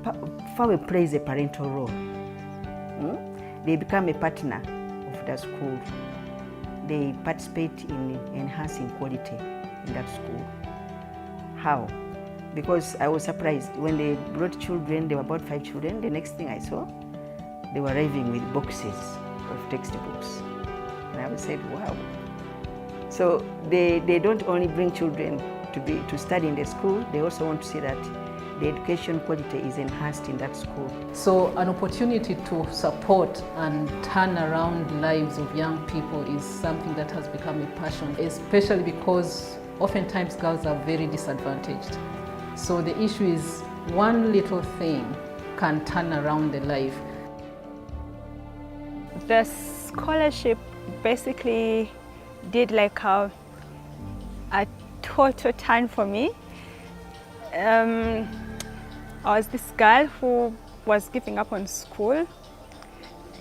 FAWE plays a parental role. They become a partner of the school. They participate in enhancing quality in that school. How? Because I was surprised when they brought children, there were about 5 children. The next thing I saw, they were arriving with boxes of textbooks. And I said, wow. So they don't only bring children to study in the school, they also want to see that the education quality is enhanced in that school. So an opportunity to support and turn around lives of young people is something that has become a passion, especially because oftentimes girls are very disadvantaged. So the issue is one little thing can turn around the life. The scholarship basically did like a total turn for me. I was this girl who was giving up on school,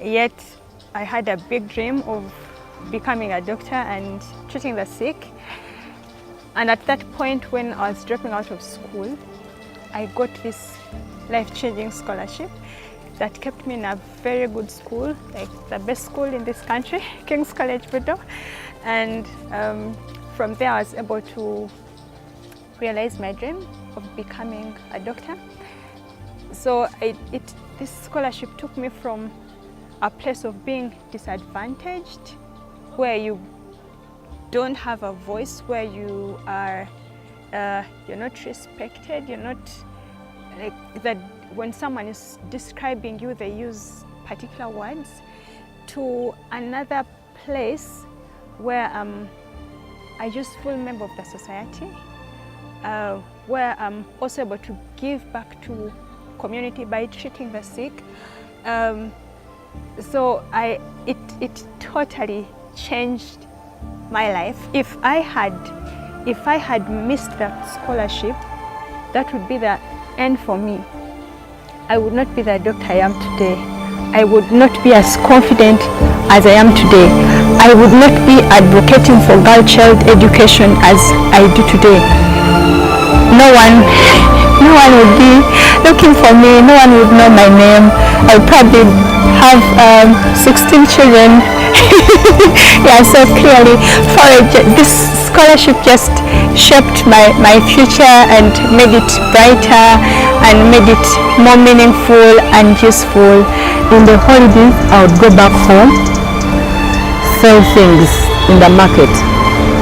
yet I had a big dream of becoming a doctor and treating the sick. And at that point when I was dropping out of school, I got this life-changing scholarship that kept me in a very good school, like the best school in this country, King's College, Budo. And from there I was able to realize my dream of becoming a doctor. So this scholarship took me from a place of being disadvantaged, where you don't have a voice, where you are, you're not respected, you're not, like that when someone is describing you, they use particular words, to another place where I'm a useful member of the society, where I'm also able to give back to community by treating the sick. So it totally changed my life. If I had missed that scholarship, that would be the end for me. I would not be the doctor I am today. I would not be as confident as I am today. I would not be advocating for girl-child education as I do today. No one would be looking for me, no one would know my name. I would probably have 16 children. Yeah, so clearly, this scholarship just shaped my future and made it brighter and made it more meaningful and useful. In the holidays, I would go back home, sell things in the market,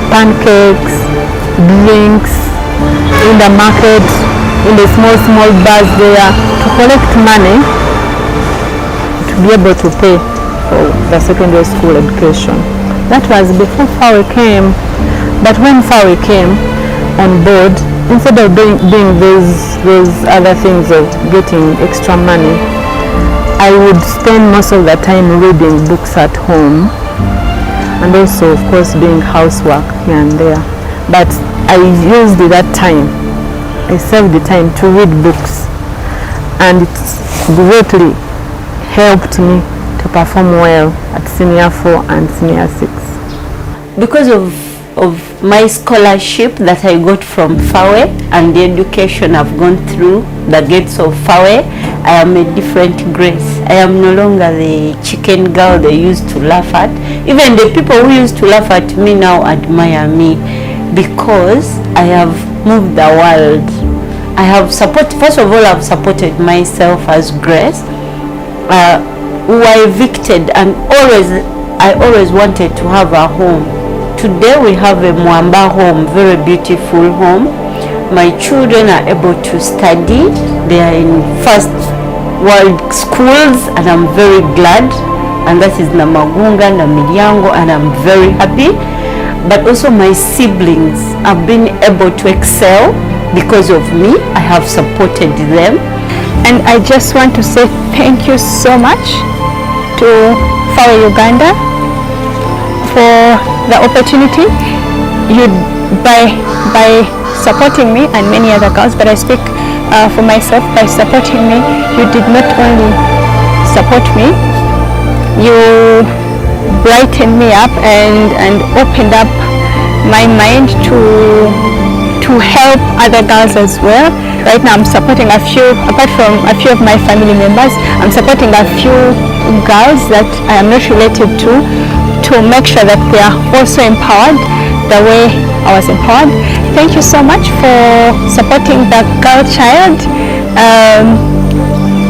pancakes, drinks, in the market, in the small bars there, to collect money to be able to pay for the secondary school education. That was before FAWE came, but when FAWE came on board, instead of doing those other things of getting extra money, I would spend most of the time reading books at home and also, of course, doing housework here and there. But I used that time, I saved the time to read books, and it greatly helped me to perform well at Senior 4 and Senior 6. Because of my scholarship that I got from FAWE and the education I've gone through the gates of FAWE, I am a different Grace. I am no longer the chicken girl they used to laugh at. Even the people who used to laugh at me now admire me, because I have moved the world. I have first of all, I've supported myself as Grace, who I evicted, and I always wanted to have a home. Today we have a Mwamba home, very beautiful home. My children are able to study. They are in first world schools, and I'm very glad. And that is Namagunga, Namilyango, and I'm very happy. But also my siblings have been able to excel because of me. I have supported them. And I just want to say thank you so much to FAWE Uganda for the opportunity. By supporting me and many other girls, but I speak for myself, by supporting me, you did not only support me, you brightened me up and opened up my mind to help other girls as well. Right now I'm supporting a few, apart from a few of my family members, I'm supporting a few girls that I am not related to make sure that they are also empowered the way I was empowered. Thank you so much for supporting the girl child.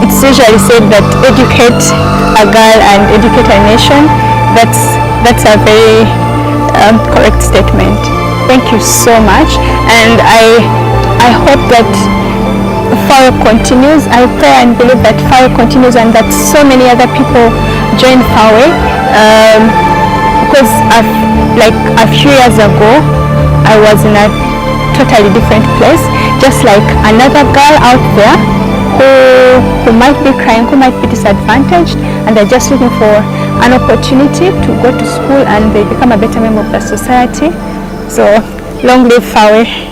It's usually said that educate a girl and educate a nation. That's a very correct statement. Thank you so much, and I hope that FAWE continues. I pray and believe that FAWE continues and that so many other people join FAWE, because like a few years ago I was in a totally different place, just like another girl out there who might be crying, who might be disadvantaged, and they're just looking for an opportunity to go to school and they become a better member of the society. So long live FAWE.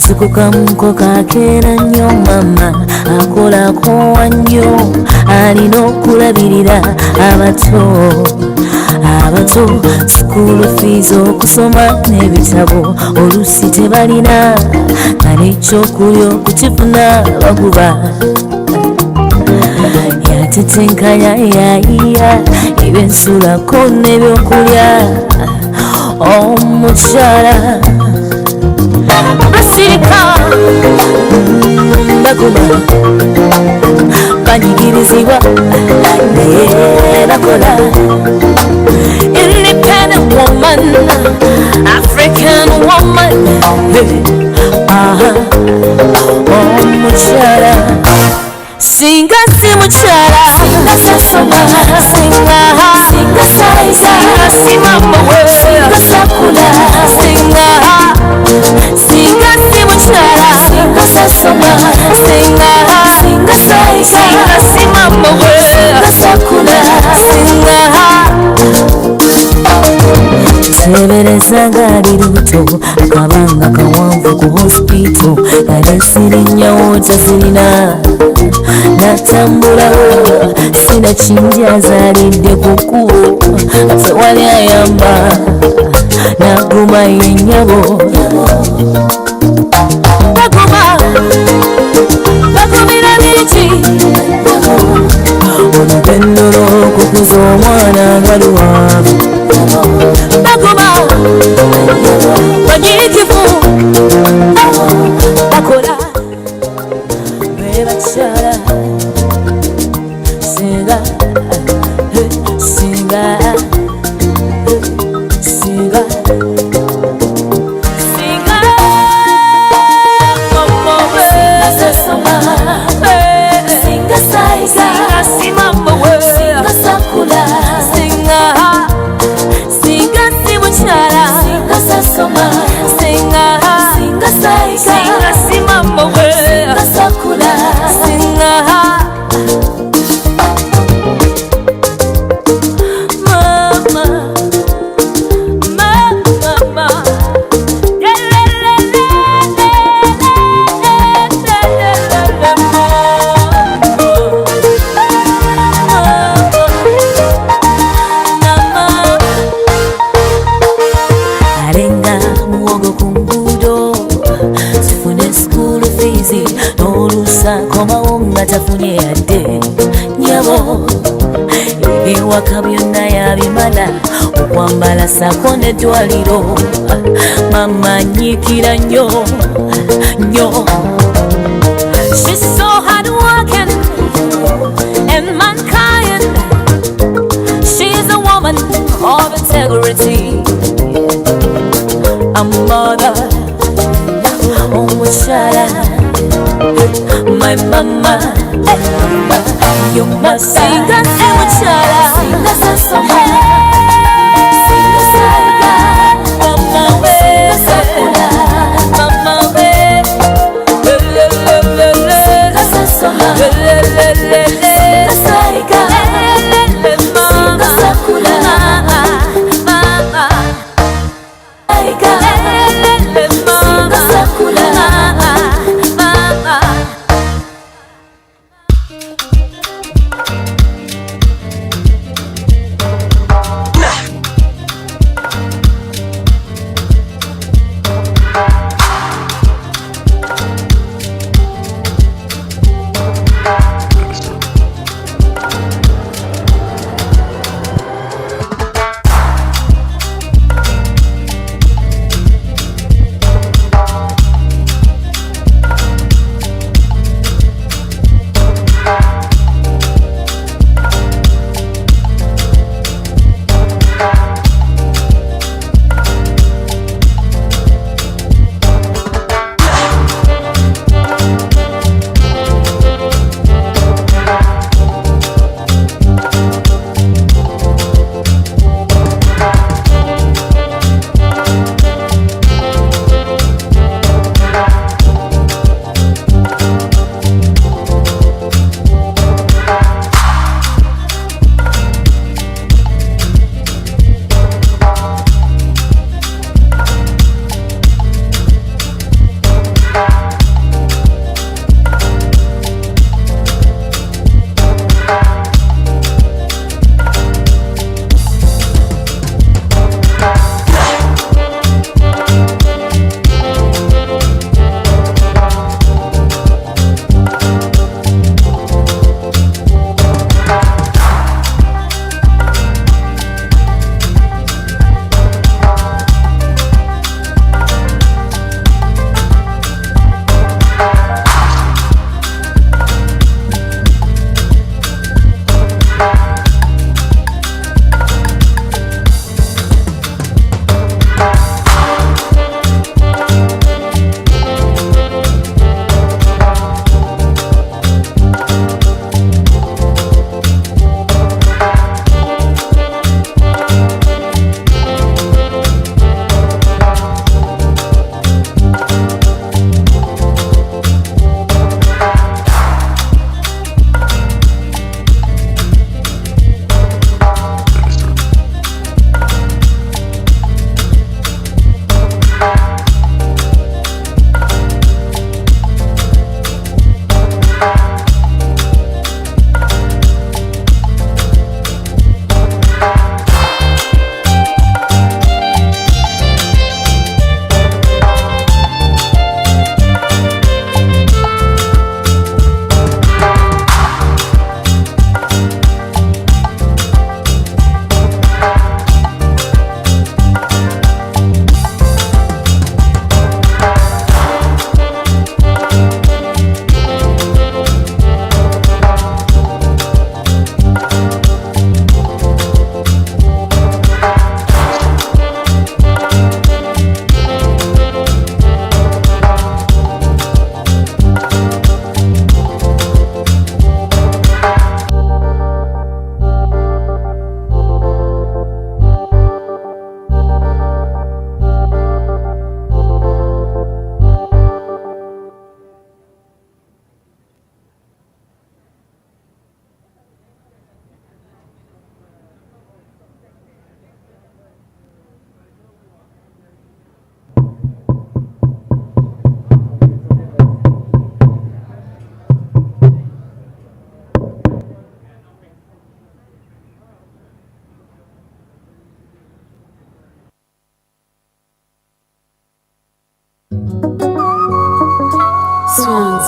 akasiku kamuko kakeera nnyo mama akolako wannyo alina okulabirira abato school fees okusoma n'ebitabo oluusi tebalina nga n'ekyokulya okukifuna baguba yatetenkanya yayiya ebyensulako n'ebyokulya omukyala basirika bakuba banyigirizibwa naye bakola independent woman, African woman, omukyala singa si mukyala singa sasoma singa saiza singa si mama we singa sakula singa si mukyala singa sasoma singa saiza singa si mama we singa sakula singa tebereza ngaali luto akabanga kawanvu ku hospital galesirinnyawo tazirina natambula sina kingi azalidde ku kkubo tewali ayamba naguma yennyabo bagumira biki olugendo lw'okukuza omwana nga luwanvu bagoba banyirikivu bakola bebakyala singa singa singa singa mama we sasoma singa saiga si mama we singa sakula singa singa si mukyala singa sasoma singa saiga singa si mama we singa sakula singa komawo nga tafunye yadde nyabo ewaka byonna yabimala okwambala sako n'eddwaliro mama nyiikira nnyo nnyo. She's so hard working and mankind. She's a woman of integrity, a mother, omukyala, my mama, you must sing us mukyala, sing us a song, sing us a God, mama we, mama we, sing us a song, sing us a God, sing us a kula, mama, sing us a kula.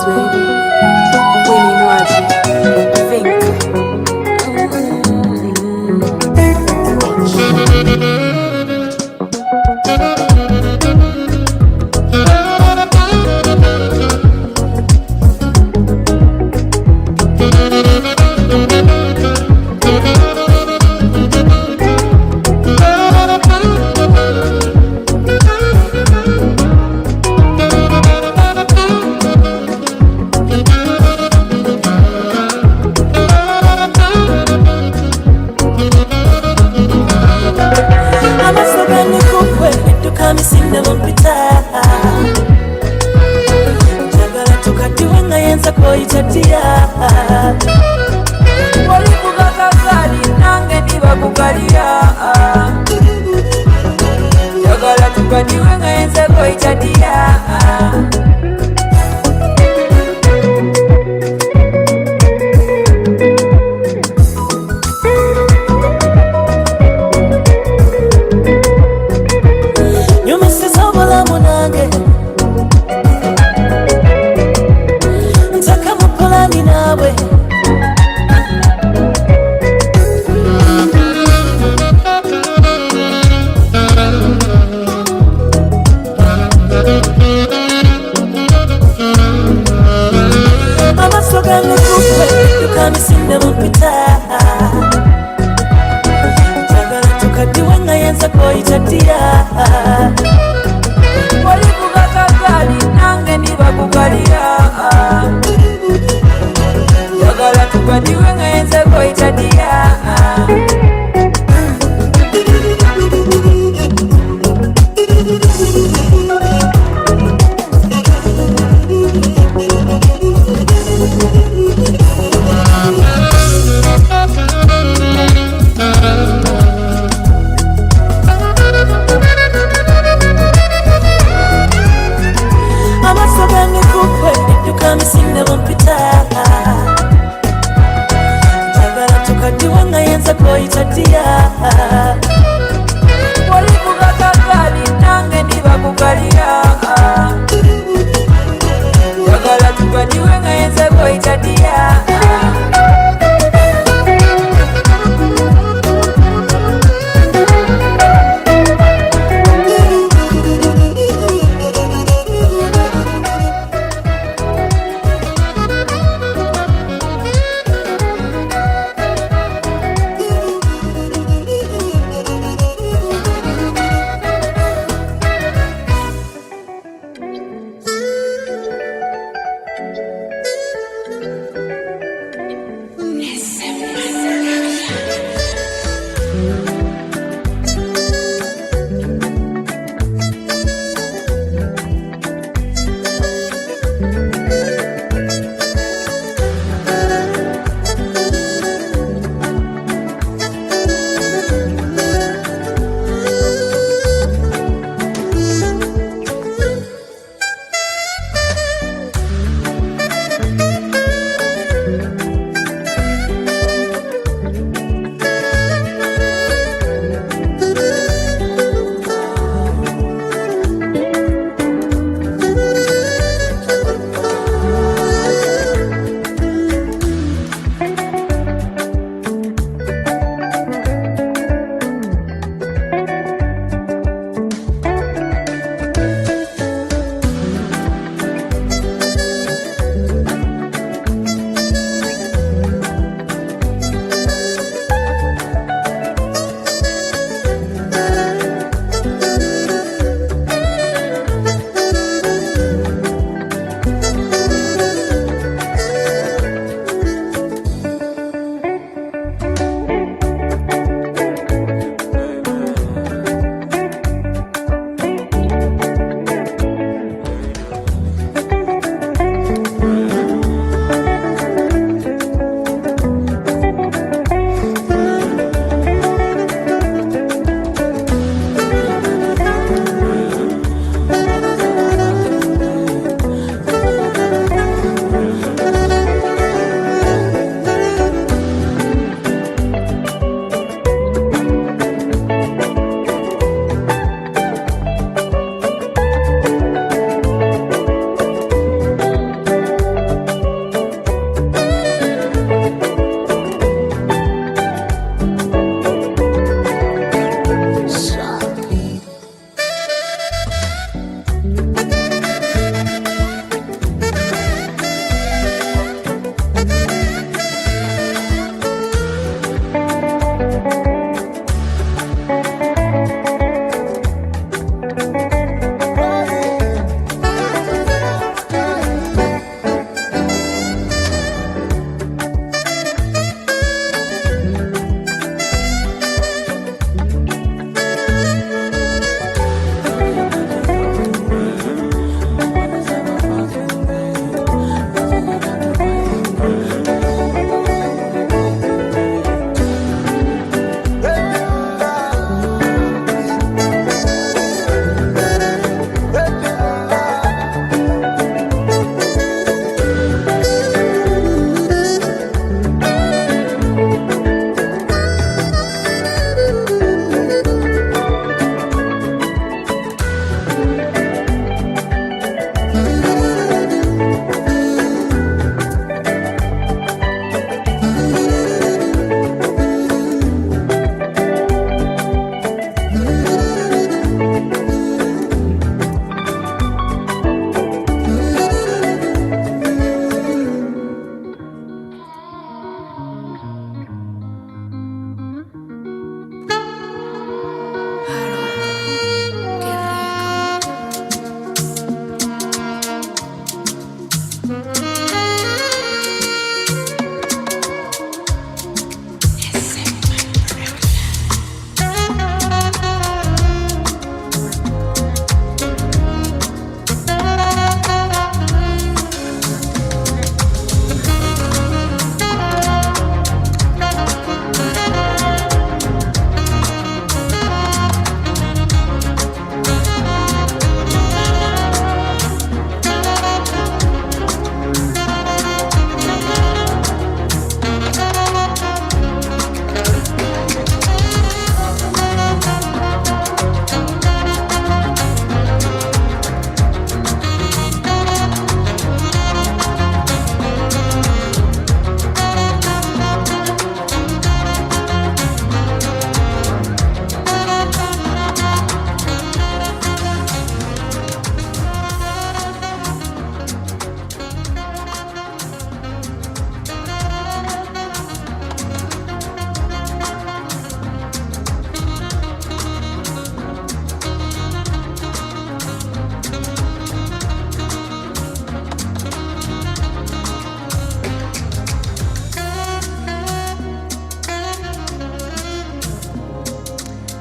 baby. Winnie Nwaji, think. Kamisinde mumpita njagala tukatiwe nga yenza koyitatia oli kugakagali nange ndibakugalira njagala tukatiwe nga yenza koyitatia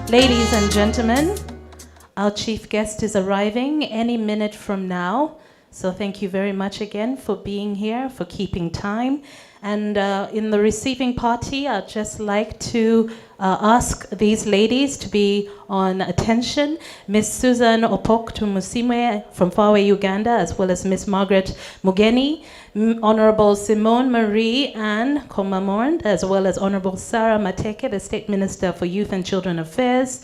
Ladies and gentlemen, our chief guest is arriving any minute from now. So thank you very much again for being here, for keeping time. And in the receiving party, I'd just like to ask these ladies to be on attention. Miss Susan Opoktu Musimwe from FAWE, Uganda, as well as Miss Margaret Mugeni, Honorable Simone Marie Anne Komamond, as well as Honorable Sarah Mateke, the State Minister for Youth and Children Affairs.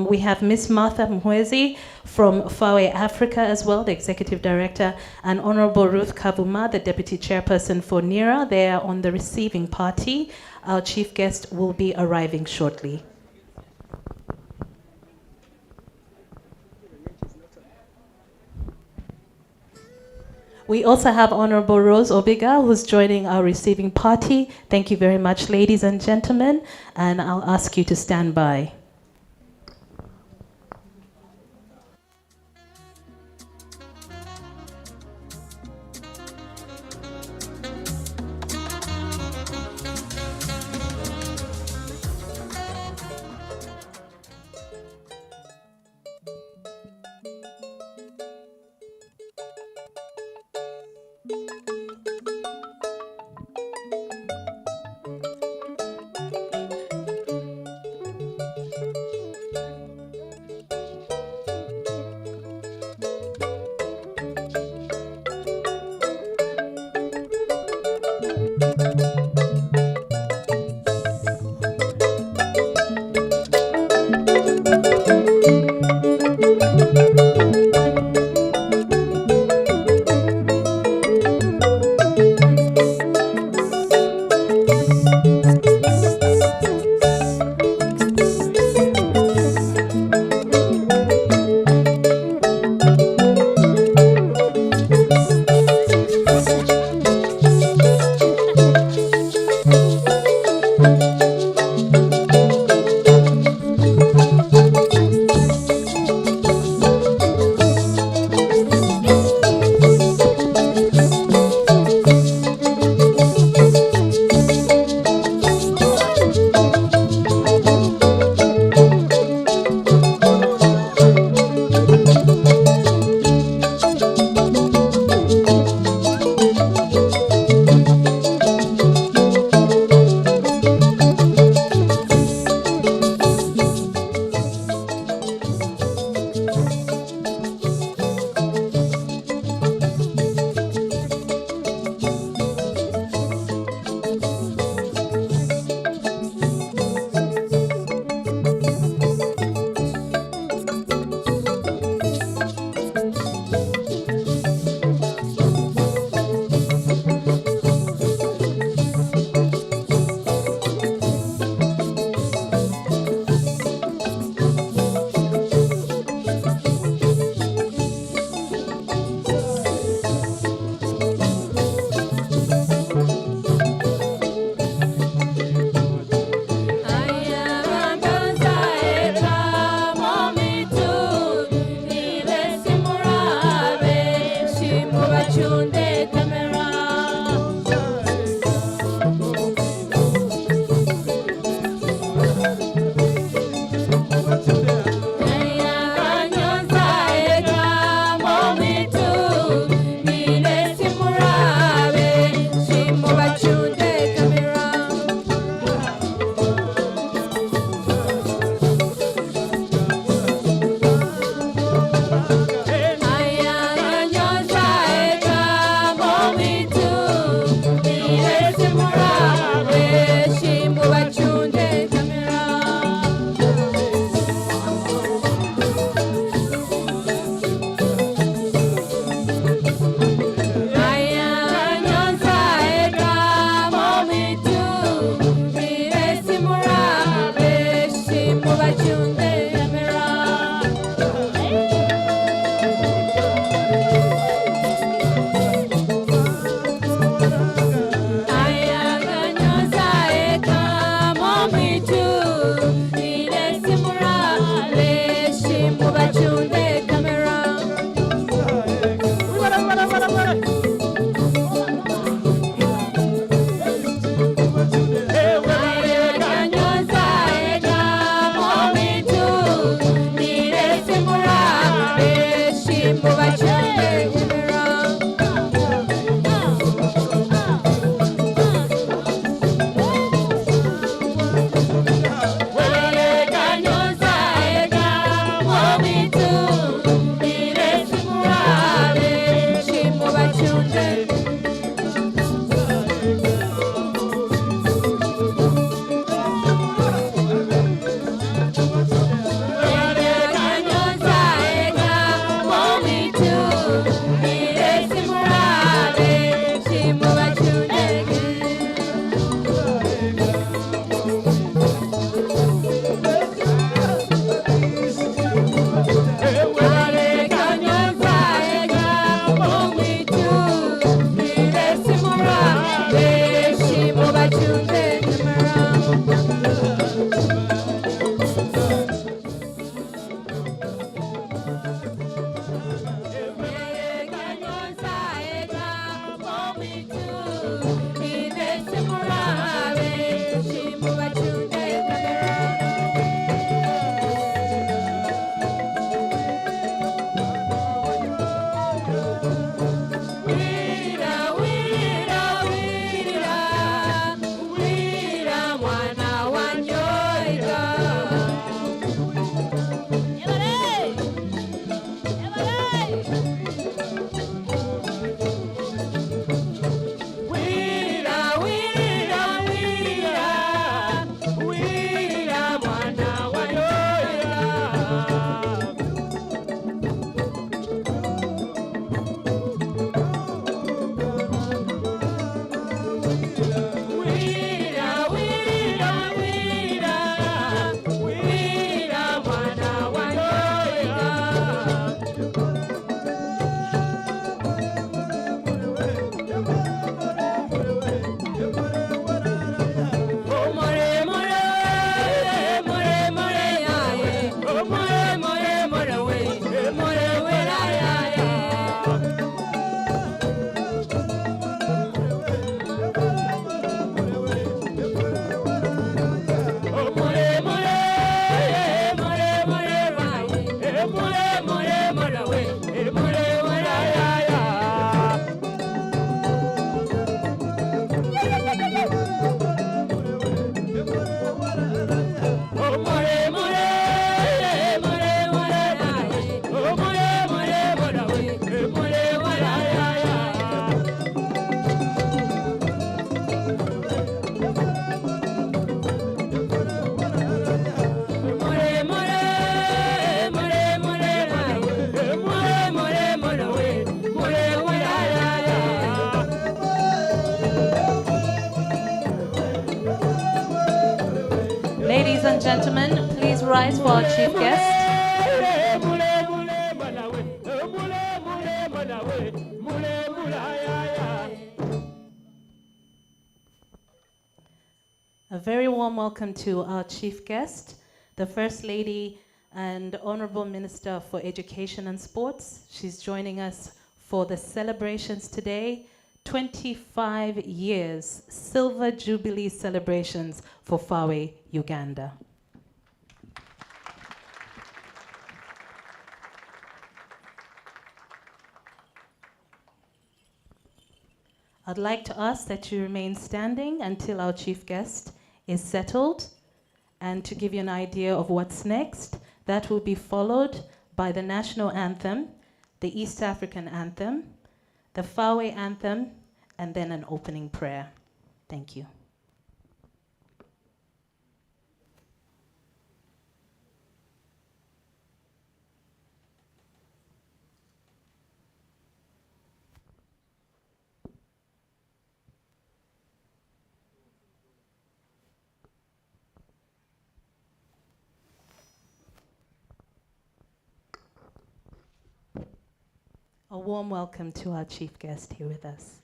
We have Miss Martha Mwezi from FAWE Africa as well, the Executive Director, and Honorable Ruth Kavuma, the Deputy Chairperson for NERA. They are on the receiving party. Our chief guest will be arriving shortly. We also have Honorable Rose Obiga, who's joining our receiving party. Thank you very much, ladies and gentlemen, and I'll ask you to stand by. and gentlemen, please rise for our chief guest. A very warm welcome to our chief guest, the First Lady and Honorable Minister for Education and Sports. She's joining us for the celebrations today. 25 years, Silver Jubilee celebrations for FAWE, Uganda. I'd like to ask that you remain standing until our chief guest is settled. And to give you an idea of what's next, that will be followed by the national anthem, the East African anthem, the FAWE anthem, and then an opening prayer. Thank you. A warm welcome to our chief guest here with us.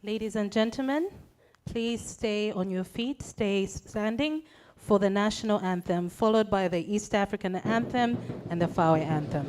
Ladies and gentlemen, please stay on your feet, stay standing for the national anthem, followed by the East African anthem and the FAWE anthem.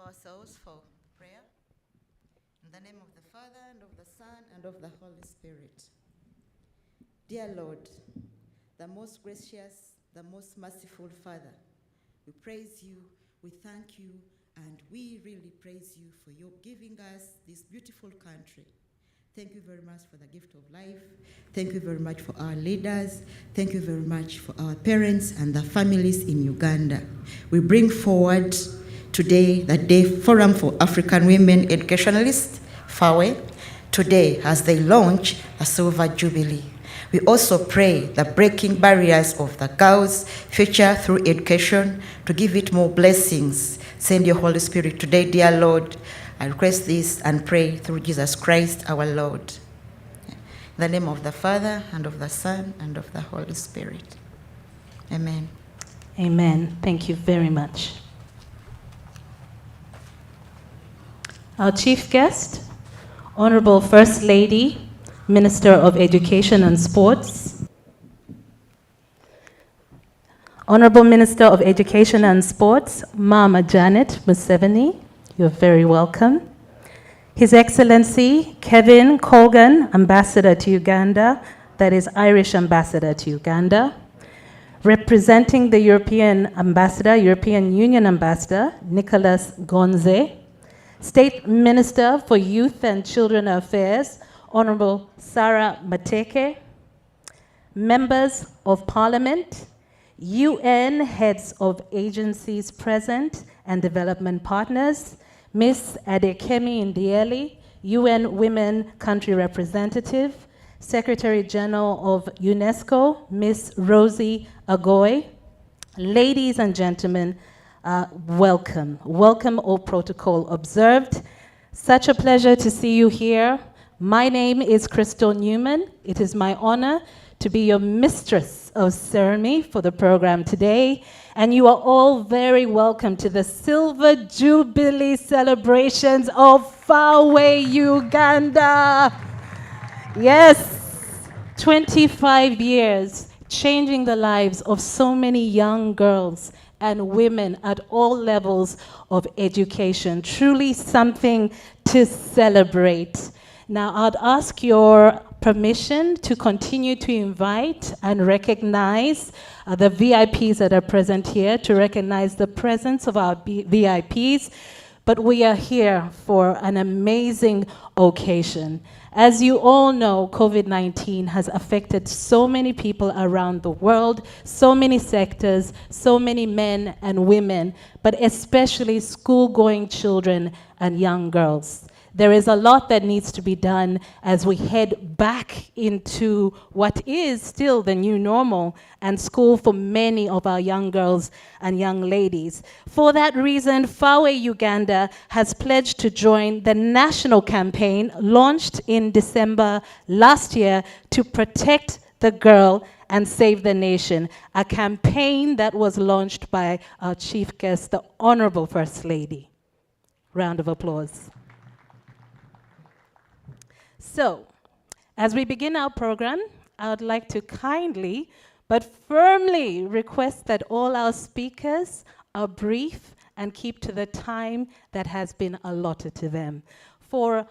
ourselves for prayer. In the name of the Father, and of the Son, and of the Holy Spirit. Dear Lord, the most gracious, the most merciful Father, we praise you, we thank you, and we really praise you for your giving us this beautiful country. Thank you very much for the gift of life. Thank you very much for our leaders. Thank you very much for our parents and the families in Uganda. We bring forward today the Day Forum for African Women Educationalists, FAWE, today as they launch a Silver Jubilee. We also pray the breaking barriers of the girls' future through education to give it more blessings. Send your Holy Spirit today, dear Lord. I request this and pray through Jesus Christ our Lord. In the name of the Father, and of the Son, and of the Holy Spirit. Amen. Amen. Thank you very much. Our chief guest, Honorable First Lady, Minister of Education and Sports. Honorable Minister of Education and Sports, Mama Janet Museveni. You're very welcome. His Excellency Kevin Colgan, Ambassador to Uganda, that is Irish Ambassador to Uganda. Representing the European Ambassador, European Union Ambassador, Nicholas Gonze. State Minister for Youth and Children Affairs, Honorable Sarah Mateke. Members of Parliament, UN heads of agencies present and development partners, Ms. Adekemi Ndieli, UN Women Country Representative, Secretary General of UNESCO, Ms. Rosie Agoy. Ladies and gentlemen, welcome. Welcome, all protocol observed. Such a pleasure to see you here. My name is Crystal Newman. It is my honor to be your mistress of ceremony for the program today. And you are all very welcome to the Silver Jubilee celebrations of FAWE, Uganda. Yes, 25 years, changing the lives of so many young girls and women at all levels of education. Truly something to celebrate. Now, I'd ask your permission to continue to invite and recognize the VIPs that are present here, to recognize the presence of our VIPs. But we are here for an amazing occasion. As you all know, COVID-19 has affected so many people around the world, so many sectors, so many men and women, but especially school-going children and young girls. There is a lot that needs to be done as we head back into what is still the new normal and school for many of our young girls and young ladies. For that reason, FAWE Uganda has pledged to join the national campaign launched in December last year to protect the girl and save the nation, a campaign that was launched by our chief guest, the Honorable First Lady. Round of applause. So, as we begin our program, I would like to kindly but firmly request that all our speakers are brief and keep to the time that has been allotted to them. For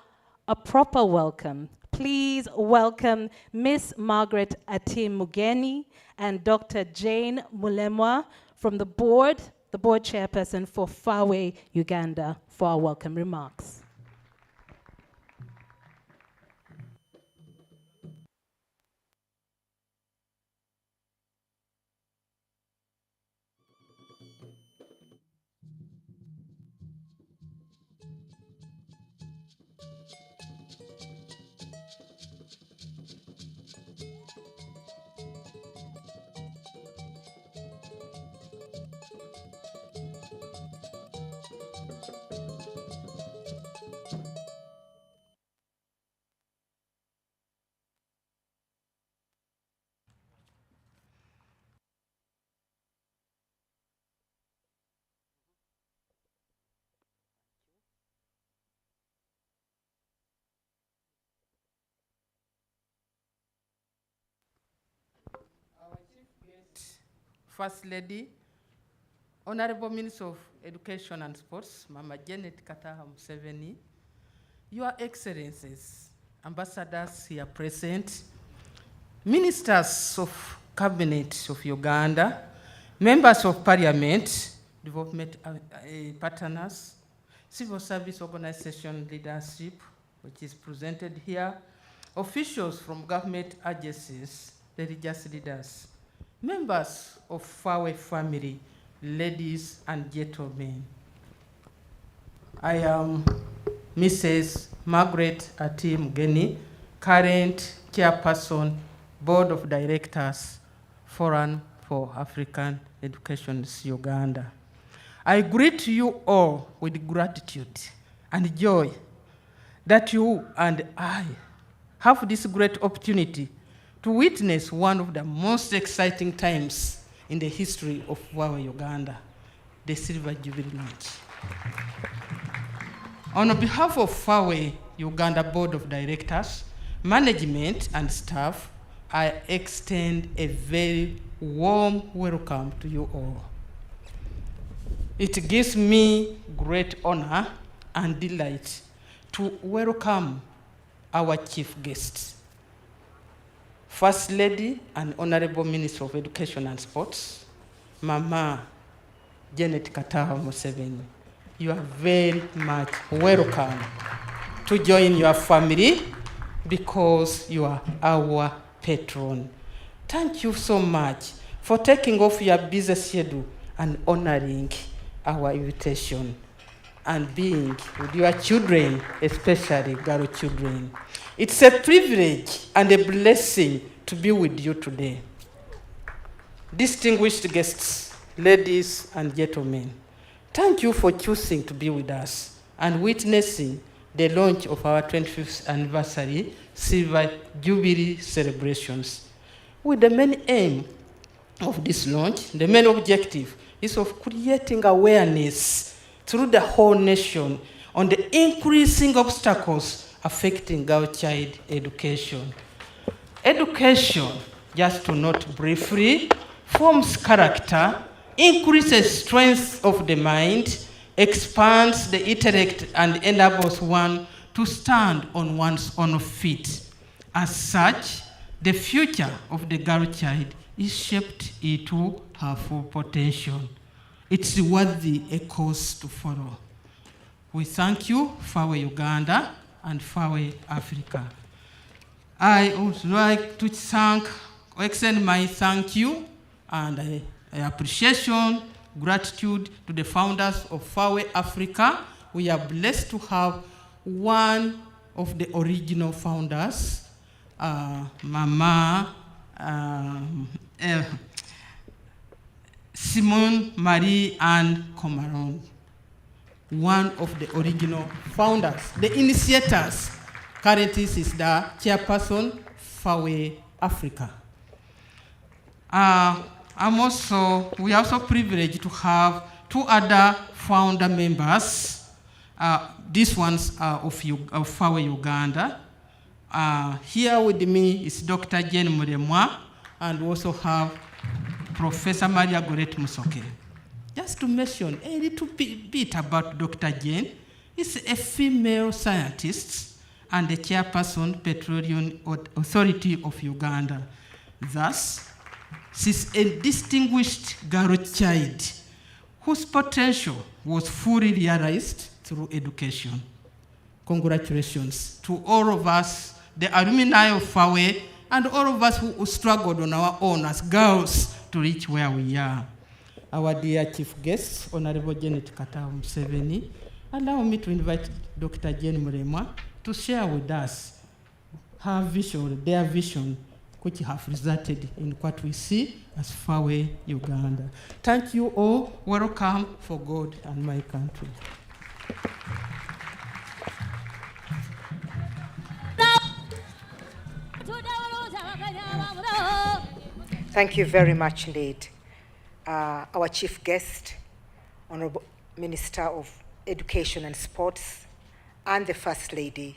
a proper welcome, please welcome Miss Margaret Atim Mugeni and Dr. Jane Mulemwa from the board chairperson for FAWE Uganda, for our welcome remarks. First Lady, Honorable Minister of Education and Sports, Mama Janet Kataha Museveni, Your Excellencies, ambassadors here present, ministers of cabinet of Uganda, members of parliament, development partners, civil service organization leadership, which is presented here, officials from government agencies, religious leaders, members of FAWE family, ladies and gentlemen. I am Mrs. Margaret Ati Mugeni, current chairperson, Board of Directors, Forum for African Education, Uganda. I greet you all with gratitude and joy that you and I have this great opportunity to witness one of the most exciting times in the history of FAWE Uganda, the Silver Jubilee launch. On behalf of FAWE Uganda Board of Directors, management and staff, I extend a very warm welcome to you all. It gives me great honor and delight to welcome our chief guest, First Lady and Honorable Minister of Education and Sports, Mama Janet Kataha Museveni. You are very much welcome to join your family because you are our patron. Thank you so much for taking off your busy schedule and honoring our invitation and being with your children, especially girl children. It's a privilege and a blessing to be with you today. Distinguished guests, ladies and gentlemen, thank you for choosing to be with us and witnessing the launch of our 25th anniversary Silver Jubilee celebrations. With the main aim of this launch, the main objective is of creating awareness through the whole nation on the increasing obstacles affecting girl child education. Education, just to note briefly, forms character, increases strength of the mind, expands the intellect, and enables one to stand on one's own feet. As such, the future of the girl child is shaped into her full potential. It's worthy a course to follow. We thank you, FAWE Uganda and FAWE Africa. I would like to extend my thank you and appreciation, gratitude to the founders of FAWE Africa. We are blessed to have one of the original founders, Mama Simone Marie Anne Comaron, one of the original founders, the initiators. Currently is the chairperson, FAWE Africa. We are also privileged to have two other founder members. These ones are of FAWE Uganda. Here with me is Dr. Jane Muremwa, and we also have Professor Maria Goretti Musoke. Just to mention a little bit about Dr. Jane, is a female scientist and the chairperson, Petroleum Authority of Uganda. Thus, she's a distinguished girl child whose potential was fully realized through education. Congratulations to all of us, the alumni of FAWE, and all of us who struggled on our own as girls to reach where we are. Our dear chief guest, Honorable Janet Kataha Museveni, allow me to invite Dr. Jane Muremwa to share with us her vision, their vision, which have resulted in what we see as FAWE Uganda. Thank you all. Welcome for God and my country. Thank you very much indeed. Our chief guest, Honorable Minister of Education and Sports, and the First Lady,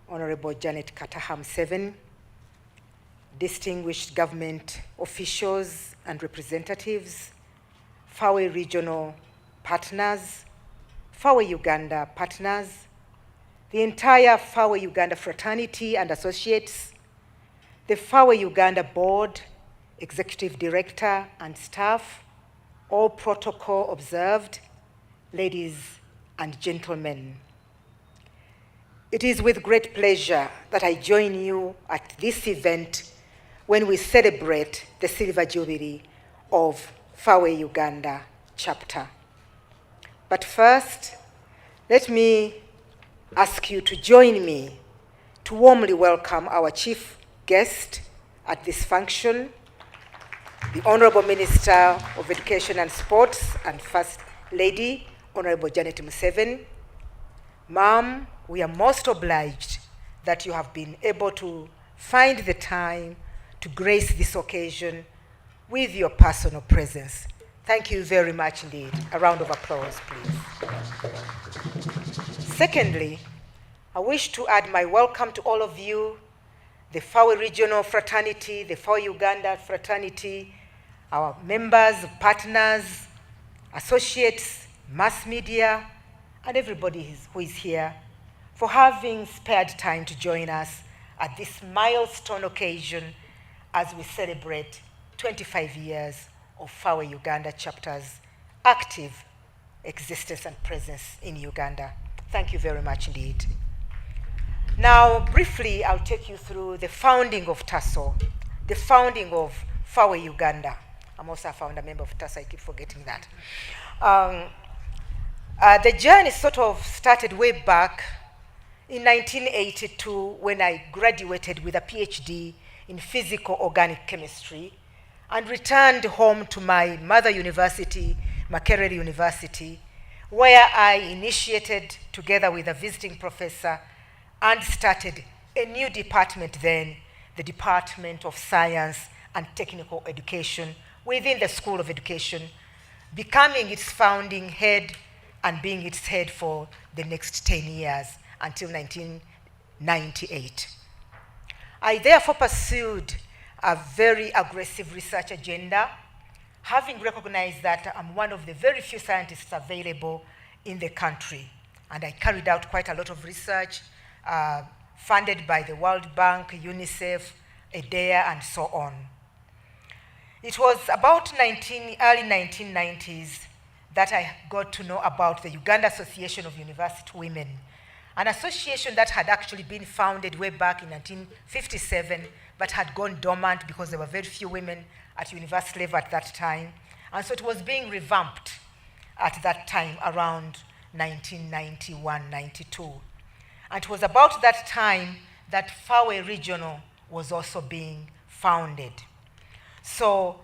Honorable Janet Kataha Museveni, distinguished government officials and representatives, FAWE regional partners, FAWE Uganda partners, the entire FAWE Uganda fraternity and associates, the FAWE Uganda board, executive director and staff, all protocol observed, ladies and gentlemen. It is with great pleasure that I join you at this event when we celebrate the Silver Jubilee of FAWE Uganda chapter. But first, let me ask you to join me to warmly welcome our chief guest at this function, the Honorable Minister of Education and Sports and First Lady, Honorable Janet Museveni. Ma'am, we are most obliged that you have been able to find the time to grace this occasion with your personal presence. Thank you very much indeed. A round of applause, please. Secondly, I wish to add my welcome to all of you, the FAWE regional fraternity, the FAWE Uganda fraternity, our members, partners, associates, mass media, and everybody who is here for having spared time to join us at this milestone occasion as we celebrate 25 years of FAWE Uganda chapter's active existence and presence in Uganda. Thank you very much indeed. Now, briefly, I'll take you through the founding of TASO, the founding of FAWE Uganda. I'm also a founder member of TASO, I keep forgetting that. The journey sort of started way back in 1982 when I graduated with a PhD in physical organic chemistry and returned home to my mother university, Makerere University, where I initiated, together with a visiting professor, and started a new department then, the Department of Science and Technical Education within the School of Education, becoming its founding head and being its head for the next 10 years until 1998. I therefore pursued a very aggressive research agenda, having recognized that I'm one of the very few scientists available in the country. And I carried out quite a lot of research, funded by the World Bank, UNICEF, EDEA, and so on. It was about early 1990s that I got to know about the Uganda Association of University Women, an association that had actually been founded way back in 1957, but had gone dormant because there were very few women at university level at that time. And so it was being revamped at that time around 1991, 92. And it was about that time that FAWE Regional was also being founded. So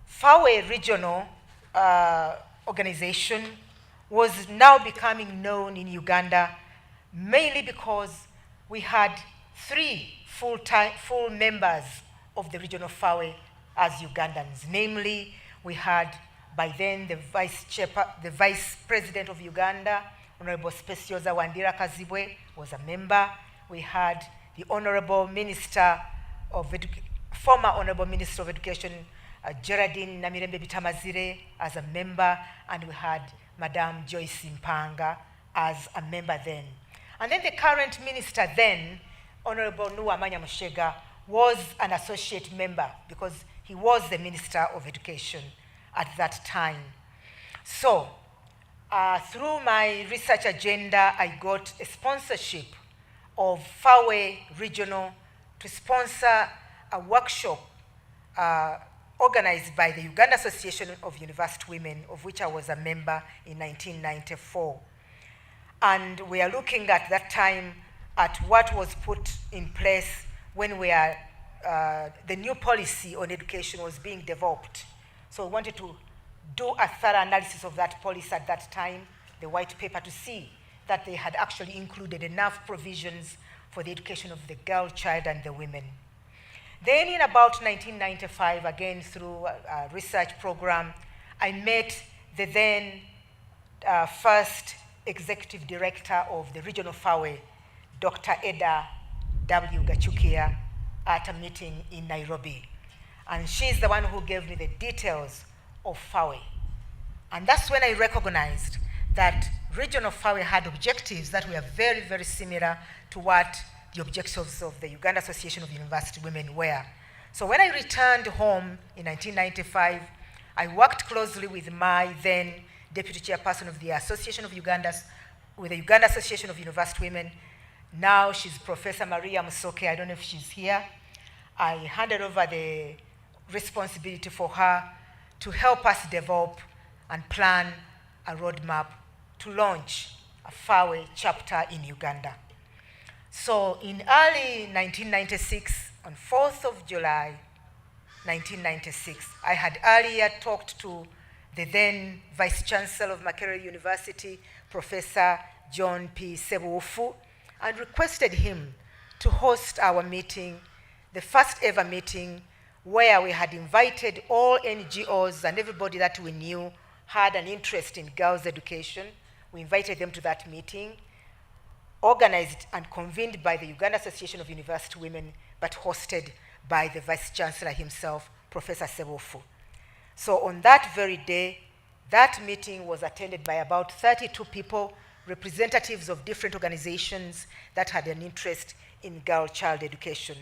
FAWE Regional organization was now becoming known in Uganda mainly because we had 3 full members of the regional FAWE as Ugandans. Namely, we had by then the Vice President of Uganda, Honorable Specioza Wandira Kazibwe, was a member. We had the Honorable Minister of former Honorable Minister of Education, Geraldine Namirembe Bitamazire, as a member, and we had Madame Joyce Mpanga as a member then. And then the current minister then, Honorable Nuwamanya Mushega, was an associate member because he was the Minister of Education at that time. So, through my research agenda, I got a sponsorship of FAWE Regional to sponsor a workshop organized by the Uganda Association of University Women, of which I was a member in 1994. And we are looking at that time at what was put in place when the new policy on education was being developed. So we wanted to do a thorough analysis of that policy at that time, the white paper, to see that they had actually included enough provisions for the education of the girl child and the women. Then in about 1995, again through a research program, I met the then first executive director of the regional FAWE, Dr. Eda W. Gachukia, at a meeting in Nairobi. And she's the one who gave me the details of FAWE. And that's when I recognized that region of FAWE had objectives that were very, very similar to what the objectives of the Uganda Association of University Women were. So when I returned home in 1995, I worked closely with my then deputy chairperson of the Association of Uganda's, with the Uganda Association of University Women. Now she's Professor Maria Musoke. I don't know if she's here. I handed over the responsibility for her to help us develop and plan a roadmap to launch a FAWE chapter in Uganda. So in early 1996, on 4th of July, 1996, I had earlier talked to the then Vice Chancellor of Makerere University, Professor John P. Sebuufu, and requested him to host our meeting, the first ever meeting, where we had invited all NGOs and everybody that we knew had an interest in girls' education. We invited them to that meeting, organized and convened by the Uganda Association of University Women, but hosted by the Vice Chancellor himself, Professor Sebuufu. So on that very day, that meeting was attended by about 32 people, representatives of different organizations that had an interest in girl-child education.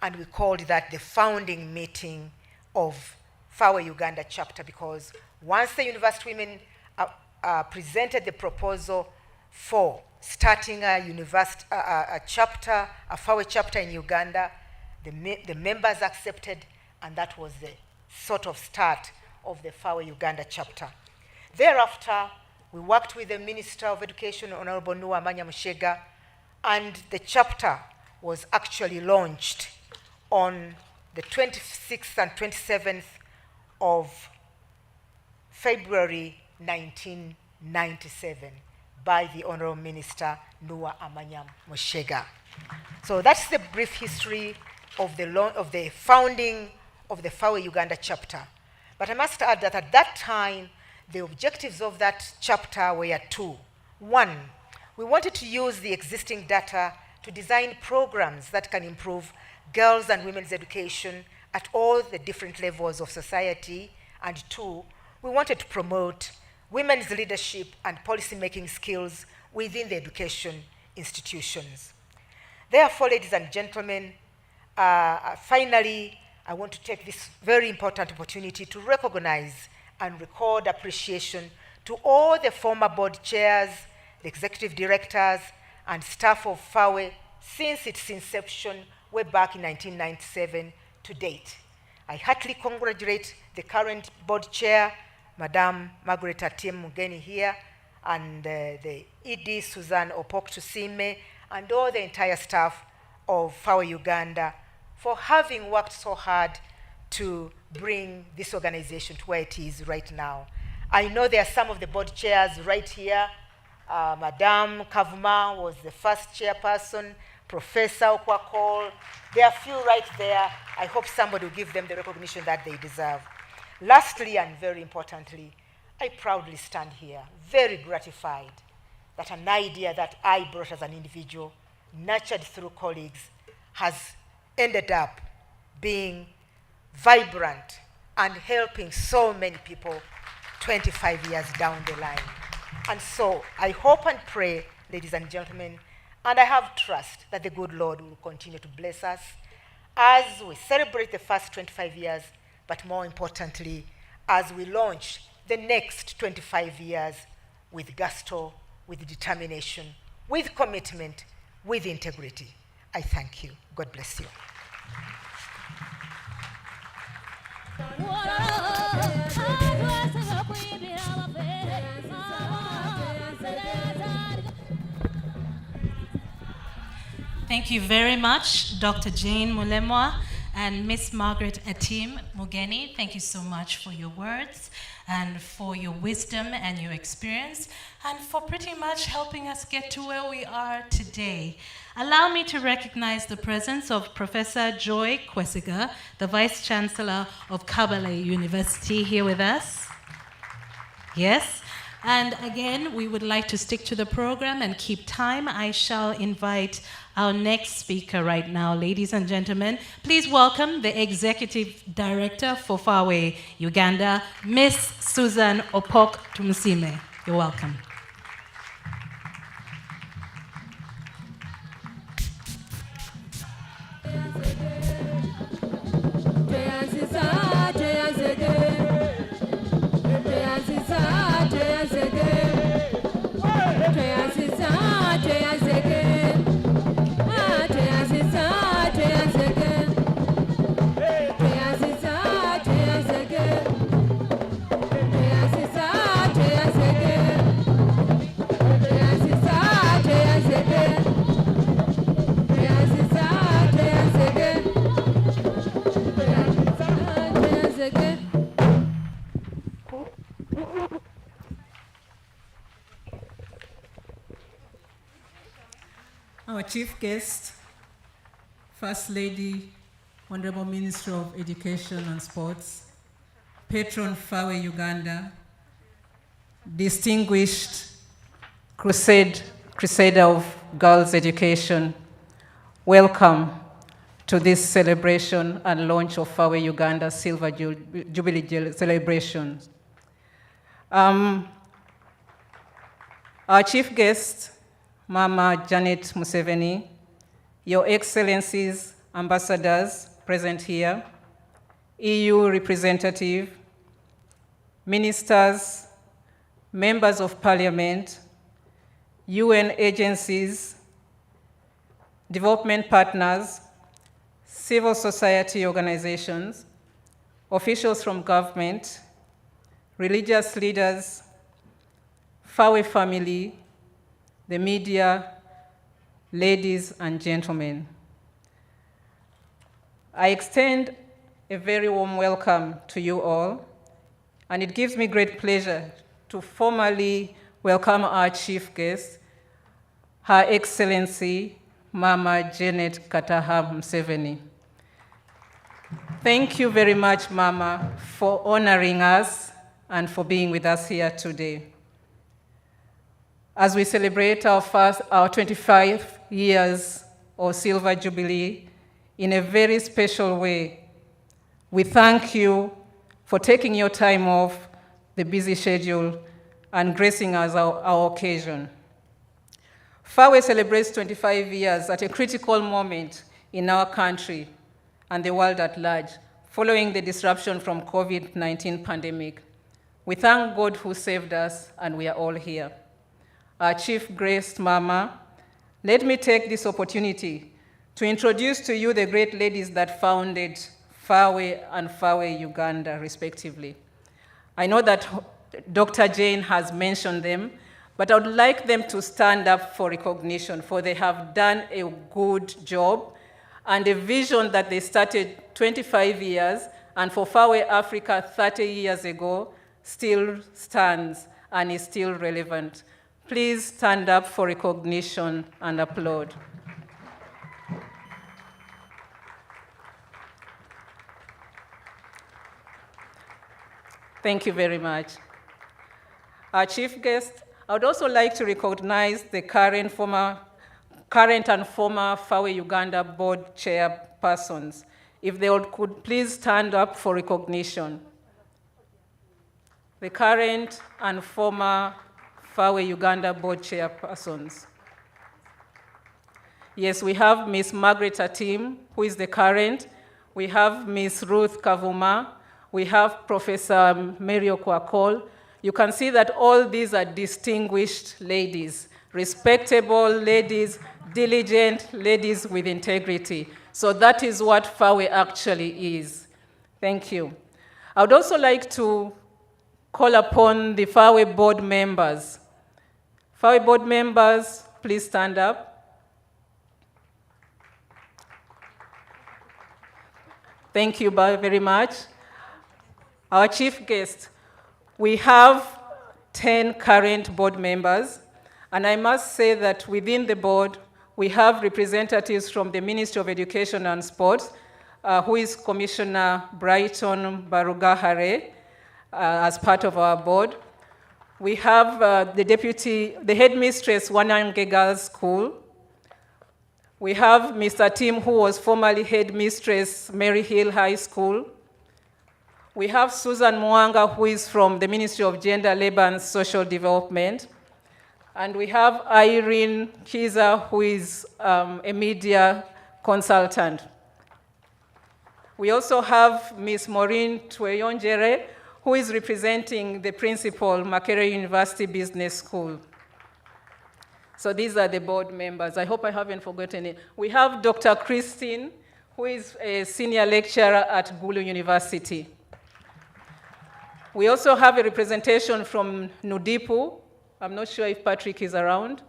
And we called that the founding meeting of FAWE Uganda chapter, because once the university women presented the proposal for starting a chapter, a FAWE chapter in Uganda, the members accepted, and that was the sort of start of the FAWE Uganda chapter. Thereafter, we worked with the Minister of Education, Honorable Nuwa Amanya-Mushega, and the chapter was actually launched on the 26th and 27th of February 1997 by the Honorable Minister Nuwa Amanya-Mushega. So that's the brief history of the founding of the FAWE Uganda chapter. But I must add that at that time, the objectives of that chapter were two. One, we wanted to use the existing data to design programs that can improve girls' and women's education at all the different levels of society. And two, we wanted to promote women's leadership and policy-making skills within the education institutions. Therefore, ladies and gentlemen, finally, I want to take this very important opportunity to recognize and record appreciation to all the former board chairs, the executive directors, and staff of FAWE since its inception way back in 1997 to date. I heartily congratulate the current board chair, Madam Margaret Atieno Mugeni here, and the ED Susan Opok Tusime, and all the entire staff of FAWE Uganda for having worked so hard to bring this organization to where it is right now. I know there are some of the board chairs right here. Madam Kavuma was the first chairperson, Professor Okwakol. There are a few right there. I hope somebody will give them the recognition that they deserve. Lastly, and very importantly, I proudly stand here, very gratified that an idea that I brought as an individual, nurtured through colleagues, has ended up being vibrant and helping so many people 25 years down the line. And so I hope and pray, ladies and gentlemen, and I have trust that the good Lord will continue to bless us as we celebrate the first 25 years, but more importantly, as we launch the next 25 years with gusto, with determination, with commitment, with integrity. I thank you. God bless you. Thank you very much, Dr. Jane Mulemwa and Miss Margaret Atieno Mugeni. Thank you so much for your words and for your wisdom and your experience and for pretty much helping us get to where we are today. Allow me to recognize the presence of Professor Joy Kwesiga, the Vice Chancellor of Kabale University, here with us. Yes. And again, we would like to stick to the program and keep time. I shall invite our next speaker right now, ladies and gentlemen. Please welcome the Executive Director for FAWE Uganda, Miss Susan Opok Tumusime. You're welcome. Our chief guest, First Lady, Honorable Minister of Education and Sports, Patron FAWE Uganda, distinguished crusader of girls' education, welcome to this celebration and launch of FAWE Uganda Silver Jubilee celebration. Our chief guest, Mama Janet Museveni, Your Excellencies, ambassadors present here, EU representative, ministers, members of parliament, UN agencies, development partners, civil society organizations, officials from government, religious leaders, FAWE family, the media, ladies and gentlemen. I extend a very warm welcome to you all, and it gives me great pleasure to formally welcome our chief guest, Her Excellency, Mama Janet Kataha Museveni. Thank you very much, Mama, for honoring us and for being with us here today. As we celebrate our 25 years of Silver Jubilee in a very special way, we thank you for taking your time off the busy schedule and gracing us our occasion. FAWE celebrates 25 years at a critical moment in our country and the world at large, following the disruption from COVID-19 pandemic. We thank God who saved us, and we are all here. Our chief guest, Mama, let me take this opportunity to introduce to you the great ladies that founded FAWE and FAWE Uganda, respectively. I know that Dr. Jane has mentioned them, but I would like them to stand up for recognition, for they have done a good job, and a vision that they started 25 years, and for FAWE Africa 30 years ago, still stands and is still relevant. Please stand up for recognition and applaud. Thank you very much. Our chief guest, I would also like to recognize the current and former FAWE Uganda board chairpersons. If they could please stand up for recognition. The current and former FAWE Uganda board chairpersons. Yes, we have Ms. Margaret Atim, who is the current. We have Ms. Ruth Kavuma. We have Professor Mary Okwakol. You can see that all these are distinguished ladies, respectable ladies, diligent ladies with integrity. So that is what FAWE actually is. Thank you. I would also like to call upon the FAWE board members. FAWE board members, please stand up. Thank you very much. Our chief guest, we have 10 current board members, and I must say that within the board, we have representatives from the Ministry of Education and Sports, who is Commissioner Brighton Barugahare, as part of our board. We have the headmistress, Wanange Girls School. We have Mr. Tim, who was formerly headmistress, Mary Hill High School. We have Susan Mwanga, who is from the Ministry of Gender, Labor and Social Development. And we have Irene Kiza, who is a media consultant. We also have Ms. Maureen Tweyonjere, who is representing the principal, Makerere University Business School. So these are the board members. I hope I haven't forgotten it. We have Dr. Christine, who is a senior lecturer at Gulu University. We also have a representation from Nudipu. I'm not sure if Patrick is around,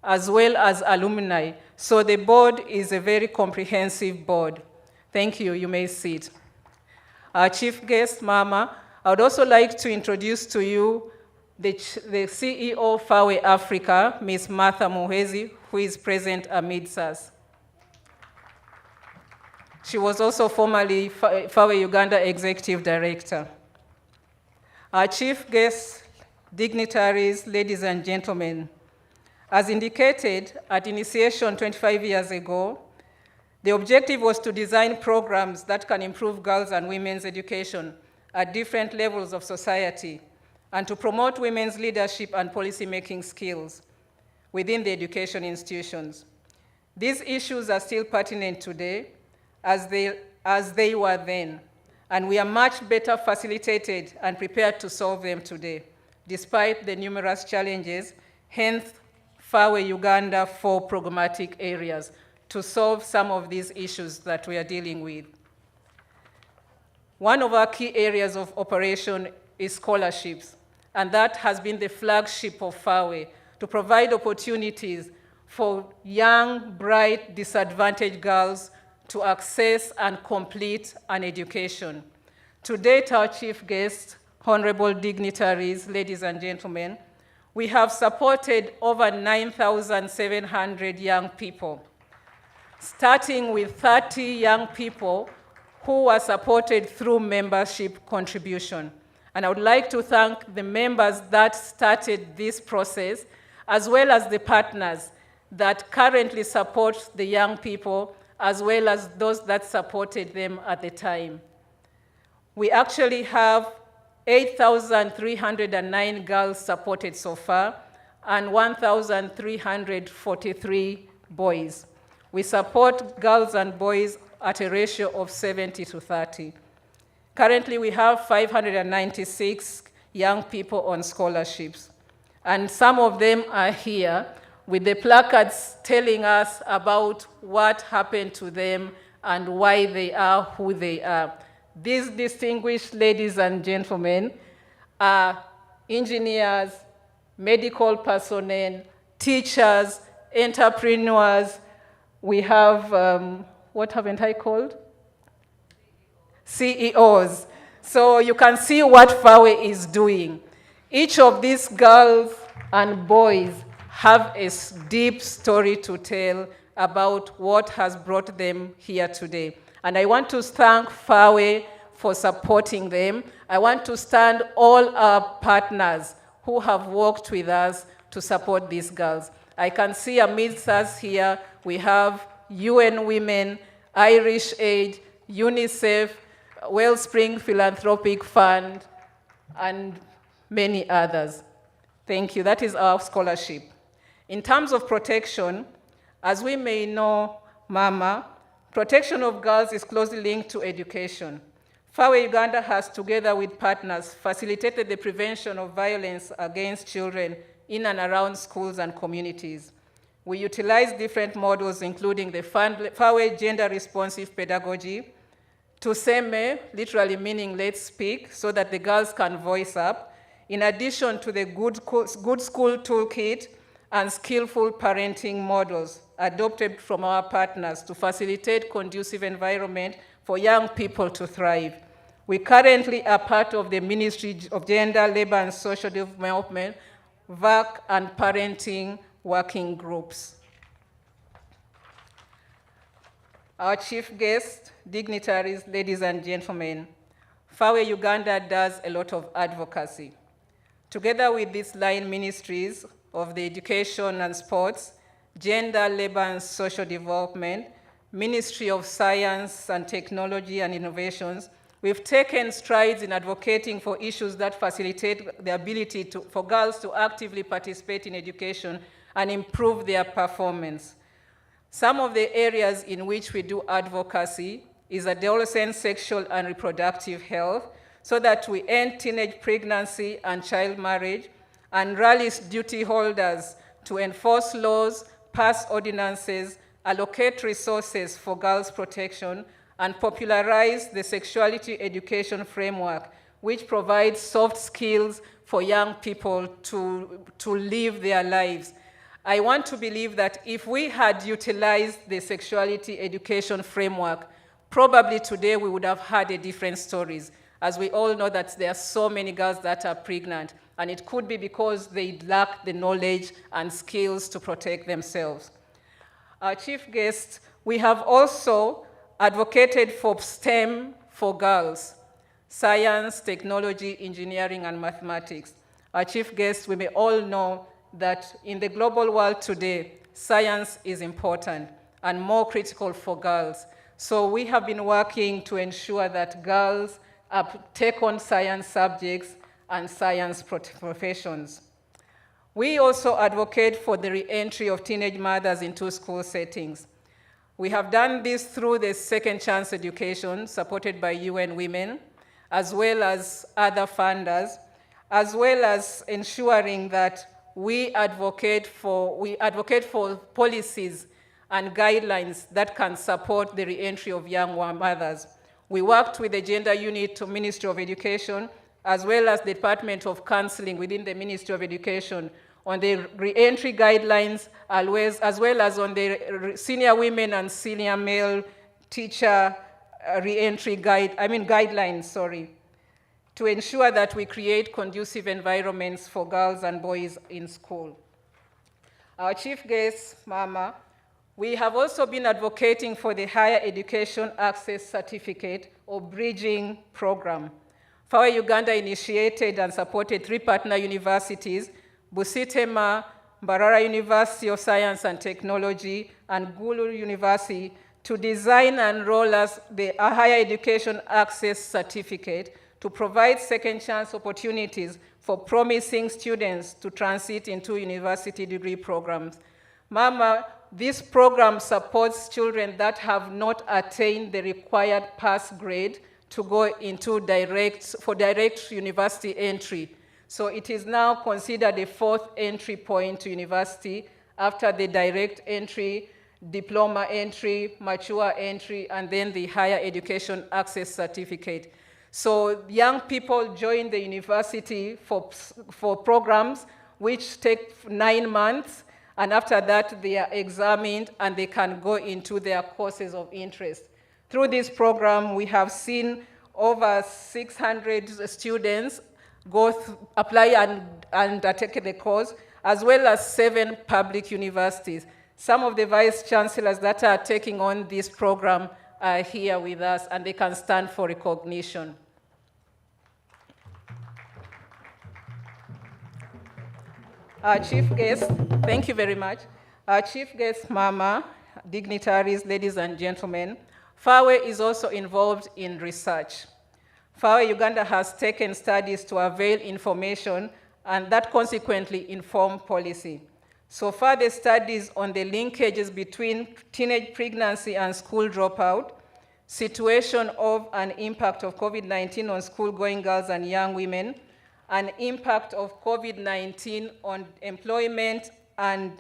as well as alumni. So the board is a very comprehensive board. Thank you, you may sit. Our chief guest, Mama, I would also like to introduce to you the CEO of FAWE Africa, Ms. Martha Muhezi, who is present amidst us. She was also formerly FAWE Uganda Executive Director. Our chief guests, dignitaries, ladies and gentlemen, as indicated at initiation 25 years ago, the objective was to design programs that can improve girls' and women's education at different levels of society and to promote women's leadership and policy-making skills within the education institutions. These issues are still pertinent today as they were then, and we are much better facilitated and prepared to solve them today, despite the numerous challenges, hence FAWE Uganda 4 programmatic areas to solve some of these issues that we are dealing with. One of our key areas of operation is scholarships, and that has been the flagship of FAWE, to provide opportunities for young, bright, disadvantaged girls to access and complete an education. To date, our chief guests, honorable dignitaries, ladies and gentlemen, we have supported over 9,700 young people, starting with 30 young people who were supported through membership contribution. And I would like to thank the members that started this process, as well as the partners that currently support the young people, as well as those that supported them at the time. We actually have 8,309 girls supported so far, and 1,343 boys. We support girls and boys at a ratio of 70-30. Currently, we have 596 young people on scholarships, and some of them are here with the placards telling us about what happened to them and why they are who they are. These distinguished ladies and gentlemen are engineers, medical personnel, teachers, entrepreneurs. We have, what haven't I called? CEOs. So you can see what FAWE is doing. Each of these girls and boys have a deep story to tell about what has brought them here today. And I want to thank FAWE for supporting them. I want to thank all our partners who have worked with us to support these girls. I can see amidst us here, we have UN Women, Irish Aid, UNICEF, Wellspring Philanthropic Fund, and many others. Thank you. That is our scholarship. In terms of protection, as we may know, Mama, protection of girls is closely linked to education. FAWE Uganda has, together with partners, facilitated the prevention of violence against children in and around schools and communities. We utilize different models, including the FAWE gender-responsive pedagogy, Tuseme, literally meaning let's speak, so that the girls can voice up, in addition to the good school toolkit and skillful parenting models adopted from our partners to facilitate conducive environment for young people to thrive. We currently are part of the Ministry of Gender, Labor and Social Development, work and parenting working groups. Our chief guest, dignitaries, ladies and gentlemen, FAWE Uganda does a lot of advocacy. Together with these line ministries of the Education and Sports, Gender, Labor and Social Development, Ministry of Science and Technology and Innovations, we've taken strides in advocating for issues that facilitate the ability for girls to actively participate in education and improve their performance. Some of the areas in which we do advocacy is adolescent sexual and reproductive health, so that we end teenage pregnancy and child marriage, and rallies duty holders to enforce laws, pass ordinances, allocate resources for girls' protection, and popularize the sexuality education framework, which provides soft skills for young people to live their lives. I want to believe that if we had utilized the sexuality education framework, probably today we would have had a different stories, as we all know that there are so many girls that are pregnant, and it could be because they lack the knowledge and skills to protect themselves. Our chief guest, we have also advocated for STEM for girls, science, technology, engineering, and mathematics. Our chief guest, we may all know that in the global world today, science is important and more critical for girls. So we have been working to ensure that girls take on science subjects and science professions. We also advocate for the re-entry of teenage mothers into school settings. We have done this through the Second Chance Education supported by UN Women, as well as other funders, as well as ensuring that we advocate for policies and guidelines that can support the re-entry of young mothers. We worked with the Gender Unit to Ministry of Education, as well as the Department of Counseling within the Ministry of Education on the re-entry guidelines, as well as on the senior women and senior male teacher re-entry guidelines, to ensure that we create conducive environments for girls and boys in school. Our chief guest, Mama, we have also been advocating for the Higher Education Access Certificate or Bridging Program. FAWE Uganda initiated and supported 3 partner universities, Busitema, Mbarara University of Science and Technology, and Gulu University, to design and roll out the Higher Education Access Certificate to provide second chance opportunities for promising students to transit into university degree programs. Mama, this program supports children that have not attained the required pass grade to go into direct university entry. So it is now considered a 4th entry point to university after the direct entry, diploma entry, mature entry, and then the Higher Education Access Certificate. So young people join the university for programs which take 9 months, and after that they are examined and they can go into their courses of interest. Through this program, we have seen over 600 students apply and take the course, as well as 7 public universities. Some of the vice chancellors that are taking on this program are here with us, and they can stand for recognition. Our chief guest, thank you very much. Our chief guest, Mama, dignitaries, ladies and gentlemen, FAWE is also involved in research. FAWE Uganda has taken studies to avail information and that consequently inform policy. So far, the studies on the linkages between teenage pregnancy and school dropout, situation of and impact of COVID-19 on school-going girls and young women, and impact of COVID-19 on employment and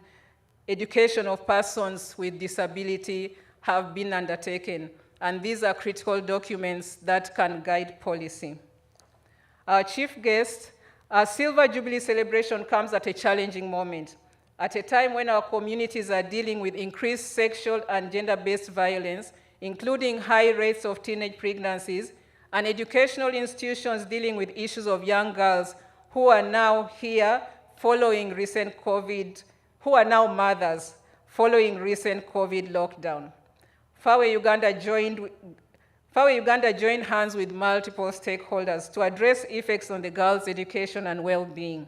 education of persons with disability have been undertaken. And these are critical documents that can guide policy. Our chief guest, our Silver Jubilee celebration comes at a challenging moment, at a time when our communities are dealing with increased sexual and gender-based violence, including high rates of teenage pregnancies, and educational institutions dealing with issues of young girls who are now here following recent COVID, who are now mothers following recent COVID lockdown. FAWE Uganda joined FAWE Uganda joined hands with multiple stakeholders to address effects on the girls' education and well-being.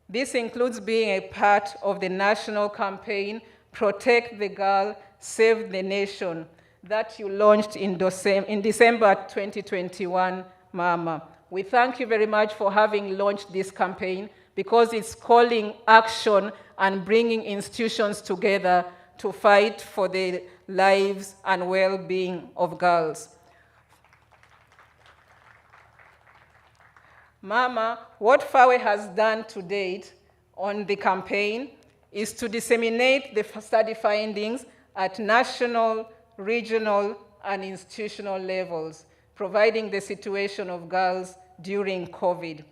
This includes being a part of the national campaign, Protect the Girl, Save the Nation, that you launched in December 2021, Mama. We thank you very much for having launched this campaign because it's calling action and bringing institutions together to fight for the lives and well-being of girls. Mama, what FAWE has done to date on the campaign is to disseminate the study findings at national, regional, and institutional levels, providing the situation of girls during COVID.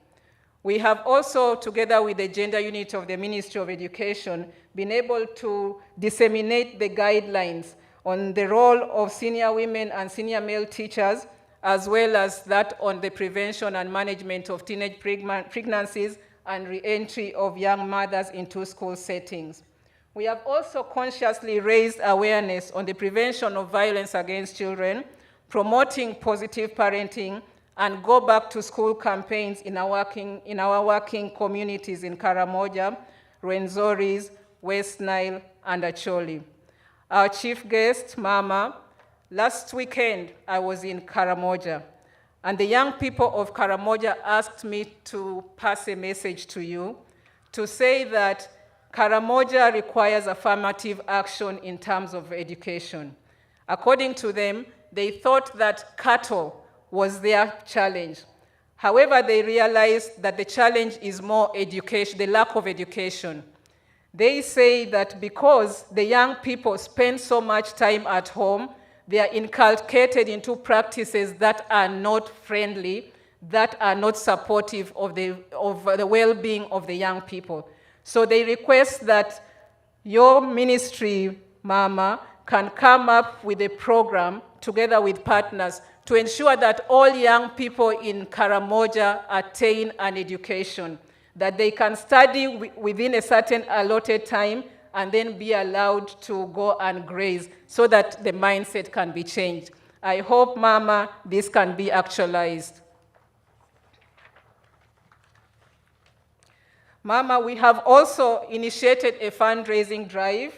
We have also, together with the gender unit of the Ministry of Education, been able to disseminate the guidelines on the role of senior women and senior male teachers, as well as that on the prevention and management of teenage pregnancies and re-entry of young mothers into school settings. We have also consciously raised awareness on the prevention of violence against children, promoting positive parenting, and go back to school campaigns in our working communities in Karamoja, Rwenzoris, West Nile, and Acholi. Our chief guest, Mama, last weekend I was in Karamoja, and the young people of Karamoja asked me to pass a message to you to say that Karamoja requires affirmative action in terms of education. According to them, they thought that cattle was their challenge. However, they realized that the challenge is more education, the lack of education. They say that because the young people spend so much time at home, they are inculcated into practices that are not friendly, that are not supportive of the well-being of the young people. So they request that your ministry, Mama, can come up with a program together with partners to ensure that all young people in Karamoja attain an education, that they can study within a certain allotted time and then be allowed to go and graze so that the mindset can be changed. I hope, Mama, this can be actualized. Mama, we have also initiated a fundraising drive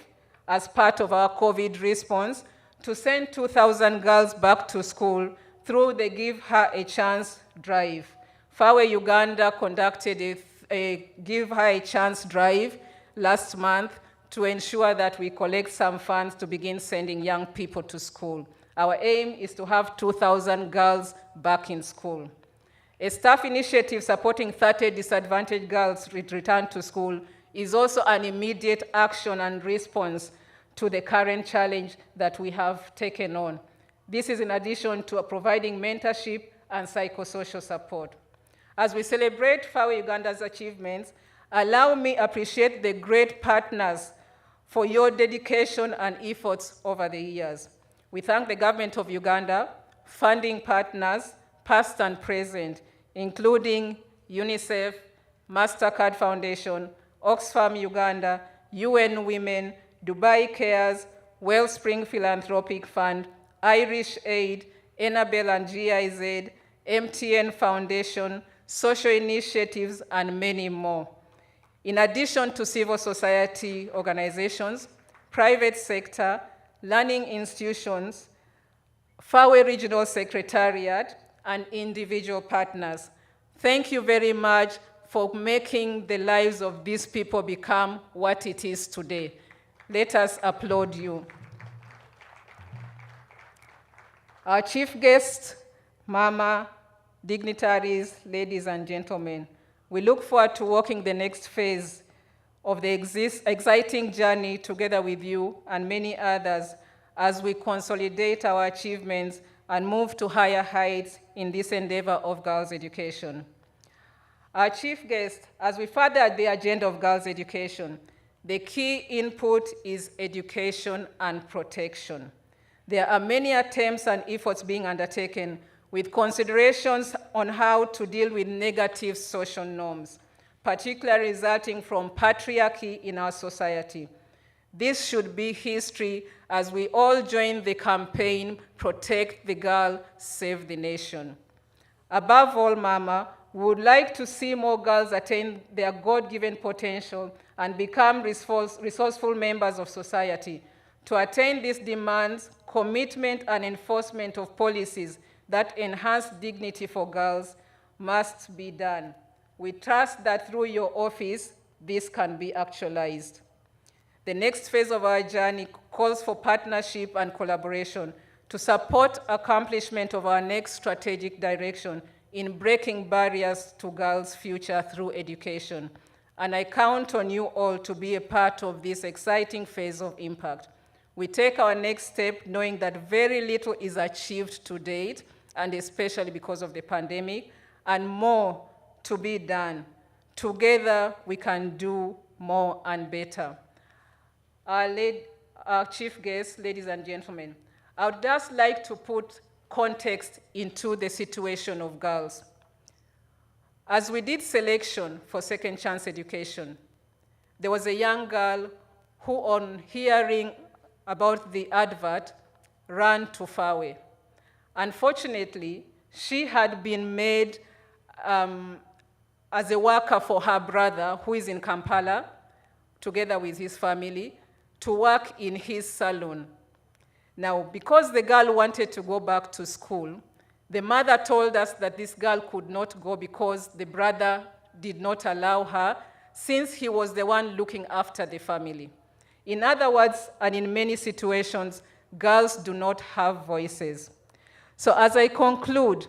as part of our COVID response to send 2,000 girls back to school through the Give Her a Chance drive. FAWE Uganda conducted a Give Her a Chance drive last month to ensure that we collect some funds to begin sending young people to school. Our aim is to have 2,000 girls back in school. A staff initiative supporting 30 disadvantaged girls return to school is also an immediate action and response to the current challenge that we have taken on. This is in addition to providing mentorship and psychosocial support. As we celebrate FAWE Uganda's achievements, allow me to appreciate the great partners for your dedication and efforts over the years. We thank the government of Uganda, funding partners, past and present, including UNICEF, MasterCard Foundation, Oxfam Uganda, UN Women, Dubai Cares, Wellspring Philanthropic Fund, Irish Aid, Enabel and GIZ, MTN Foundation, social initiatives, and many more. In addition to civil society organizations, private sector, learning institutions, FAWE Regional Secretariat, and individual partners. Thank you very much for making the lives of these people become what it is today. Let us applaud you. Our chief guest, Mama, dignitaries, ladies and gentlemen, we look forward to walking the next phase of the exciting journey together with you and many others as we consolidate our achievements and move to higher heights in this endeavor of girls' education. Our chief guest, as we further the agenda of girls' education, the key input is education and protection. There are many attempts and efforts being undertaken with considerations on how to deal with negative social norms, particularly resulting from patriarchy in our society. This should be history as we all join the campaign, Protect the Girl, Save the Nation. Above all, Mama, we would like to see more girls attain their God-given potential and become resourceful members of society. To attain these demands, commitment and enforcement of policies that enhance dignity for girls must be done. We trust that through your office, this can be actualized. The next phase of our journey calls for partnership and collaboration to support accomplishment of our next strategic direction in breaking barriers to girls' future through education. And I count on you all to be a part of this exciting phase of impact. We take our next step knowing that very little is achieved to date, and especially because of the pandemic, and more to be done. Together, we can do more and better. Our chief guests, ladies and gentlemen, I would just like to put context into the situation of girls. As we did selection for second chance education, there was a young girl who, on hearing about the advert, ran to FAWE. Unfortunately, she had been made as a worker for her brother, who is in Kampala, together with his family, to work in his salon. Now, because the girl wanted to go back to school, the mother told us that this girl could not go because the brother did not allow her, since he was the one looking after the family. In other words, and in many situations, girls do not have voices. So as I conclude,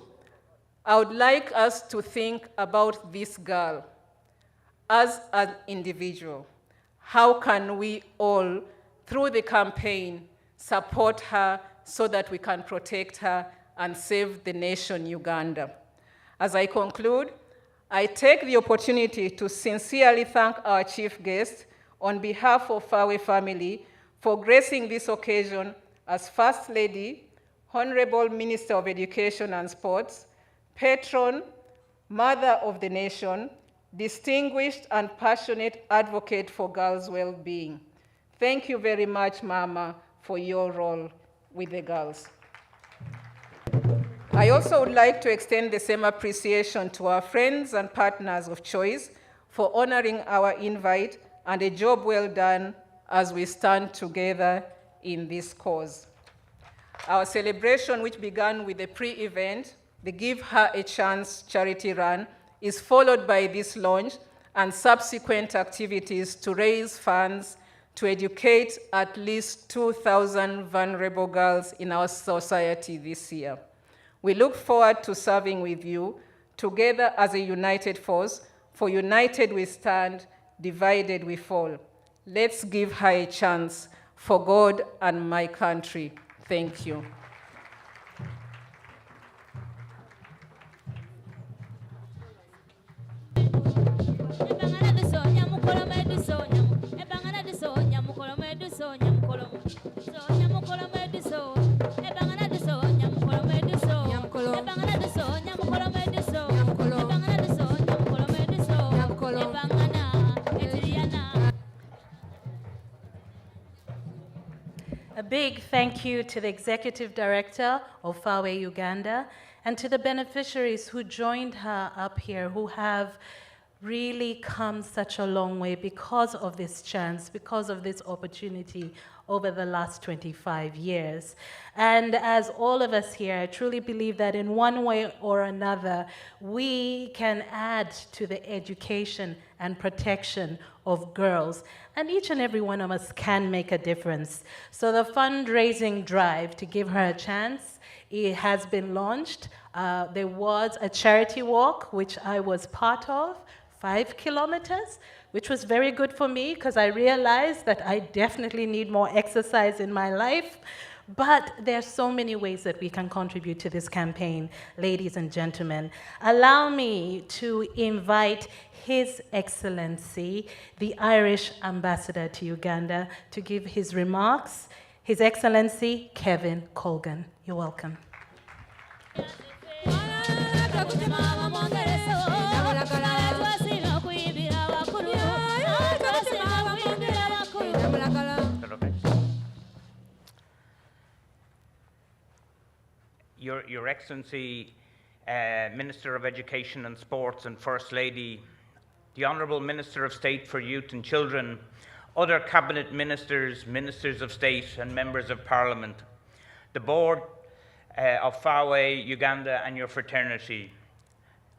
I would like us to think about this girl as an individual. How can we all, through the campaign, support her so that we can protect her and save the nation, Uganda? As I conclude, I take the opportunity to sincerely thank our chief guest on behalf of FAWE family for gracing this occasion as First Lady, Honorable Minister of Education and Sports, patron, mother of the nation, distinguished and passionate advocate for girls' well-being. Thank you very much, Mama, for your role with the girls. I also would like to extend the same appreciation to our friends and partners of choice for honoring our invite and a job well done as we stand together in this cause. Our celebration, which began with a pre-event, the Give Her a Chance charity run, is followed by this launch and subsequent activities to raise funds to educate at least 2,000 vulnerable girls in our society this year. We look forward to serving with you together as a united force, for united we stand, divided we fall. Let's give her a chance for God and my country. Thank you. A big thank you to the Executive Director of FAWE Uganda and to the beneficiaries who joined her up here, who have really come such a long way because of this chance, because of this opportunity over the last 25 years. And as all of us here, I truly believe that in one way or another, we can add to the education and protection of girls. And each and every one of us can make a difference. So the fundraising drive to give her a chance, it has been launched. There was a charity walk, which I was part of, 5 kilometers, which was very good for me because I realized that I definitely need more exercise in my life. But there's so many ways that we can contribute to this campaign, ladies and gentlemen. Allow me to invite His Excellency, the Irish Ambassador to Uganda, to give his remarks. His Excellency, Kevin Colgan. You're welcome. Mama Your Excellency, Minister of Education and Sports and First Lady, the Honourable Minister of State for Youth and Children, other Cabinet Ministers, Ministers of State and Members of Parliament, the Board of FAWE, Uganda and your fraternity,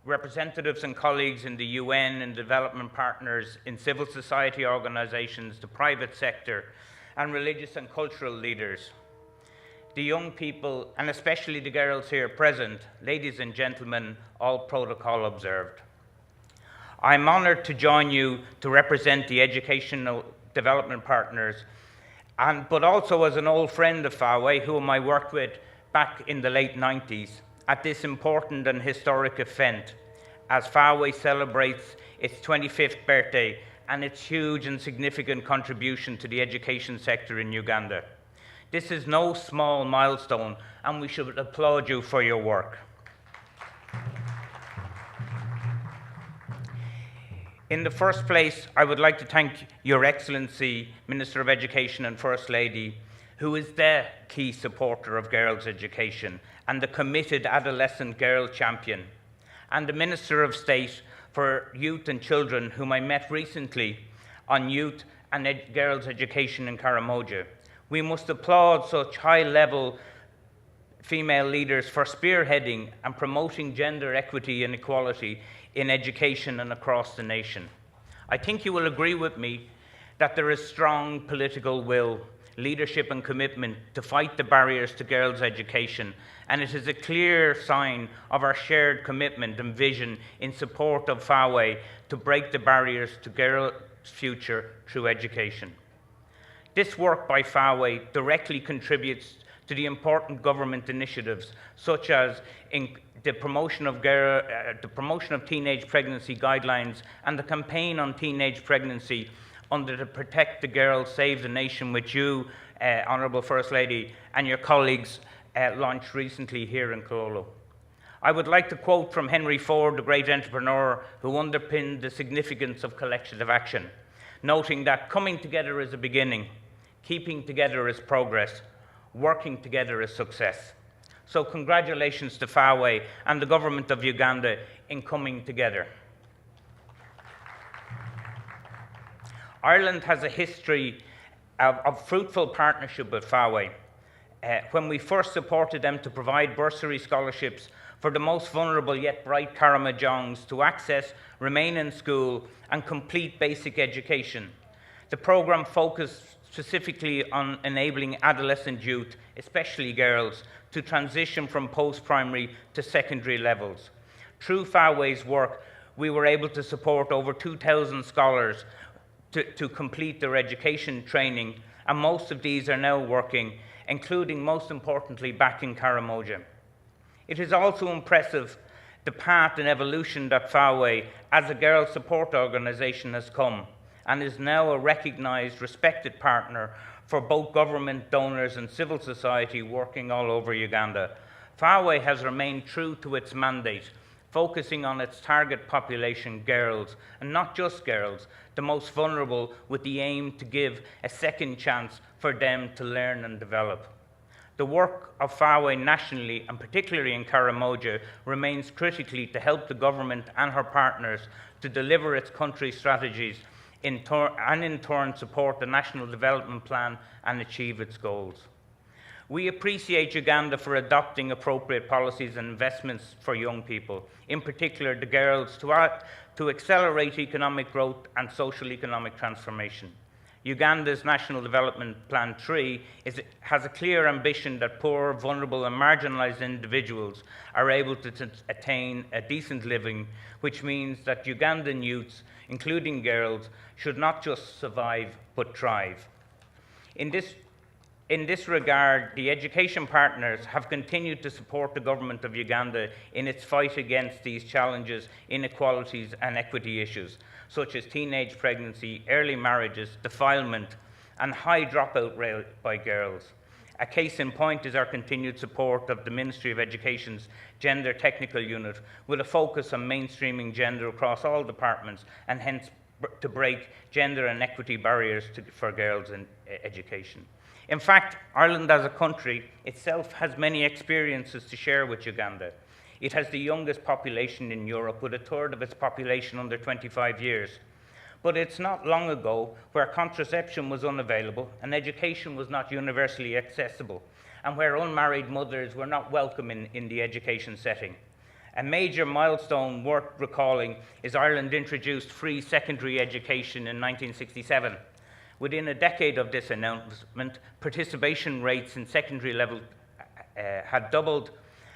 representatives and colleagues in the UN and development partners, in civil society organisations, the private sector, and religious and cultural leaders, the young people, and especially the girls here present, ladies and gentlemen, all protocol observed. I'm honoured to join you to represent the educational development partners, but also as an old friend of FAWE, whom I worked with back in the late 90s, at this important and historic event, as FAWE celebrates its 25th birthday and its huge and significant contribution to the education sector in Uganda. This is no small milestone, and we should applaud you for your work. In the first place, I would like to thank Your Excellency, Minister of Education and First Lady, who is the key supporter of girls' education and the committed adolescent girl champion, and the Minister of State for Youth and Children, whom I met recently on youth and girls' education in Karamoja. We must applaud such high-level female leaders for spearheading and promoting gender equity and equality in education and across the nation. I think you will agree with me that there is strong political will, leadership and commitment to fight the barriers to girls' education, and it is a clear sign of our shared commitment and vision in support of FAWE to break the barriers to girls' future through education. This work by FAWE directly contributes to the important government initiatives such as the promotion of teenage pregnancy guidelines and the campaign on teenage pregnancy under the Protect the Girl, Save the Nation, which you, Honourable First Lady, and your colleagues launched recently here in Kololo. I would like to quote from Henry Ford, the great entrepreneur who underpinned the significance of collective action, noting that coming together is a beginning, keeping together is progress, working together is success. So congratulations to FAWE and the government of Uganda in coming together. Ireland has a history of fruitful partnership with FAWE. When we first supported them to provide bursary scholarships for the most vulnerable yet bright Karamojongs to access, remain in school and complete basic education. The programme focused specifically on enabling adolescent youth, especially girls, to transition from post-primary to secondary levels. Through FAWE's work, we were able to support over 2,000 scholars to complete their education training, and most of these are now working, including, most importantly, back in Karamoja. It is also impressive the path and evolution that FAWE, as a girls' support organisation, has come, and is now a recognised, respected partner for both government, donors and civil society working all over Uganda. FAWE has remained true to its mandate, focusing on its target population, girls, and not just girls, the most vulnerable, with the aim to give a second chance for them to learn and develop. The work of FAWE nationally, and particularly in Karamoja, remains critically to help the government and her partners to deliver its country strategies and in turn support the National Development Plan and achieve its goals. We appreciate Uganda for adopting appropriate policies and investments for young people, in particular the girls, to accelerate economic growth and social economic transformation. Uganda's National Development Plan 3 has a clear ambition that poor, vulnerable and marginalised individuals are able to attain a decent living, which means that Ugandan youths, including girls, should not just survive but thrive. In this regard, the education partners have continued to support the government of Uganda in its fight against these challenges, inequalities and equity issues, such as teenage pregnancy, early marriages, defilement, and high dropout rate by girls. A case in point is our continued support of the Ministry of Education's Gender Technical Unit, with a focus on mainstreaming gender across all departments, and hence to break gender and equity barriers for girls in education. In fact, Ireland as a country itself has many experiences to share with Uganda. It has the youngest population in Europe, with a third of its population under 25 years. But it's not long ago where contraception was unavailable and education was not universally accessible, and where unmarried mothers were not welcome in the education setting. A major milestone worth recalling is Ireland introduced free secondary education in 1967. Within a decade of this announcement, participation rates in secondary level had doubled,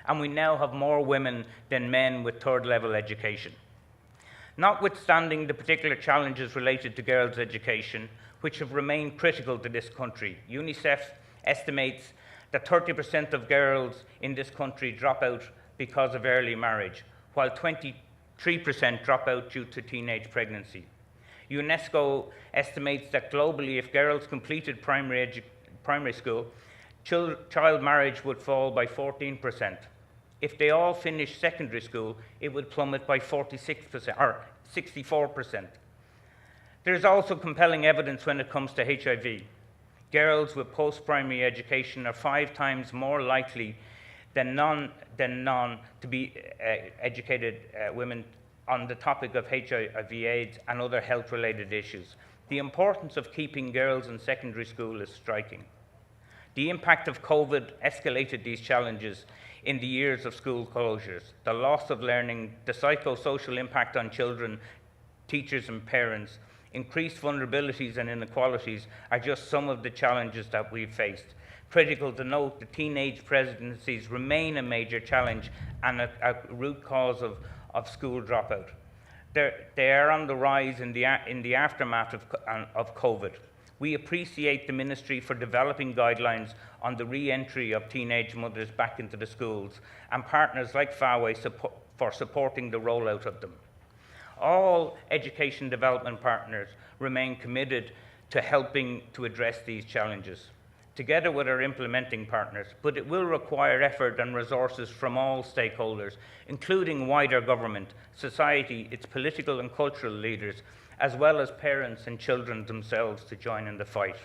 and we now have more women than men with third level education. Notwithstanding the particular challenges related to girls' education, which have remained critical to this country, UNICEF estimates that 30% of girls in this country drop out because of early marriage, while 23% drop out due to teenage pregnancy. UNESCO estimates that globally, if girls completed primary school, child marriage would fall by 14%. If they all finished secondary school, it would plummet by 46% or 64%. There's also compelling evidence when it comes to HIV. Girls with post-primary education are 5 times more likely than non to be educated women on the topic of HIV/AIDS and other health-related issues. The importance of keeping girls in secondary school is striking. The impact of COVID escalated these challenges in the years of school closures. The loss of learning, the psychosocial impact on children, teachers and parents, increased vulnerabilities and inequalities are just some of the challenges that we've faced. Critical to note, the teenage pregnancies remain a major challenge and a root cause of school dropout. They are on the rise in the aftermath of COVID. We appreciate the Ministry for developing guidelines on the re-entry of teenage mothers back into the schools, and partners like FAWE for supporting the rollout of them. All education development partners remain committed to helping to address these challenges, together with our implementing partners, but it will require effort and resources from all stakeholders, including wider government, society, its political and cultural leaders, as well as parents and children themselves to join in the fight.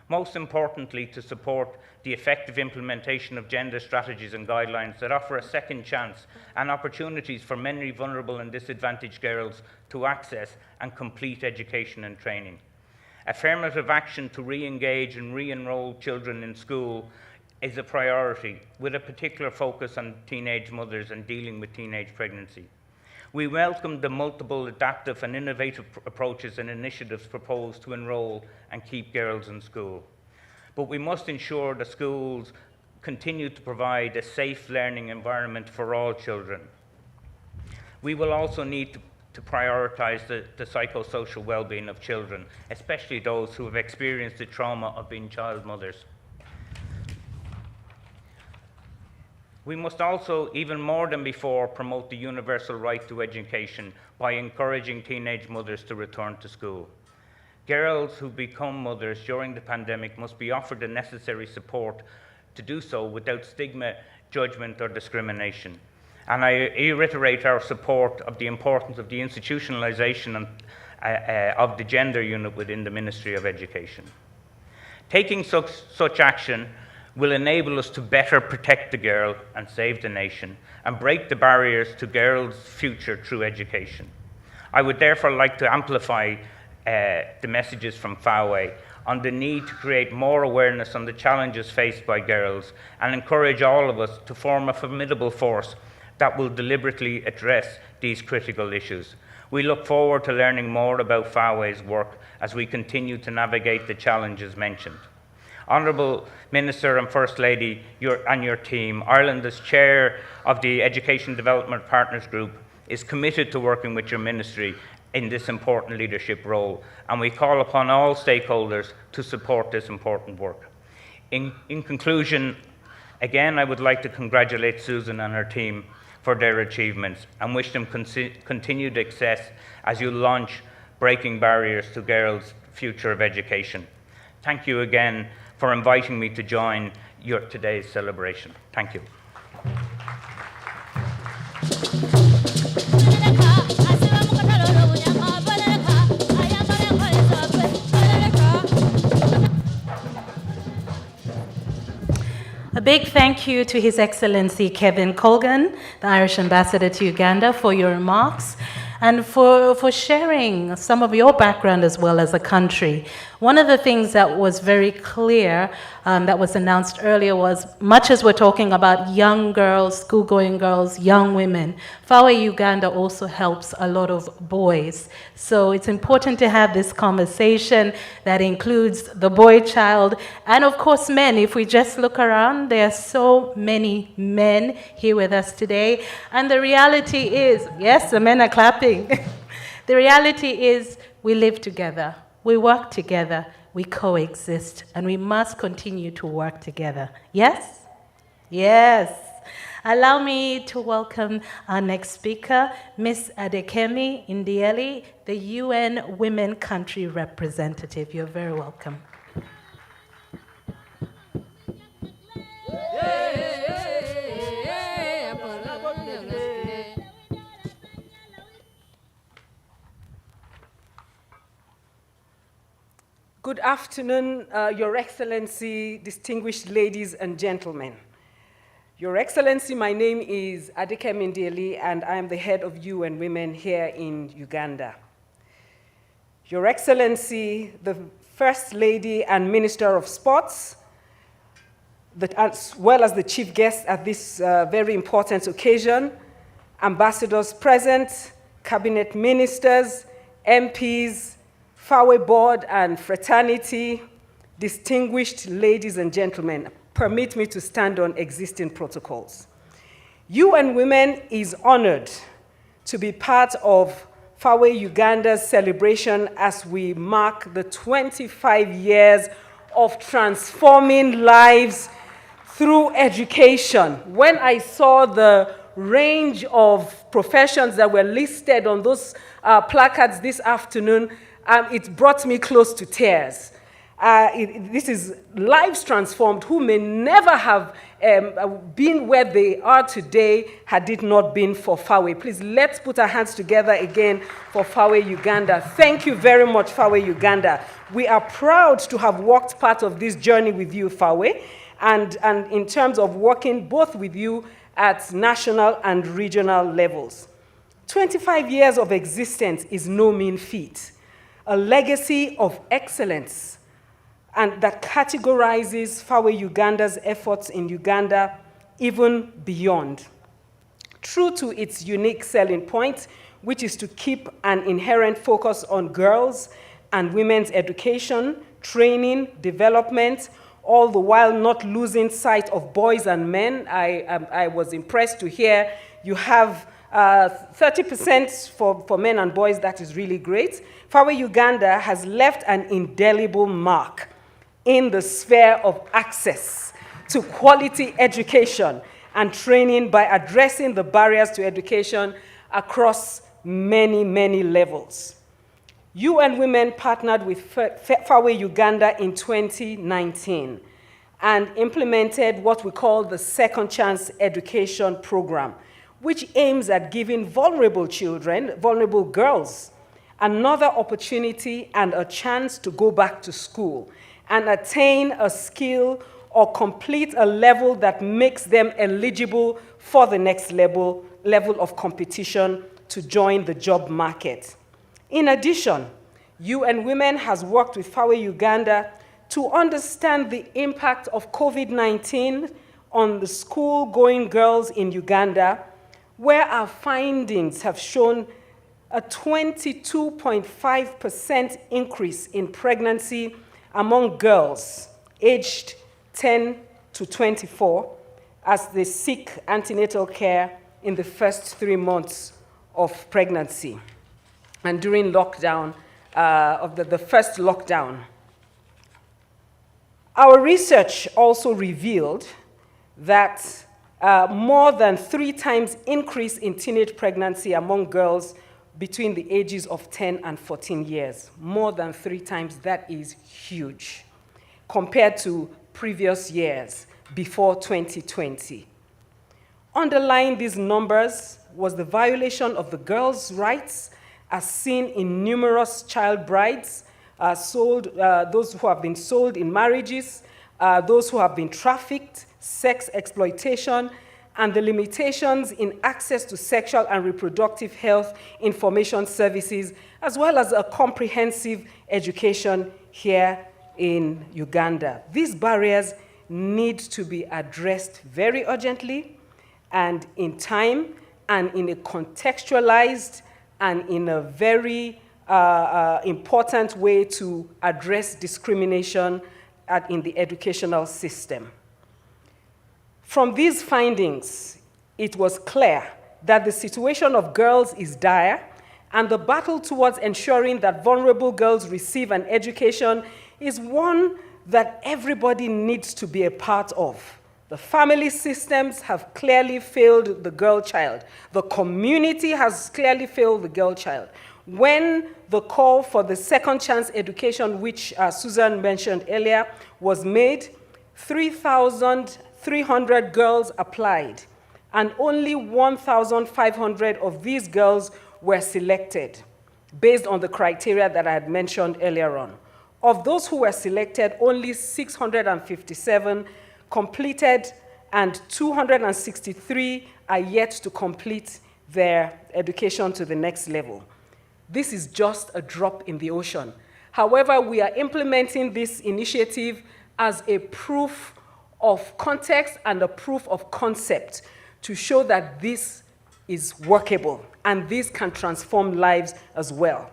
Most importantly, to support the effective implementation of gender strategies and guidelines that offer a second chance and opportunities for many vulnerable and disadvantaged girls to access and complete education and training. Affirmative action to re-engage and re-enroll children in school is a priority, with a particular focus on teenage mothers and dealing with teenage pregnancy. We welcome the multiple adaptive and innovative approaches and initiatives proposed to enroll and keep girls in school. But we must ensure that schools continue to provide a safe learning environment for all children. We will also need to prioritise the psychosocial well-being of children, especially those who have experienced the trauma of being child mothers. We must also, even more than before, promote the universal right to education by encouraging teenage mothers to return to school. Girls who become mothers during the pandemic must be offered the necessary support to do so without stigma, judgment or discrimination. And I reiterate our support of the importance of the institutionalisation of the gender unit within the Ministry of Education. Taking such action will enable us to better protect the girl and save the nation, and break the barriers to girls' future through education. I would therefore like to amplify the messages from FAWE on the need to create more awareness on the challenges faced by girls, and encourage all of us to form a formidable force that will deliberately address these critical issues. We look forward to learning more about FAWE's work as we continue to navigate the challenges mentioned. Honourable Minister and First Lady, and your team, Ireland as Chair of the Education Development Partners Group is committed to working with your Ministry in this important leadership role, and we call upon all stakeholders to support this important work. In conclusion, again, I would like to congratulate Susan and her team for their achievements and wish them continued success as you launch Breaking Barriers to Girls' Future of Education. Thank you again for inviting me to join today's celebration. Thank you. big thank you to His Excellency Kevin Colgan, the Irish Ambassador to Uganda, for your remarks and for sharing some of your background as well as a country. One of the things that was very clear that was announced earlier was, much as we're talking about young girls, school-going girls, young women, FAWE Uganda also helps a lot of boys. So it's important to have this conversation that includes the boy child and of course men. If we just look around, there are so many men here with us today. And the reality is, yes, the men are clapping. The reality is we live together, we work together, we coexist, and we must continue to work together. Yes? Yes. Allow me to welcome our next speaker, Ms. Adekemi Ndieli, the UN Women Country Representative. You're very welcome. Good afternoon, Your Excellency, distinguished ladies and gentlemen. Your Excellency, my name is Adekemi Ndieli, and I am the head of UN Women here in Uganda. Your Excellency, the First Lady and Minister of Sports, as well as the chief guest at this very important occasion, ambassadors present, cabinet ministers, MPs, FAWE board and fraternity, distinguished ladies and gentlemen, permit me to stand on existing protocols. UN Women is honored to be part of FAWE Uganda's celebration as we mark the 25 years of transforming lives through education. When I saw the range of professions that were listed on those placards this afternoon, it brought me close to tears. This is lives transformed who may never have been where they are today had it not been for FAWE. Please, let's put our hands together again for FAWE Uganda. Thank you very much, FAWE Uganda. We are proud to have walked part of this journey with you, FAWE, and in terms of working both with you at national and regional levels. 25 years of existence is no mean feat. A legacy of excellence and that categorizes FAWE Uganda's efforts in Uganda even beyond. True to its unique selling point, which is to keep an inherent focus on girls and women's education, training, development, all the while not losing sight of boys and men. I was impressed to hear you have 30% for men and boys. That is really great. FAWE Uganda has left an indelible mark in the sphere of access to quality education and training by addressing the barriers to education across many, many levels. UN Women partnered with FAWE Uganda in 2019 and implemented what we call the Second Chance Education Program, which aims at giving vulnerable children, vulnerable girls, another opportunity and a chance to go back to school and attain a skill or complete a level that makes them eligible for the next level of competition to join the job market. In addition, UN Women has worked with FAWE Uganda to understand the impact of COVID-19 on the school-going girls in Uganda, where our findings have shown a 22.5% increase in pregnancy among girls aged 10 to 24 as they seek antenatal care in the first 3 months of pregnancy and during lockdown, the first lockdown. Our research also revealed that more than 3 times increase in teenage pregnancy among girls between the ages of 10 and 14 years. More than 3 times, that is huge, compared to previous years before 2020. Underlying these numbers was the violation of the girls' rights as seen in numerous child brides, those who have been sold in marriages, those who have been trafficked, sex exploitation, and the limitations in access to sexual and reproductive health information services, as well as a comprehensive education here in Uganda. These barriers need to be addressed very urgently and in time and in a contextualized and in a very important way to address discrimination in the educational system. From these findings, it was clear that the situation of girls is dire, and the battle towards ensuring that vulnerable girls receive an education is one that everybody needs to be a part of. The family systems have clearly failed the girl child. The community has clearly failed the girl child. When the call for the second chance education, which Susan mentioned earlier, was made, 3,300 girls applied, and only 1,500 of these girls were selected based on the criteria that I had mentioned earlier on. Of those who were selected, only 657 completed, and 263 are yet to complete their education to the next level. This is just a drop in the ocean. However, we are implementing this initiative as a proof of context and a proof of concept to show that this is workable and this can transform lives as well.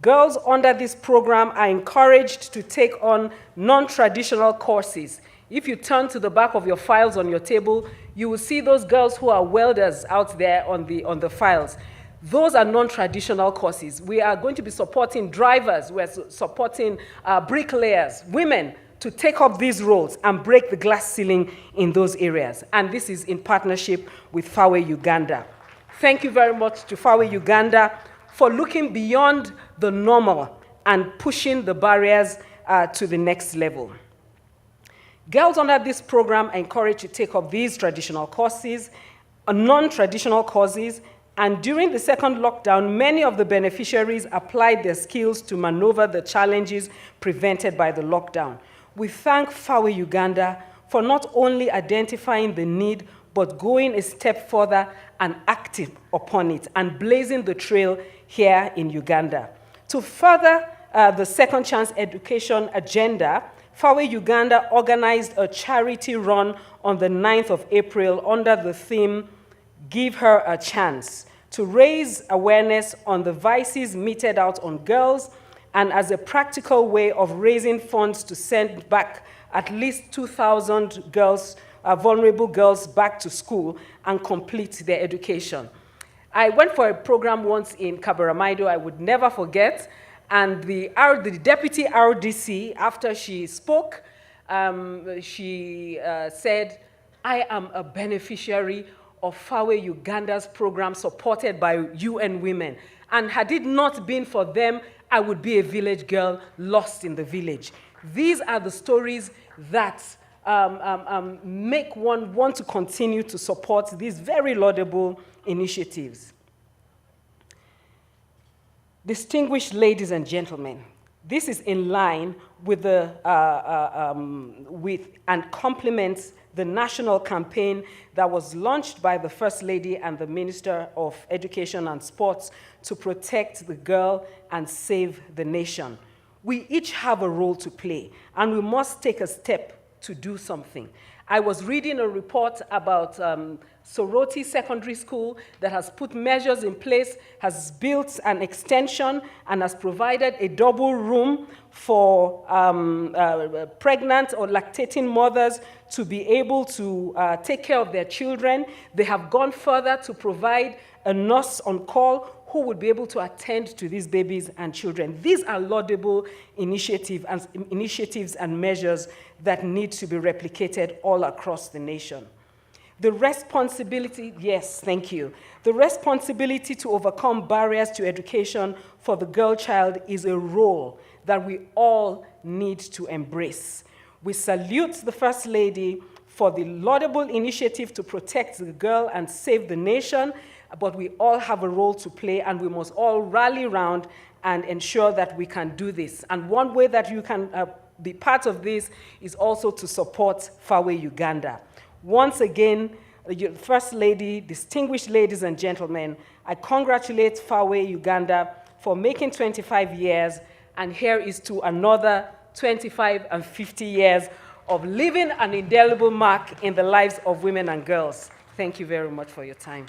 Girls under this program are encouraged to take on non-traditional courses. If you turn to the back of your files on your table, you will see those girls who are welders out there on the files. Those are non-traditional courses. We are going to be supporting drivers, we're supporting bricklayers, women, to take up these roles and break the glass ceiling in those areas. And this is in partnership with FAWE Uganda. Thank you very much to FAWE Uganda for looking beyond the normal and pushing the barriers to the next level. Girls under this program are encouraged to take up these traditional courses, non-traditional courses, and during the second lockdown, many of the beneficiaries applied their skills to maneuver the challenges prevented by the lockdown. We thank FAWE Uganda for not only identifying the need, but going a step further and acting upon it and blazing the trail here in Uganda. To further the second chance education agenda, FAWE Uganda organized a charity run on the 9th of April under the theme, Give Her a Chance, to raise awareness on the vices meted out on girls and as a practical way of raising funds to send back at least 2,000 girls, vulnerable girls back to school and complete their education. I went for a program once in Kabaramaido I would never forget, and the deputy RDC, after she spoke, she said, I am a beneficiary of FAWE Uganda's program supported by UN Women. And had it not been for them, I would be a village girl lost in the village. These are the stories that make one want to continue to support these very laudable initiatives. Distinguished ladies and gentlemen, this is in line with and complements the national campaign that was launched by the First Lady and the Minister of Education and Sports to protect the girl and save the nation. We each have a role to play, and we must take a step to do something. I was reading a report about Soroti Secondary School that has put measures in place, has built an extension, and has provided a double room for pregnant or lactating mothers to be able to take care of their children. They have gone further to provide a nurse on call who would be able to attend to these babies and children. These are laudable initiatives and measures that need to be replicated all across the nation. The responsibility, yes, thank you. The responsibility to overcome barriers to education for the girl child is a role that we all need to embrace. We salute the First Lady for the laudable initiative to protect the girl and save the nation, but we all have a role to play, and we must all rally around and ensure that we can do this. And one way that you can be part of this is also to support FAWE Uganda. Once again, First Lady, distinguished ladies and gentlemen, I congratulate FAWE Uganda for making 25 years, and here is to another 25 and 50 years of leaving an indelible mark in the lives of women and girls. Thank you very much for your time.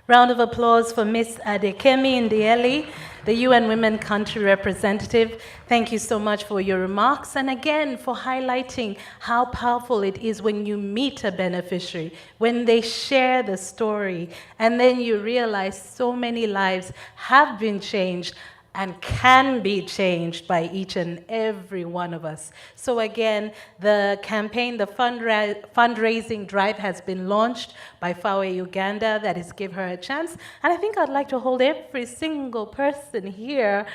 Round of applause for Miss Adekemi Ndieli, the UN Women Country Representative. Thank you so much for your remarks, and again for highlighting how powerful it is when you meet a beneficiary, when they share the story, and then you realize so many lives have been changed and can be changed by each and every one of us. So again, the campaign, the fundraising drive has been launched by FAWE Uganda, that is Give Her a Chance. And I think I'd like to hold every single person here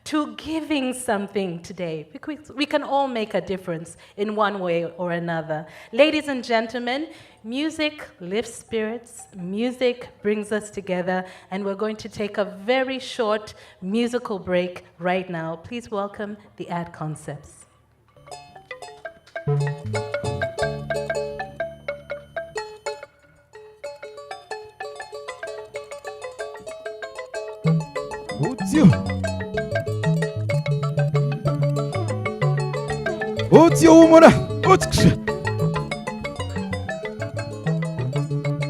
to giving something today, because we can all make a difference in one way or another. Ladies and gentlemen, music lifts spirits, music brings us together, and we're going to take a very short musical break right now. Please welcome the Ad Concepts.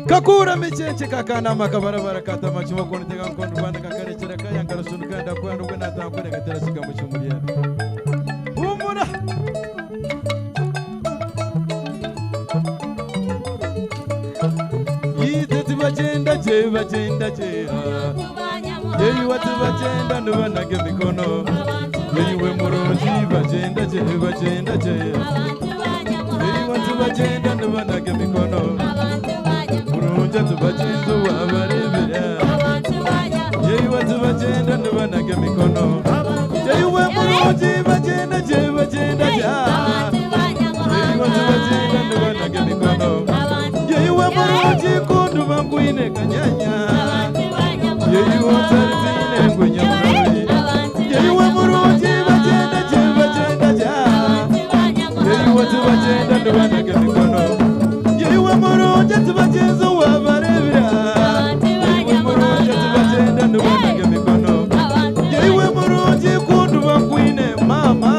Kakura michenche kakana makabarabara kata machimo konitega nkondo banda kakarechera kayangara sunukanda kwando kwena takwenda katera sika muchumulia umura yiteti bachenda je yeyi watu bachenda nubanage mikono yeyi we muroji bachenda je yeyi watu bachenda nubanage mikono murunja tubachenda wabarebera yeyi watu bachenda nubanage mikono yeyi we muroji bachenda je yeyi watu bachenda nubanage mikono yeyi we muroji kundu banguine kanyanya yeyi wotaritine ngwenya murabi yeyi we muroji bachenda je yeyi watu bachenda nubanage mikono yeyi we muroji tubacheza wabarebera yeyi we muroji tubachenda nubanage mikono yeyi we muroji kundu banguine mama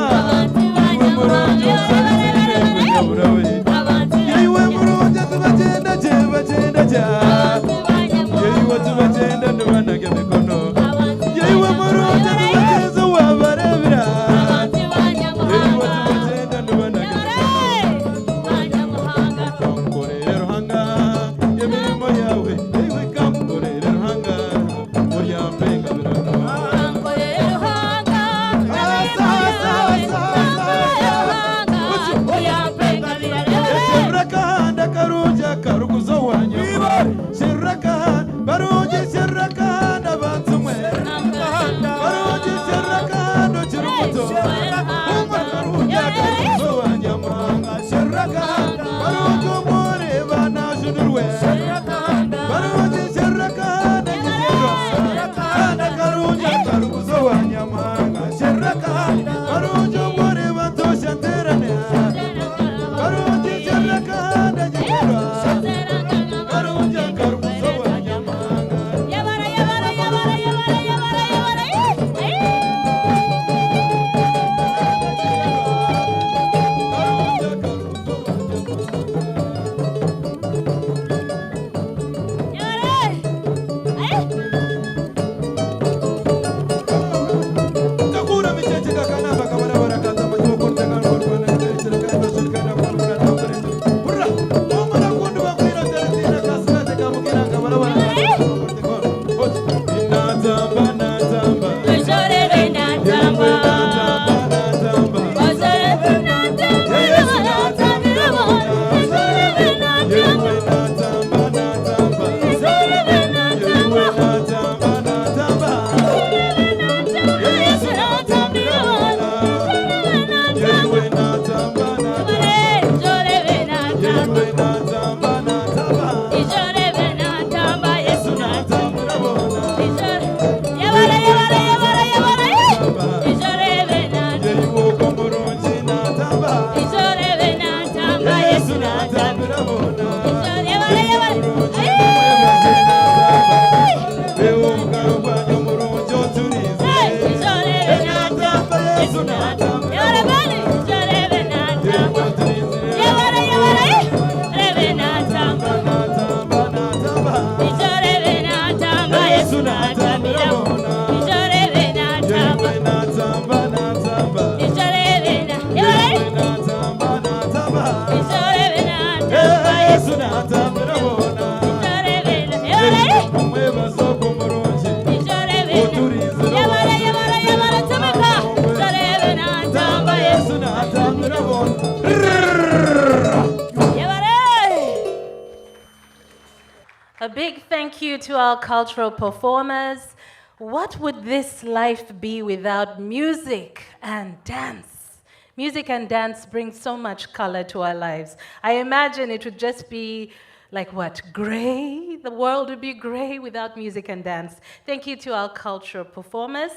A big thank you to our cultural performers. What would this life be without music and dance? Music and dance bring so much color to our lives. I imagine it would just be like what, gray? The world would be gray without music and dance. Thank you to our cultural performers.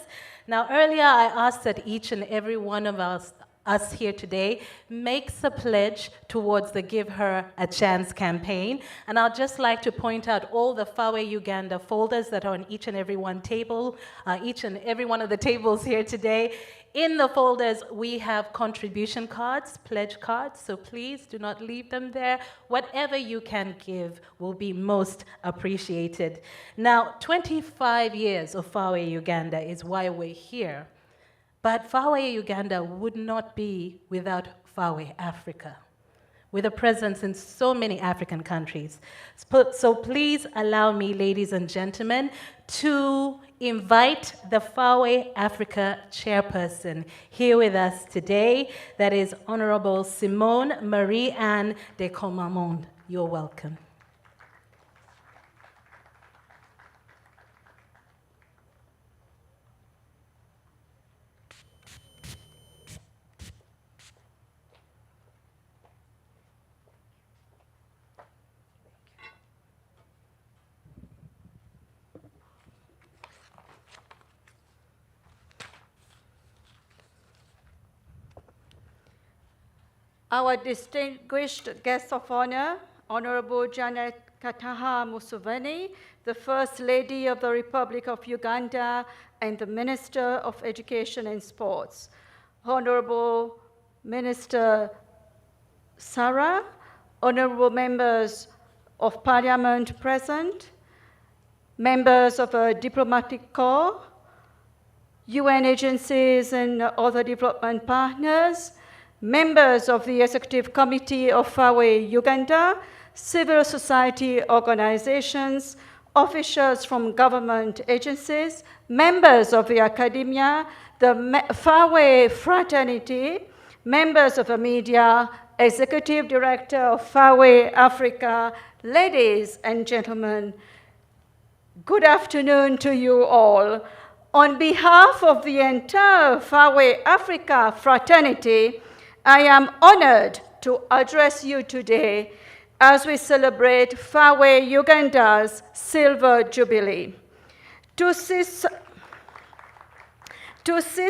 Now, earlier I asked that each and every one of us here today makes a pledge towards the Give Her a Chance campaign. And I'd just like to point out all the FAWE Uganda folders that are on each and every one of the tables here today. In the folders, we have contribution cards, pledge cards, so please do not leave them there. Whatever you can give will be most appreciated. Now, 25 years of FAWE Uganda is why we're here. But FAWE Uganda would not be without FAWE Africa, with a presence in so many African countries. So please allow me, ladies and gentlemen, to invite the FAWE Africa chairperson here with us today. That is Honorable Simone Marie-Anne de Comamond. You're welcome. Our distinguished guest of honor, Honorable Janet Kataha Museveni, the First Lady of the Republic of Uganda and the Minister of Education and Sports. Honorable Minister Sarah, honorable members of Parliament present, members of a diplomatic corps, UN agencies and other development partners, members of the Executive Committee of FAWE Uganda, civil society organizations, officials from government agencies, members of the academia, the FAWE fraternity, members of the media, Executive Director of FAWE Africa, ladies and gentlemen, good afternoon to you all. On behalf of the entire FAWE Africa fraternity, I am honored to address you today as we celebrate FAWE Uganda's Silver Jubilee. To see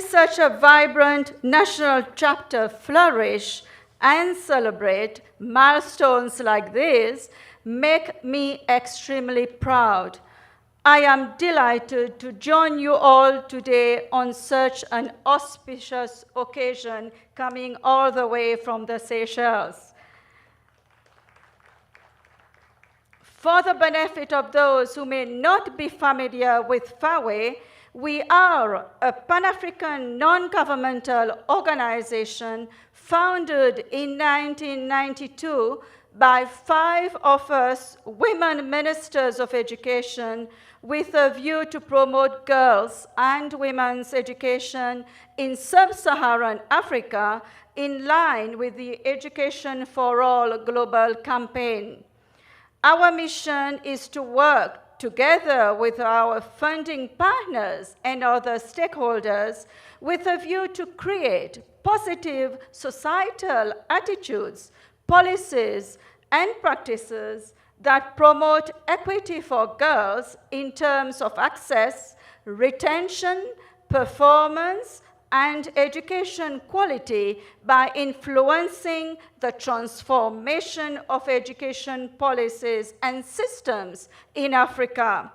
such a vibrant national chapter flourish and celebrate milestones like this make me extremely proud. I am delighted to join you all today on such an auspicious occasion coming all the way from the Seychelles. For the benefit of those who may not be familiar with FAWE, we are a Pan-African non-governmental organization founded in 1992 by 5 of us women ministers of education with a view to promote girls and women's education in sub-Saharan Africa in line with the Education for All global campaign. Our mission is to work together with our funding partners and other stakeholders with a view to create positive societal attitudes, policies, and practices that promote equity for girls in terms of access, retention, performance, and education quality by influencing the transformation of education policies and systems in Africa.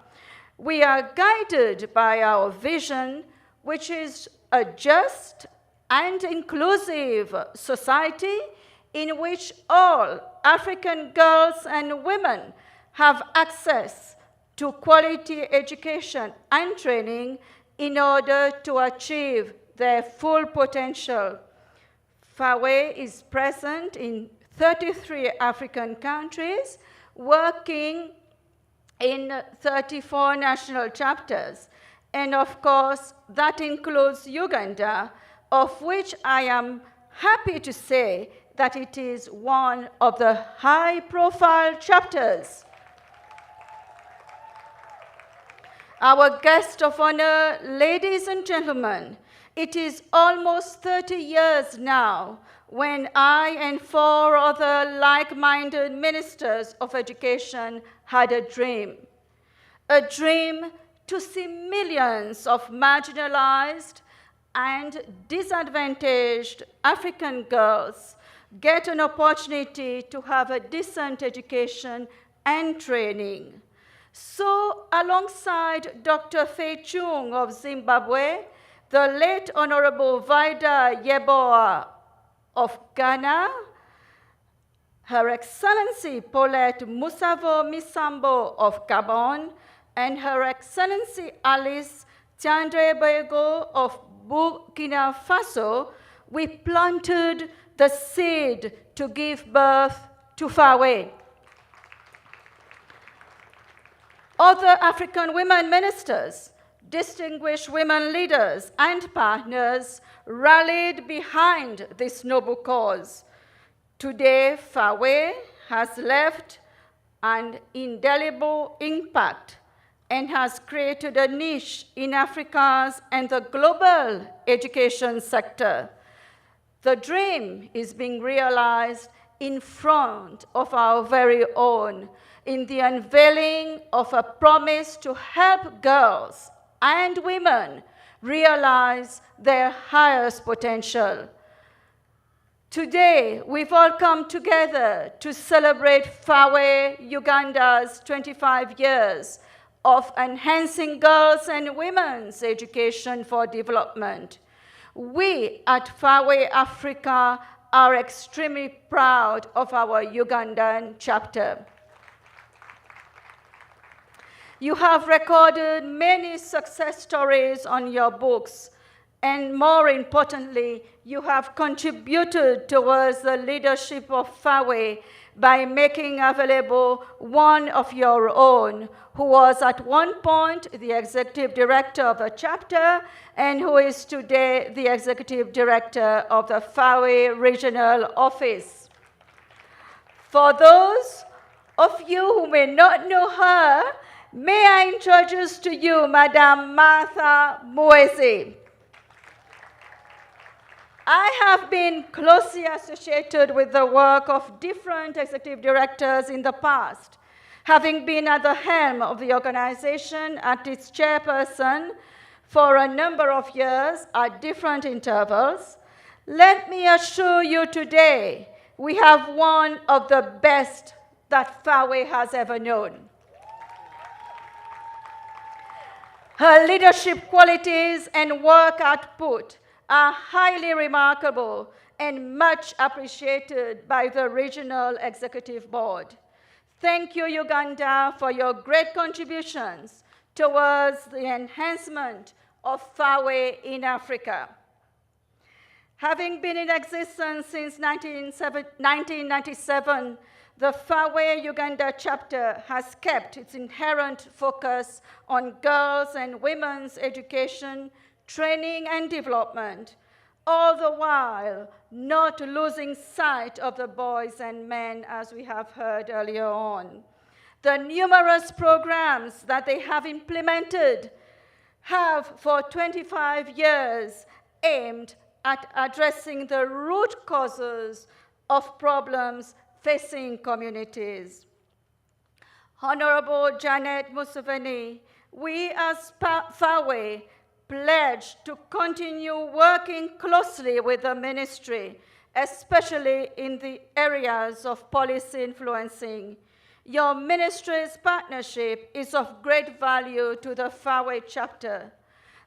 We are guided by our vision, which is a just, and inclusive society in which all African girls and women have access to quality education and training in order to achieve their full potential. FAWE is present in 33 African countries, working in 34 national chapters. And of course, that includes Uganda, of which I am happy to say that it is one of the high-profile chapters. Our guest of honor, ladies and gentlemen, it is almost 30 years now when I and 4 other like-minded ministers of education had a dream to see millions of marginalized and disadvantaged African girls get an opportunity to have a decent education and training. So, alongside Dr. Fei Chung of Zimbabwe, the late Honorable Vida Yeboah of Ghana, Her Excellency Paulette Musavo Misambo of Gabon, and Her Excellency Alice Tiandre-Bego of Burkina Faso, we planted the seed to give birth to FAWE. Other African women ministers, distinguished women leaders, and partners rallied behind this noble cause. Today, FAWE has left an indelible impact and has created a niche in Africa's and the global education sector. The dream is being realized in front of our very own, in the unveiling of a promise to help girls and women realize their highest potential. Today, we've all come together to celebrate FAWE Uganda's 25 years of enhancing girls' and women's education for development. We at FAWE Africa are extremely proud of our Ugandan chapter. You have recorded many success stories on your books, and more importantly, you have contributed towards the leadership of FAWE by making available one of your own, who was at one point the executive director of the chapter and who is today the executive director of the FAWE regional office. For those of you who may not know her, may I introduce to you Madame Martha Muezi. I have been closely associated with the work of different executive directors in the past, having been at the helm of the organization at its chairperson for a number of years at different intervals. Let me assure you today, we have one of the best that FAWE has ever known. Her leadership qualities and work output are highly remarkable and much appreciated by the Regional Executive Board. Thank you, Uganda, for your great contributions towards the enhancement of FAWE in Africa. Having been in existence since 1997, the FAWE Uganda chapter has kept its inherent focus on girls' and women's education, training, and development, all the while not losing sight of the boys and men, as we have heard earlier on. The numerous programs that they have implemented have for 25 years aimed at addressing the root causes of problems facing communities. Honorable Janet Museveni, we as FAWE pledge to continue working closely with the ministry, especially in the areas of policy influencing. Your ministry's partnership is of great value to the FAWE chapter.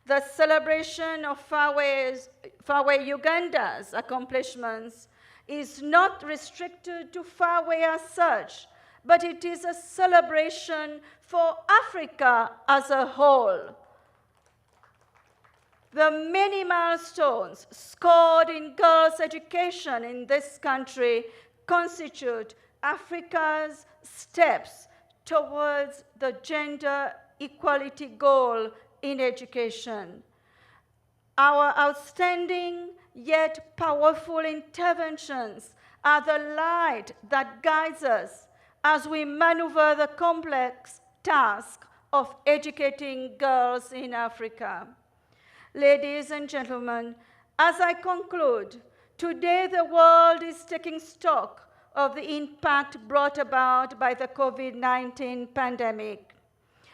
the celebration of FAWE Uganda's accomplishments is not restricted to FAWE as such, but it is a celebration for Africa as a whole. The many milestones scored in girls' education in this country constitute Africa's steps towards the gender equality goal in education. Our outstanding yet powerful interventions are the light that guides us as we maneuver the complex task of educating girls in Africa. Ladies and gentlemen, as I conclude, today the world is taking stock of the impact brought about by the COVID-19 pandemic.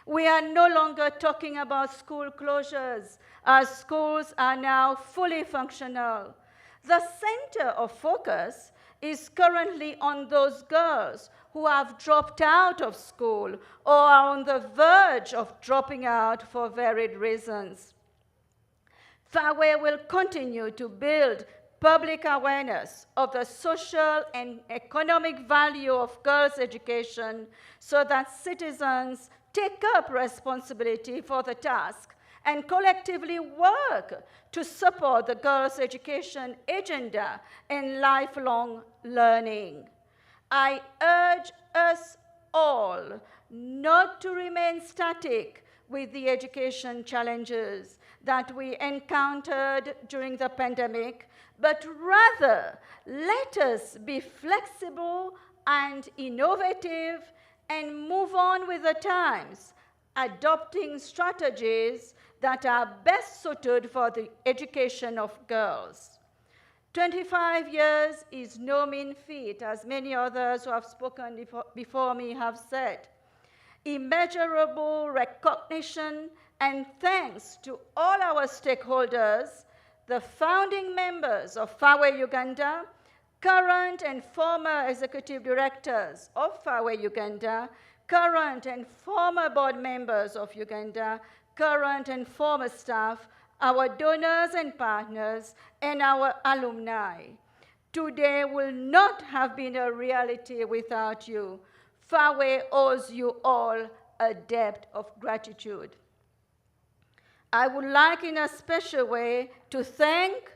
We are no longer talking about school closures, as schools are now fully functional. The center of focus is currently on those girls who have dropped out of school or are on the verge of dropping out for varied reasons. FAWE will continue to build public awareness of the social and economic value of girls' education so that citizens take up responsibility for the task and collectively work to support the girls' education agenda and lifelong learning. I urge us all not to remain static with the education challenges that we encountered during the pandemic, but rather let us be flexible and innovative and move on with the times, adopting strategies that are best suited for the education of girls. 25 years is no mean feat, as many others who have spoken before me have said. Immeasurable recognition and thanks to all our stakeholders, the founding members of FAWE Uganda, current and former executive directors of FAWE Uganda, current and former board members of Uganda, current and former staff, our donors and partners, and our alumni. Today will not have been a reality without you. FAWE owes you all a debt of gratitude. I would like in a special way to thank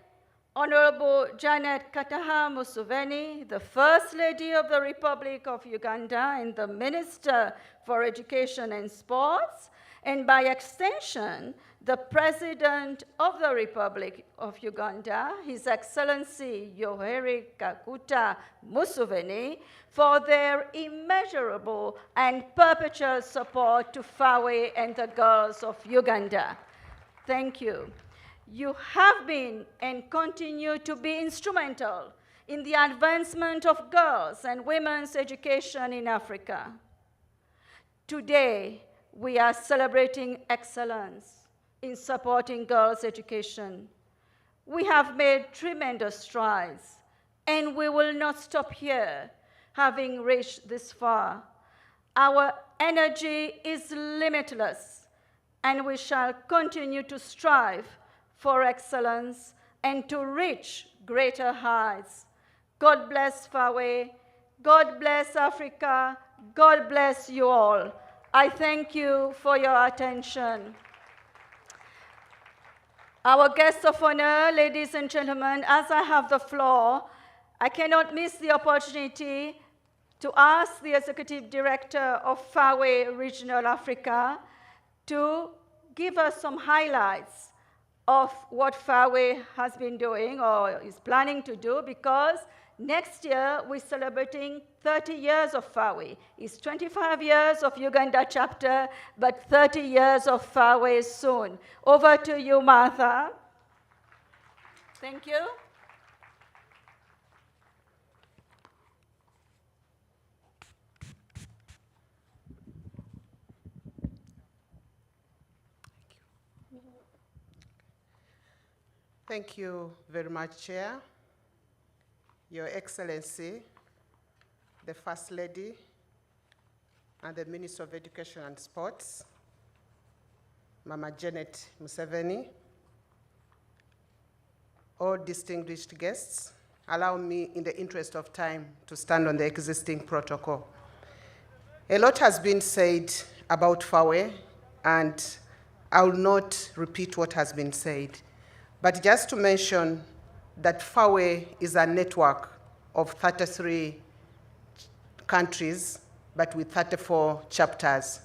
Honorable Janet Kataha Museveni, the First Lady of the Republic of Uganda and the Minister for Education and Sports, and by extension, the President of the Republic of Uganda, His Excellency Yoweri Kaguta Museveni, for their immeasurable and perpetual support to FAWE and the girls of Uganda. Thank you. You have been and continue to be instrumental in the advancement of girls and women's education in Africa. Today, we are celebrating excellence in supporting girls' education. We have made tremendous strides, and we will not stop here, having reached this far. Our energy is limitless, and we shall continue to strive for excellence and to reach greater heights. God bless FAWE. God bless Africa. God bless you all. I thank you for your attention. Our guests of honor, ladies and gentlemen, as I have the floor, I cannot miss the opportunity to ask the Executive Director of FAWE Regional Africa to give us some highlights of what FAWE has been doing or is planning to do, because next year we're celebrating 30 years of FAWE. It's 25 years of Uganda chapter, but 30 years of FAWE soon. Over to you, Martha. Thank you. Thank you very much, Chair, Your Excellency, the First Lady, and the Minister of Education and Sports, Mama Janet Museveni, all distinguished guests, allow me, in the interest of time, to stand on the existing protocol. A lot has been said about FAWE, and I will not repeat what has been said, but just to mention that FAWE is a network of 33 countries, but with 34 chapters.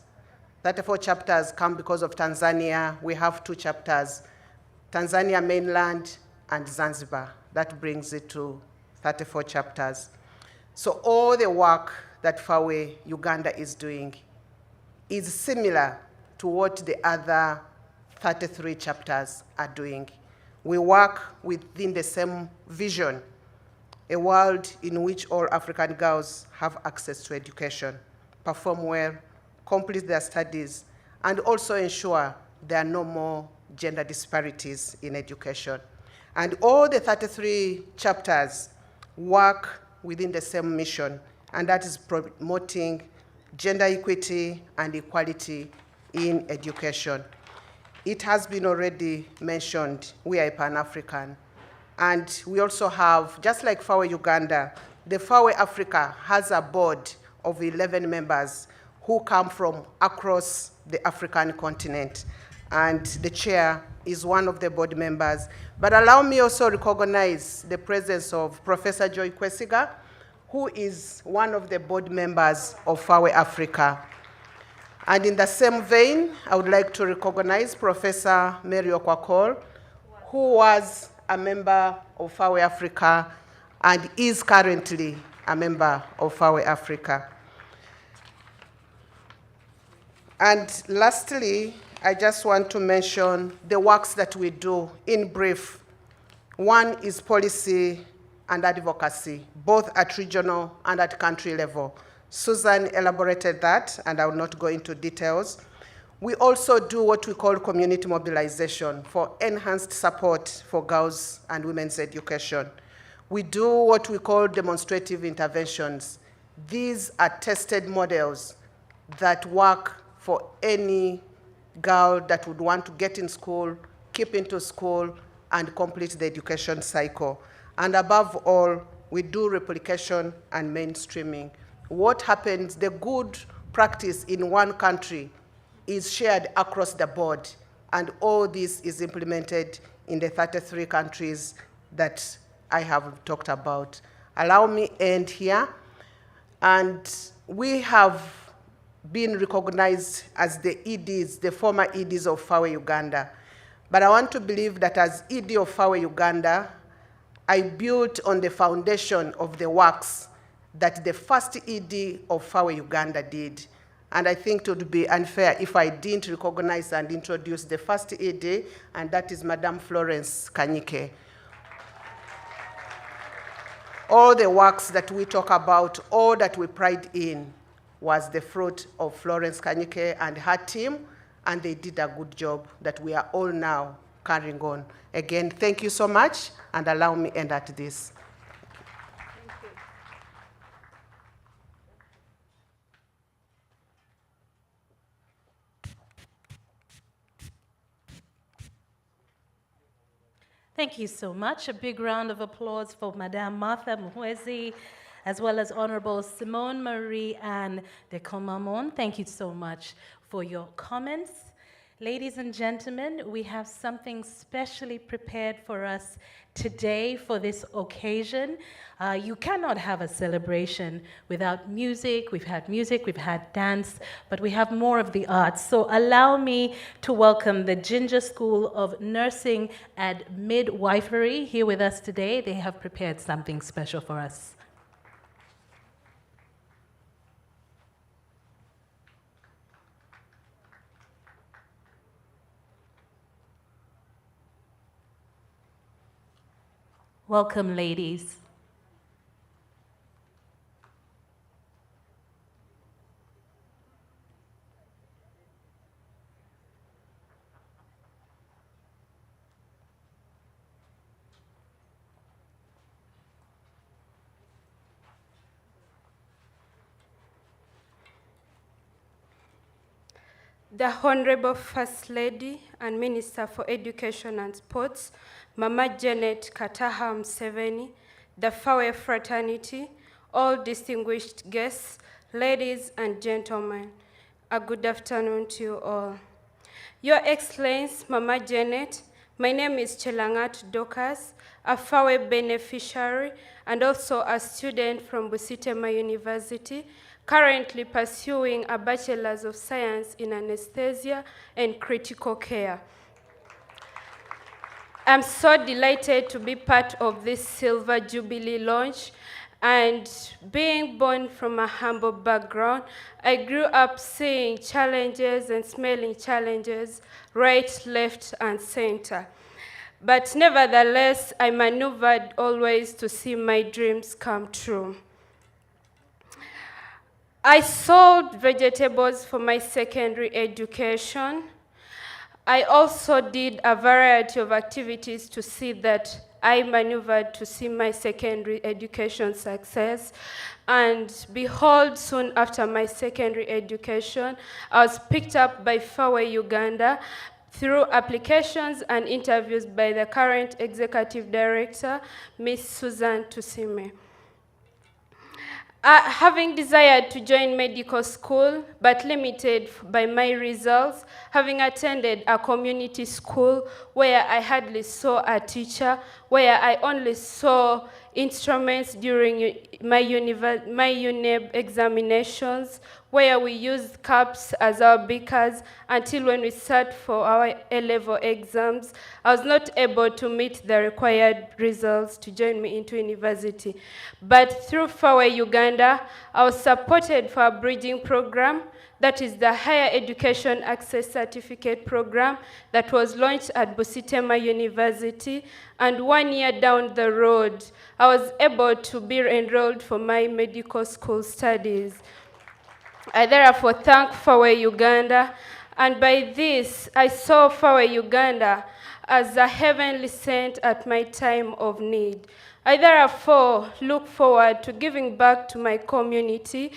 34 chapters come because of Tanzania. We have 2 chapters, Tanzania mainland and Zanzibar. That brings it to 34 chapters. So all the work that FAWE Uganda is doing is similar to what the other 33 chapters are doing. We work within the same vision, a world in which all African girls have access to education, perform well, complete their studies, and also ensure there are no more gender disparities in education. And all the 33 chapters work within the same mission, and that is promoting gender equity and equality in education. It has been already mentioned, we are Pan-African, and we also have, just like FAWE Uganda, the FAWE Africa has a board of 11 members who come from across the African continent, and the chair is one of the board members. But allow me also recognize the presence of Professor Joy Kwesiga, who is one of the board members of FAWE Africa. And in the same vein, I would like to recognize Professor Mary Okwakol, who was a member of FAWE Africa and is currently a member of FAWE Africa. And lastly, I just want to mention the works that we do in brief. One is policy and advocacy, both at regional and at country level. Susan elaborated that, and I will not go into details. We also do what we call community mobilization for enhanced support for girls and women's education. We do what we call demonstrative interventions. These are tested models that work for any girl that would want to get in school, keep into school, and complete the education cycle. And above all, we do replication and mainstreaming. What happens, the good practice in one country is shared across the board, and all this is implemented in the 33 countries that I have talked about. Allow me end here. And we have been recognized as the EDs, the former EDs of FAWE Uganda. But I want to believe that as ED of FAWE Uganda, I built on the foundation of the works that the first ED of FAWE Uganda did. And I think it would be unfair if I didn't recognize and introduce the first ED, and that is Madame Florence Kanyike. All the works that we talk about, all that we pride in, was the fruit of Florence Kanyike and her team, and they did a good job that we are all now carrying on. Again, thank you so much, and allow me end at this. Thank you so much. A big round of applause for Madame Martha Muhwezi, as well as Honorable Simone Marie Anne de Comamon. Thank you so much for your comments. Ladies and gentlemen, we have something specially prepared for us today for this occasion. You cannot have a celebration without music. We've had dance, but we have more of the arts. So allow me to welcome the Ginger School of Nursing and Midwifery here with us today. They have prepared something special for us. Welcome, ladies. the Honorable First Lady and Minister for Education and Sports, Mama Janet Kataha Museveni, the FAWE fraternity, all distinguished guests, ladies and gentlemen, a good afternoon to you all. Your Excellency, Mama Janet, my name is Chelangat Dokas, a FAWE beneficiary and also a student from Busitema University, currently pursuing a Bachelor's of Science in Anesthesia and Critical Care. I'm so delighted to be part of this Silver Jubilee launch, and being born from a humble background, I grew up seeing challenges and smelling challenges right, left, and center. But nevertheless, I maneuvered always to see my dreams come true. I sold vegetables for my secondary education. I also did a variety of activities to see that I maneuvered to see my secondary education success. And behold, soon after my secondary education, I was picked up by FAWE Uganda through applications and interviews by the current executive director, Ms. Susan Tusime. Having desired to join medical school, but limited by my results, having attended a community school where I hardly saw a teacher, where I only saw instruments during my UNEB examinations, where we used cups as our beakers until when we sat for our A-level exams, I was not able to meet the required results to join me into university. But through FAWE Uganda, I was supported for a bridging program, that is the Higher Education Access Certificate program that was launched at Busitema University, and 1 year down the road, I was able to be enrolled for my medical school studies. I therefore thank FAWE Uganda, and by this, I saw FAWE Uganda as a heavenly sent at my time of need. I therefore look forward to giving back to my community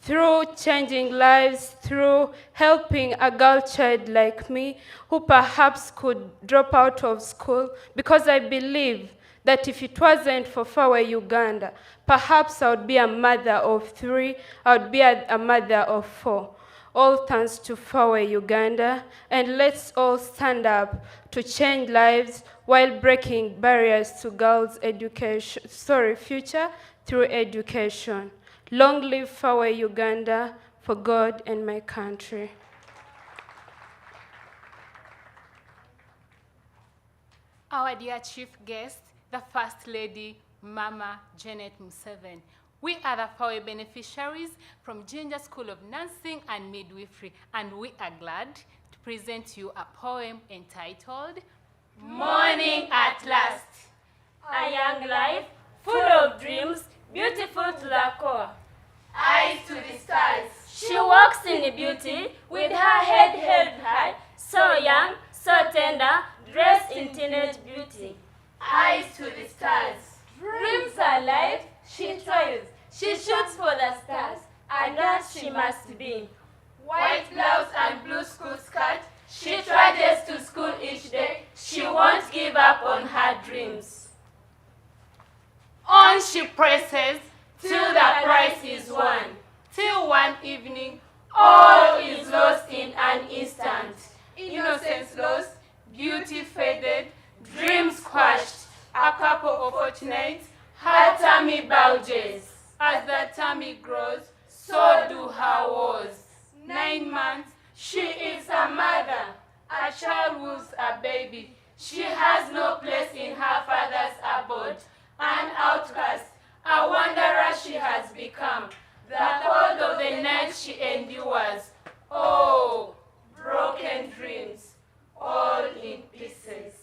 through changing lives, through helping a girl child like me who perhaps could drop out of school, because I believe that if it wasn't for FAWE Uganda, perhaps I would be a mother of 3, I would be a mother of 4. All thanks to FAWE Uganda, and let's all stand up to change lives while breaking barriers to girls' future through education. Long live FAWE Uganda, for God and my country. Our dear chief guest, the First Lady, Mama Janet Museveni. We are the FAWE beneficiaries from Ginger School of Nursing and Midwifery, and we are glad to present to you a poem entitled Morning at Last. A young life, full of dreams, beautiful to the core. Eyes to the stars. She walks in beauty, with her head held high, so young, so tender, dressed in teenage beauty. Eyes to the stars. Dreams are light, she toils, she shoots for the stars, and that she must be. White blouse and blue school skirt, she trudges to school each day, she won't give up on her dreams. On she presses, till the prize is won. Till one evening, all is lost in an instant. Innocence lost, beauty faded, dreams crushed. A couple of fortnights, her tummy bulges. As the tummy grows, so do her woes. 9 months, she is a mother. A child woos a baby. She has no place in her father's abode. An outcast, a wanderer she has become. The cold of the night she endures. Oh, broken dreams, all in pieces.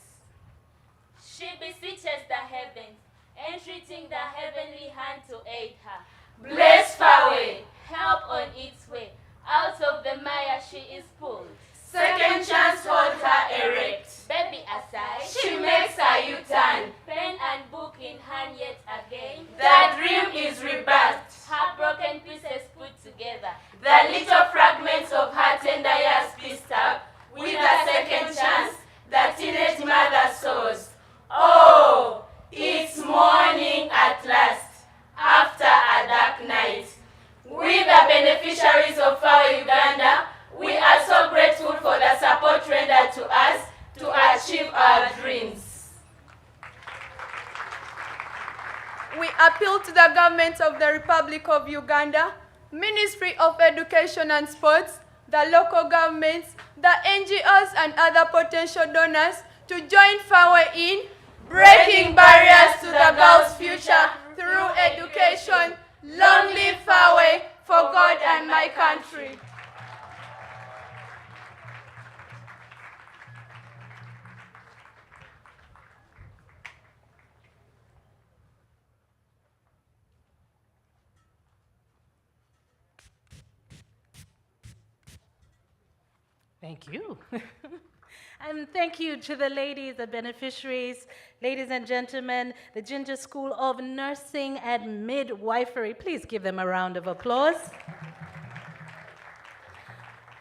She beseeches the heavens, entreating the heavenly hand to aid her. Bless FAWE, help on its way. Out of the mire she is pulled. Second chance hold her erect. Baby aside, she makes a U-turn. Pen and book in hand yet again. The dream is rebirthed. Her broken pieces put together. The little fragments of her tender years pieced appeal to the government of the Republic of Uganda, Ministry of Education and Sports, the local governments, the NGOs and other potential donors to join FAWE in breaking barriers to the girls' future through education. Long live FAWE, for God and my country. Thank you. And thank you to the ladies, the beneficiaries, ladies and gentlemen, the Ginger School of Nursing and Midwifery. Please give them a round of applause.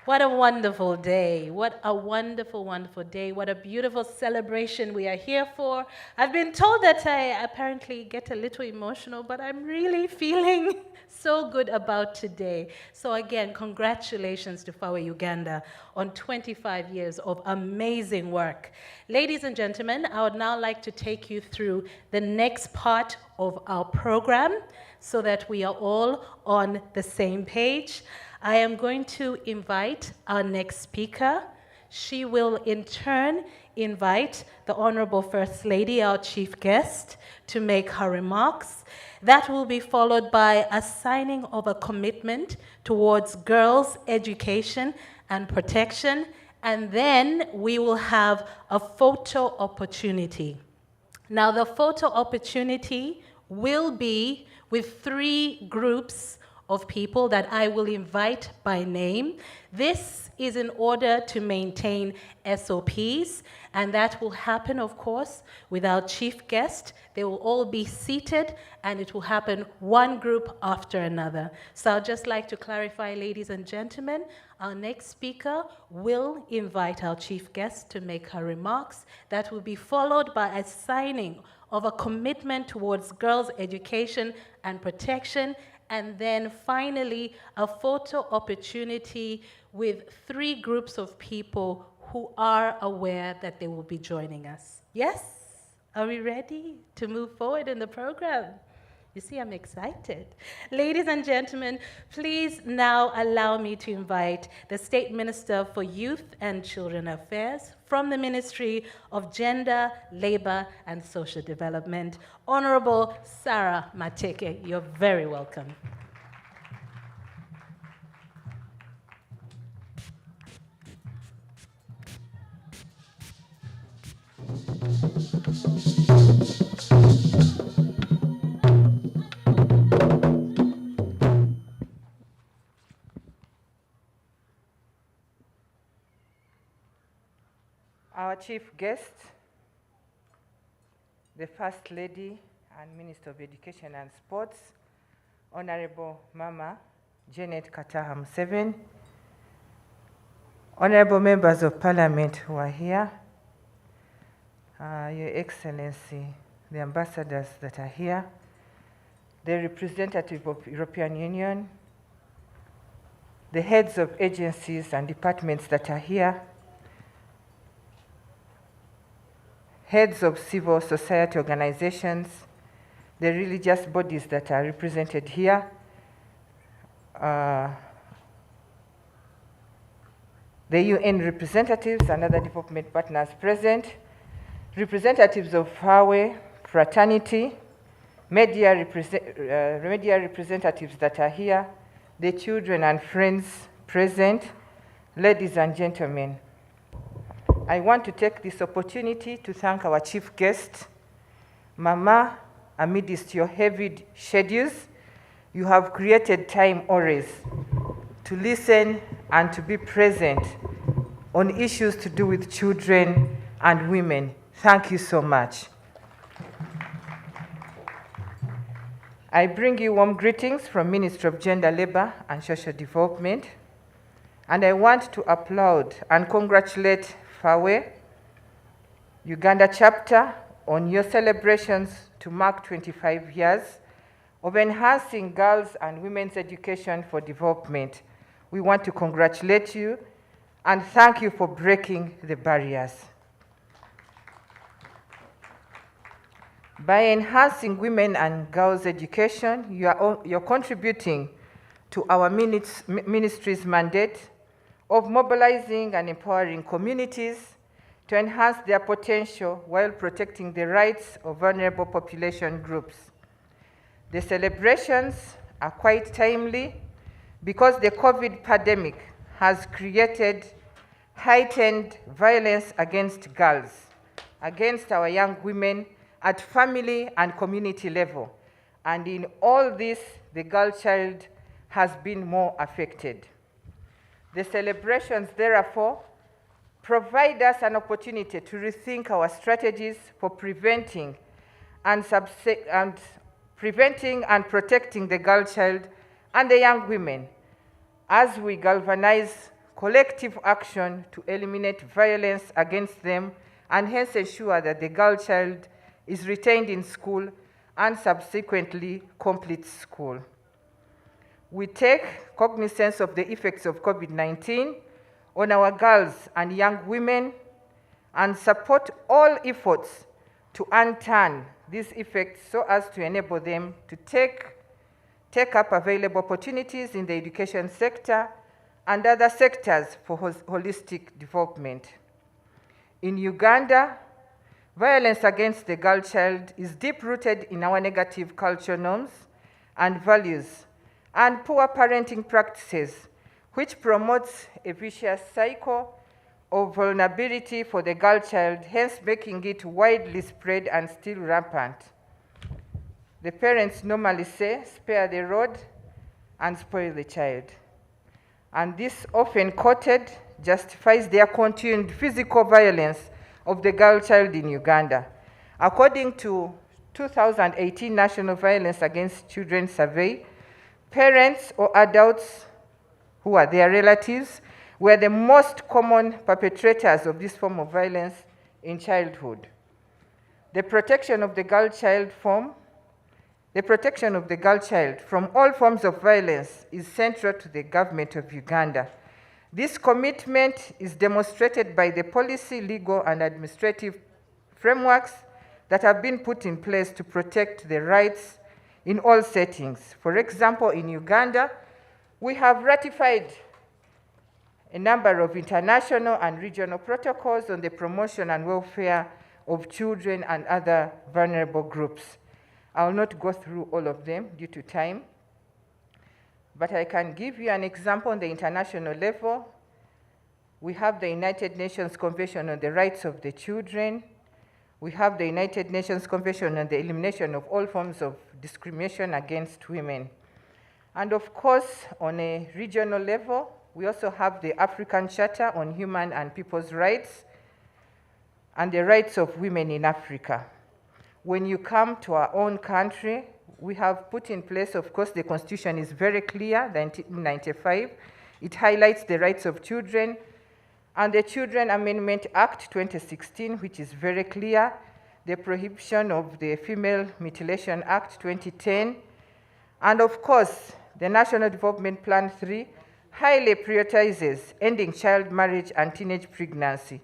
What a wonderful day. What a wonderful, wonderful day. What a beautiful celebration we are here for. I've been told that I apparently get a little emotional, but I'm really feeling so good about today. So again, congratulations to FAWE Uganda on 25 years of amazing work. Ladies and gentlemen, I would now like to take you through the next part of our program so that we are all on the same page. I am going to invite our next speaker. She will in turn invite the Honorable First Lady, our chief guest, to make her remarks. That will be followed by a signing of a commitment towards girls' education and protection, and then we will have a photo opportunity. Now, the photo opportunity will be with 3 groups of people that I will invite by name. This is in order to maintain SOPs, and that will happen, of course, with our chief guest. They will all be seated, and it will happen one group after another. So I'd just like to clarify, ladies and gentlemen, our next speaker will invite our chief guest to make her remarks. That will be followed by a signing of a commitment towards girls' education and protection, and then finally a photo opportunity with 3 groups of people who are aware that they will be joining us. Yes? Are we ready to move forward in the program? You see, I'm excited. Ladies and gentlemen, please now allow me to invite the State Minister for Youth and Children Affairs from the Ministry of Gender, Labor and Social Development, Honorable Sarah Mateke. You're very welcome. Our chief guest, the First Lady and Minister of Education and Sports, Honorable Mama Janet Kataha Museveni, Honorable members of Parliament who are here, Your Excellency, the ambassadors that are here, the representative of European Union, the heads of agencies and departments that are here, heads of civil society organizations, the religious bodies that are represented here, the UN representatives and other development partners present, representatives of FAWE, fraternity, media representatives that are here, the children and friends present, ladies and gentlemen. I want to take this opportunity to thank our chief guest, Mama. Amidst your heavy schedules, you have created time always to listen and to be present on issues to do with children and women. Thank you so much. I bring you warm greetings from Ministry of Gender, Labor and Social Development, and I want to applaud and congratulate FAWE Uganda chapter on your celebrations to mark 25 years of enhancing girls' and women's education for development. We want to congratulate you and thank you for breaking the barriers. By enhancing women and girls' education, you're contributing to our ministry's mandate of mobilizing and empowering communities to enhance their potential while protecting the rights of vulnerable population groups. The celebrations are quite timely because the COVID pandemic has created heightened violence against girls, against our young women at family and community level. And in all this, the girl child has been more affected. The celebrations, therefore, provide us an opportunity to rethink our strategies for preventing and protecting the girl child and the young women as we galvanize collective action to eliminate violence against them and hence ensure that the girl child is retained in school and subsequently completes school. We take cognizance of the effects of COVID-19 on our girls and young women and support all efforts to unturn these effects so as to enable them to take up available opportunities in the education sector and other sectors for holistic development. In Uganda, violence against the girl child is deep-rooted in our negative cultural norms and values and poor parenting practices, which promotes a vicious cycle of vulnerability for the girl child, hence making it widely spread and still rampant. The parents normally say, spare the rod and spoil the child. And this often quoted justifies their continued physical violence of the girl child in Uganda. According to 2018 National Violence Against Children Survey, parents or adults who are their relatives were the most common perpetrators of this form of violence in childhood. The protection of the girl child from all forms of violence is central to the government of Uganda. This commitment is demonstrated by the policy, legal, and administrative frameworks that have been put in place to protect the rights in all settings. For example, in Uganda, we have ratified a number of international and regional protocols on the promotion and welfare of children and other vulnerable groups. I will not go through all of them due to time, but I can give you an example on the international level. We have the United Nations Convention on the Rights of the Children. We have the United Nations Convention on the Elimination of All Forms of Discrimination Against Women. And of course, on a regional level, we also have the African Charter on Human and People's Rights and the rights of women in Africa. When you come to our own country, we have put in place, of course, the Constitution is very clear, 1995. It highlights the rights of children, and the Children Amendment Act 2016, which is very clear, the Prohibition of the Female Mutilation Act 2010, and of course, the National Development Plan 3 highly prioritizes ending child marriage and teenage pregnancy,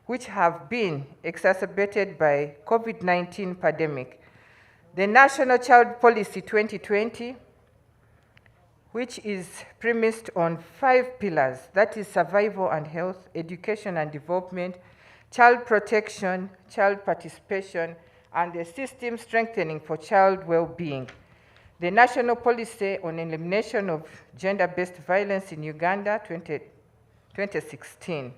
which have been exacerbated by COVID-19 pandemic. The National Child Policy 2020, which is premised on 5 pillars, that is survival and health, education and development, child protection, child participation, and the system strengthening for child well-being. The National Policy on Elimination of Gender-Based Violence in Uganda, 2016.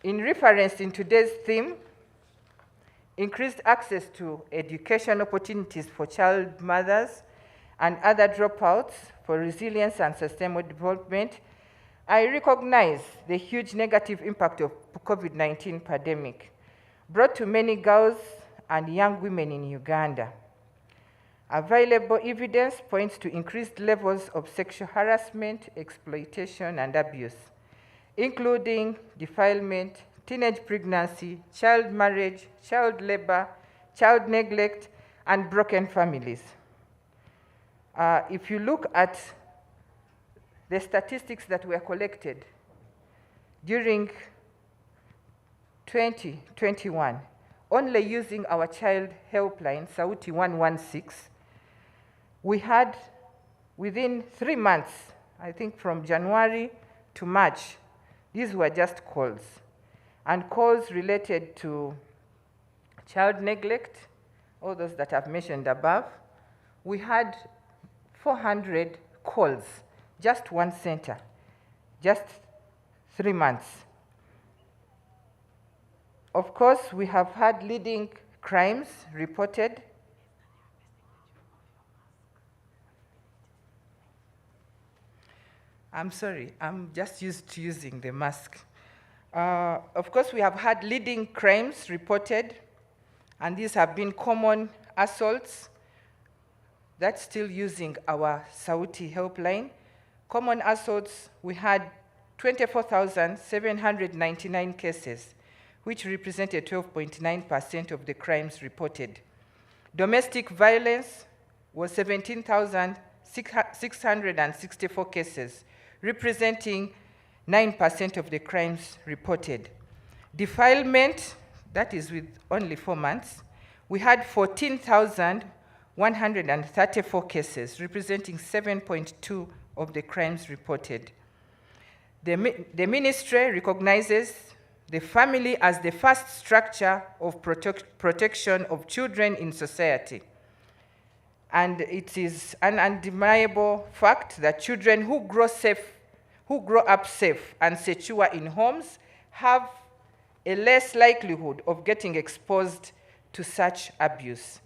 In reference in today's theme, increased access to education opportunities for child mothers and other dropouts for resilience and sustainable development, I recognize the huge negative impact of COVID-19 pandemic brought to many girls and young women in Uganda. Available evidence points to increased levels of sexual harassment, exploitation, and abuse, including defilement, teenage pregnancy, child marriage, child labor, child neglect, and broken families. If you look at the statistics that were collected during 2021, only using our child helpline, Sauti 116, we had within 3 months, I think from January to March, these were just calls. And calls related to child neglect, all those that I've mentioned above. We had 400 calls, just one center, just 3 months. Of course, we have had leading crimes reported. I'm sorry, I'm just used to using the mask. Of course, we have had leading crimes reported, and these have been common assaults. That's still using our Sauti helpline. Common assaults, we had 24,799 cases, which represented 12.9% of the crimes reported. Domestic violence was 17,664 cases, representing 9% of the crimes reported. Defilement, that is with only 4 months, we had 14,134 cases, representing 7.2% of the crimes reported. The ministry recognizes the family as the first structure of protection of children in society. And it is an undeniable fact that children who grow up safe and secure in homes have a less likelihood of getting exposed to such abuse.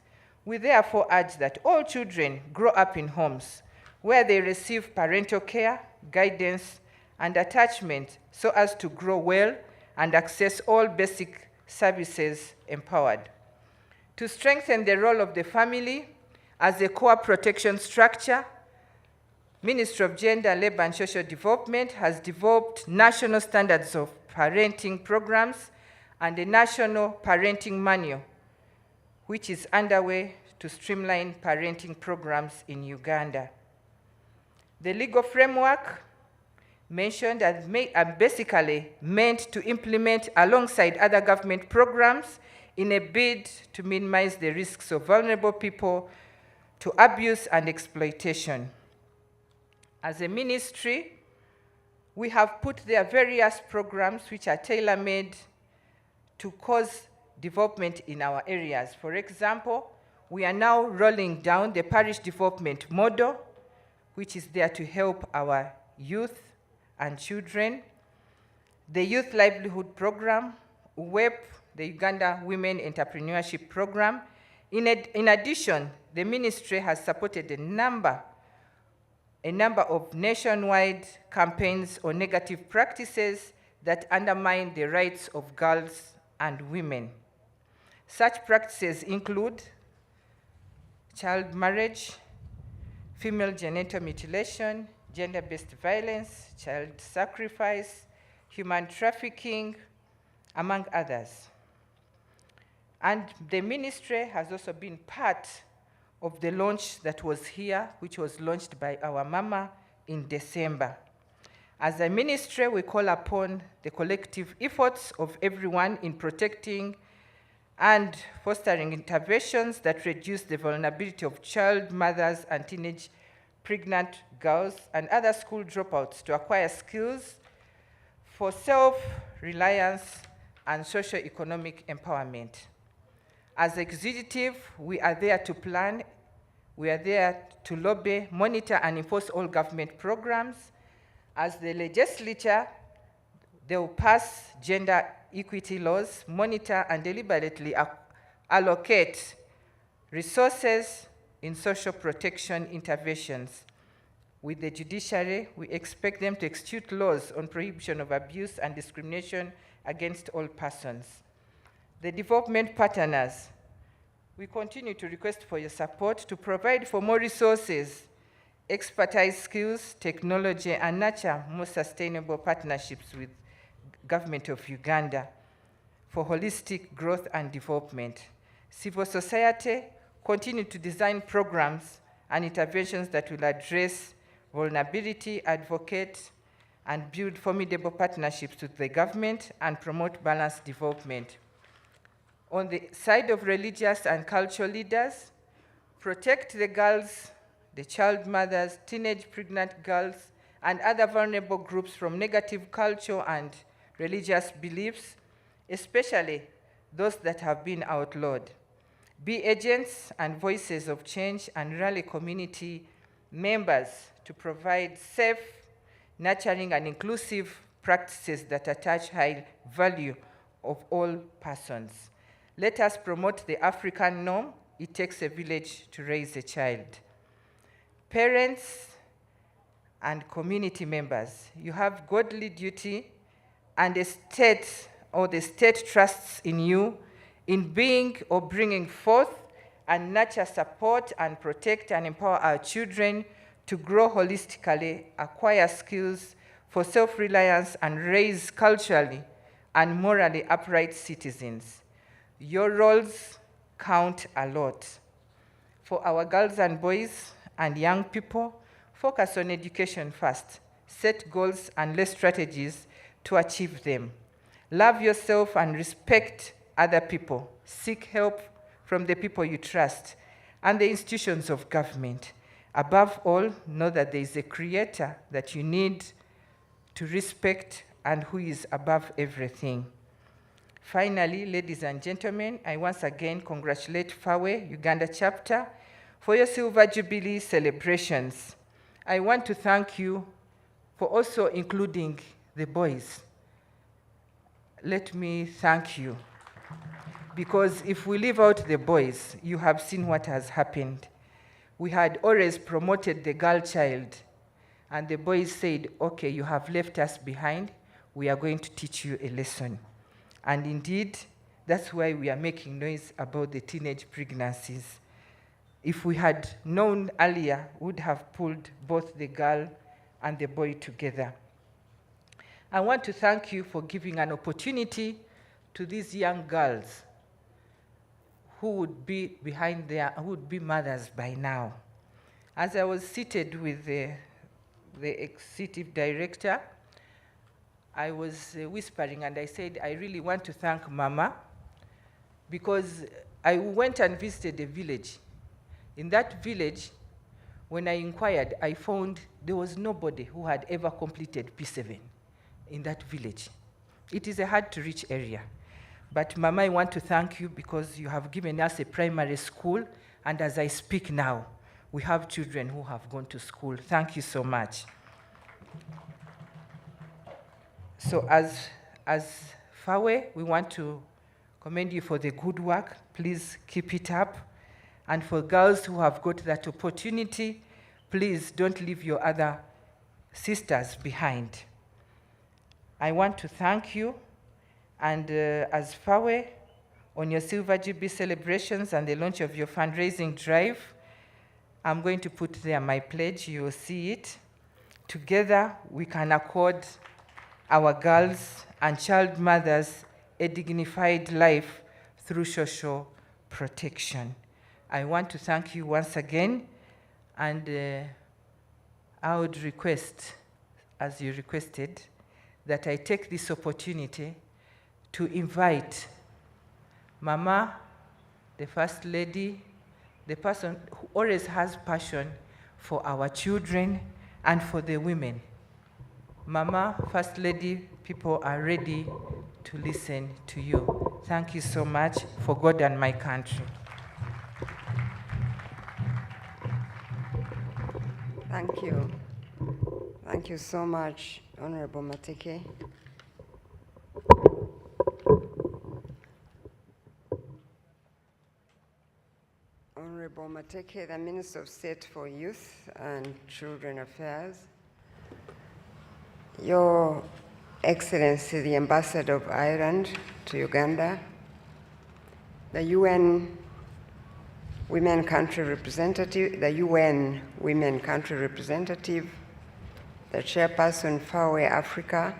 We therefore urge that all children grow up in homes where they receive parental care, guidance, and attachment so as to grow well and access all basic services empowered. To strengthen the role of the family as a core protection structure, Ministry of Gender, Labor and Social Development has developed national standards of parenting programs and a national parenting manual, which is underway to streamline parenting programs in Uganda. The legal framework mentioned are basically meant to implement alongside other government programs in a bid to minimize the risks of vulnerable people to abuse and exploitation. As a ministry, we have put there various programs which are tailor-made to cause development in our areas. For example, we are now rolling down the parish development model, which is there to help our youth and children. The Youth Livelihood Program, WEP, the Uganda Women Entrepreneurship Program. In addition, the ministry has supported a number of nationwide campaigns on negative practices that undermine the rights of girls and women. Such practices include child marriage, female genital mutilation, gender-based violence, child sacrifice, human trafficking, among others. And the ministry has also been part of the launch that was here, which was launched by our mama in December. As a ministry, we call upon the collective efforts of everyone in protecting and fostering interventions that reduce the vulnerability of child mothers and teenage pregnant girls and other school dropouts to acquire skills for self-reliance and socio-economic empowerment. As executive, we are there to plan, we are there to lobby, monitor, and enforce all government programs. As the legislature, they will pass gender equity laws, monitor, and deliberately allocate resources in social protection interventions. With the judiciary, we expect them to execute laws on prohibition of abuse and discrimination against all persons. The development partners, we continue to request for your support to provide for more resources, expertise, skills, technology, and nurture more sustainable partnerships with government of Uganda for holistic growth and development. Civil society continue to design programs and interventions that will address vulnerability, advocate, and build formidable partnerships with the government and promote balanced development. On the side of religious and cultural leaders, protect the girls, the child mothers, teenage pregnant girls, and other vulnerable groups from negative culture and religious beliefs, especially those that have been outlawed. Be agents and voices of change and rally community members to provide safe, nurturing, and inclusive practices that attach high value of all persons. Let us promote the African norm. It takes a village to raise a child. Parents and community members, you have godly duty, and the state trusts in you in being or bringing forth and nurture, support, and protect and empower our children to grow holistically, acquire skills for self-reliance, and raise culturally and morally upright citizens. Your roles count a lot. For our girls and boys and young people, focus on education first. Set goals and lay strategies to achieve them. Love yourself and respect other people. Seek help from the people you trust and the institutions of government. Above all, know that there is a creator that you need to respect and who is above everything. Finally, ladies and gentlemen, I once again congratulate FAWE Uganda chapter for your Silver Jubilee celebrations. I want to thank you for also including the boys. Let me thank you, because if we leave out the boys, you have seen what has happened. We had always promoted the girl child, and the boys said, okay, you have left us behind, we are going to teach you a lesson. And indeed, that's why we are making noise about the teenage pregnancies. If we had known earlier, we would have pulled both the girl and the boy together. I want to thank you for giving an opportunity to these young girls who would be who would be mothers by now. As I was seated with the executive director, I was whispering and I said, I really want to thank Mama, because I went and visited a village. In that village, when I inquired, I found there was nobody who had ever completed P7 in that village. It is a hard-to-reach area. But Mama, I want to thank you because you have given us a primary school, and as I speak now, we have children who have gone to school. Thank you so much. So as FAWE, we want to commend you for the good work. Please keep it up. And for girls who have got that opportunity, please don't leave your other sisters behind. I want to thank you. And as FAWE, on your Silver Jubilee celebrations and the launch of your fundraising drive, I'm going to put there my pledge. You will see it. Together, we can accord our girls and child mothers a dignified life through social protection. I want to thank you once again, and I would request, as you requested, that I take this opportunity to invite Mama, the First Lady, the person who always has passion for our children and for the women. Mama, First Lady, people are ready to listen to you. Thank you so much for God and my country. Thank you. Thank you so much, Honorable Mateke. Honorable Mateke, the Minister of State for Youth and Children Affairs. Your Excellency, the Ambassador of Ireland to Uganda, the UN Women Country Representative, the UN Women Country Representative, the Chairperson FAWE Africa,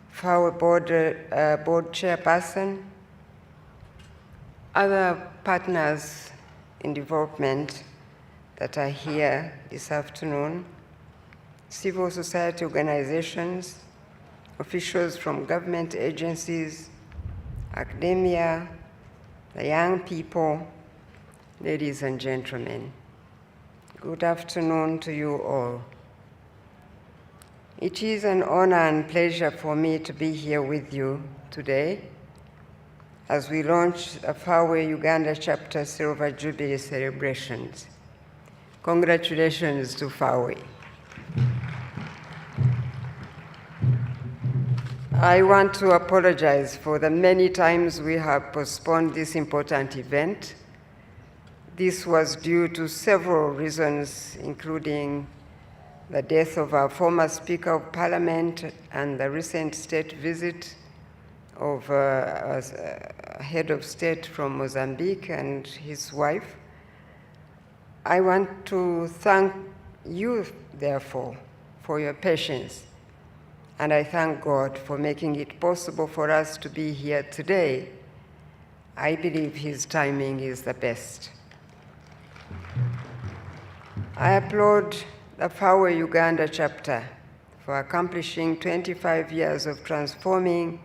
FAWE Board Chairperson, other partners in development that are here this afternoon, civil society organizations, officials from government agencies, academia, the young people, ladies and gentlemen. Good afternoon to you all. It is an honor and pleasure for me to be here with you today as we launch the FAWE Uganda Chapter Silver Jubilee celebrations. Congratulations to FAWE. I want to apologize for the many times we have postponed this important event. This was due to several reasons, including the death of our former Speaker of Parliament and the recent state visit of a head of state from Mozambique and his wife. I want to thank you, therefore, for your patience, and I thank God for making it possible for us to be here today. I believe His timing is the best. I applaud the FAWE Uganda chapter for accomplishing 25 years of transforming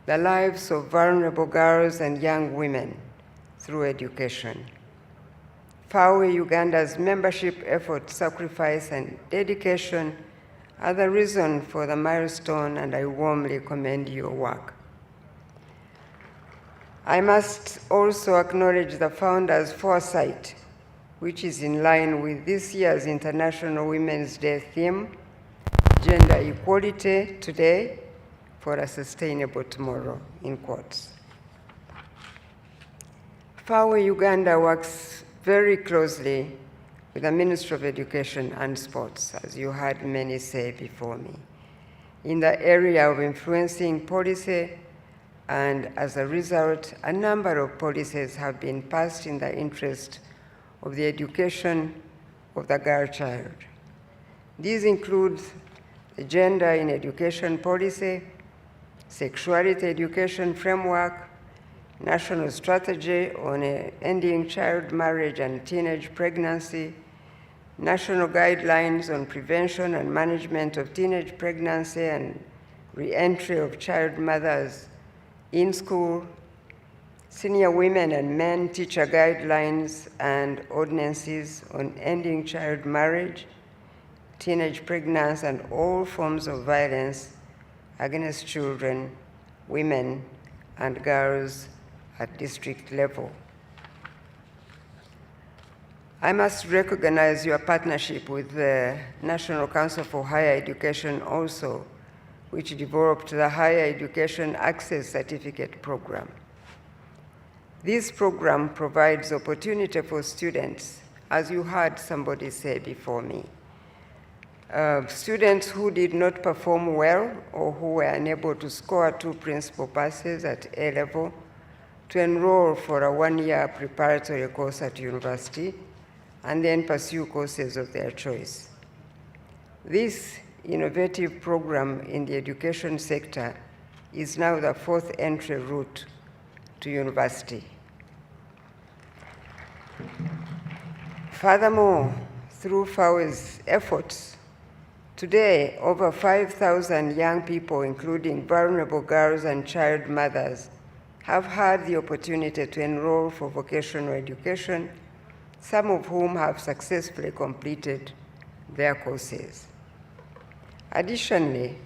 the lives of vulnerable girls and young women through education. FAWE Uganda's membership effort, sacrifice, and dedication are the reason for the milestone, and I warmly commend your work. I must also acknowledge the founders' foresight, which is in line with this year's International Women's Day theme, Gender Equality Today for a Sustainable Tomorrow, in quotes. FAWE Uganda works very closely with the Ministry of Education and Sports, as you heard many say before me, in the area of influencing policy, and as a result, a number of policies have been passed in the interest of the education of the girl child. These include the Gender in Education Policy, Sexuality Education Framework, National Strategy on Ending Child Marriage and Teenage Pregnancy, National Guidelines on Prevention and Management of Teenage Pregnancy and Re-entry of Child Mothers in School, Senior Women and Men Teacher Guidelines and Ordinances on Ending Child Marriage, Teenage Pregnancy, and all forms of violence against children, women, and girls at district level. I must recognize your partnership with the National Council for Higher Education also, which developed the Higher Education Access Certificate Program. This program provides opportunity for students, as you heard somebody say before me. Students who did not perform well or who were unable to score 2 principal passes at A level to enroll for a 1-year preparatory course at university and then pursue courses of their choice. This innovative program in the education sector is now the 4th entry route to university. Furthermore, through FAWE's efforts, today over 5,000 young people, including vulnerable girls and child mothers, have had the opportunity to enroll for vocational education, some of whom have successfully completed their courses. Additionally,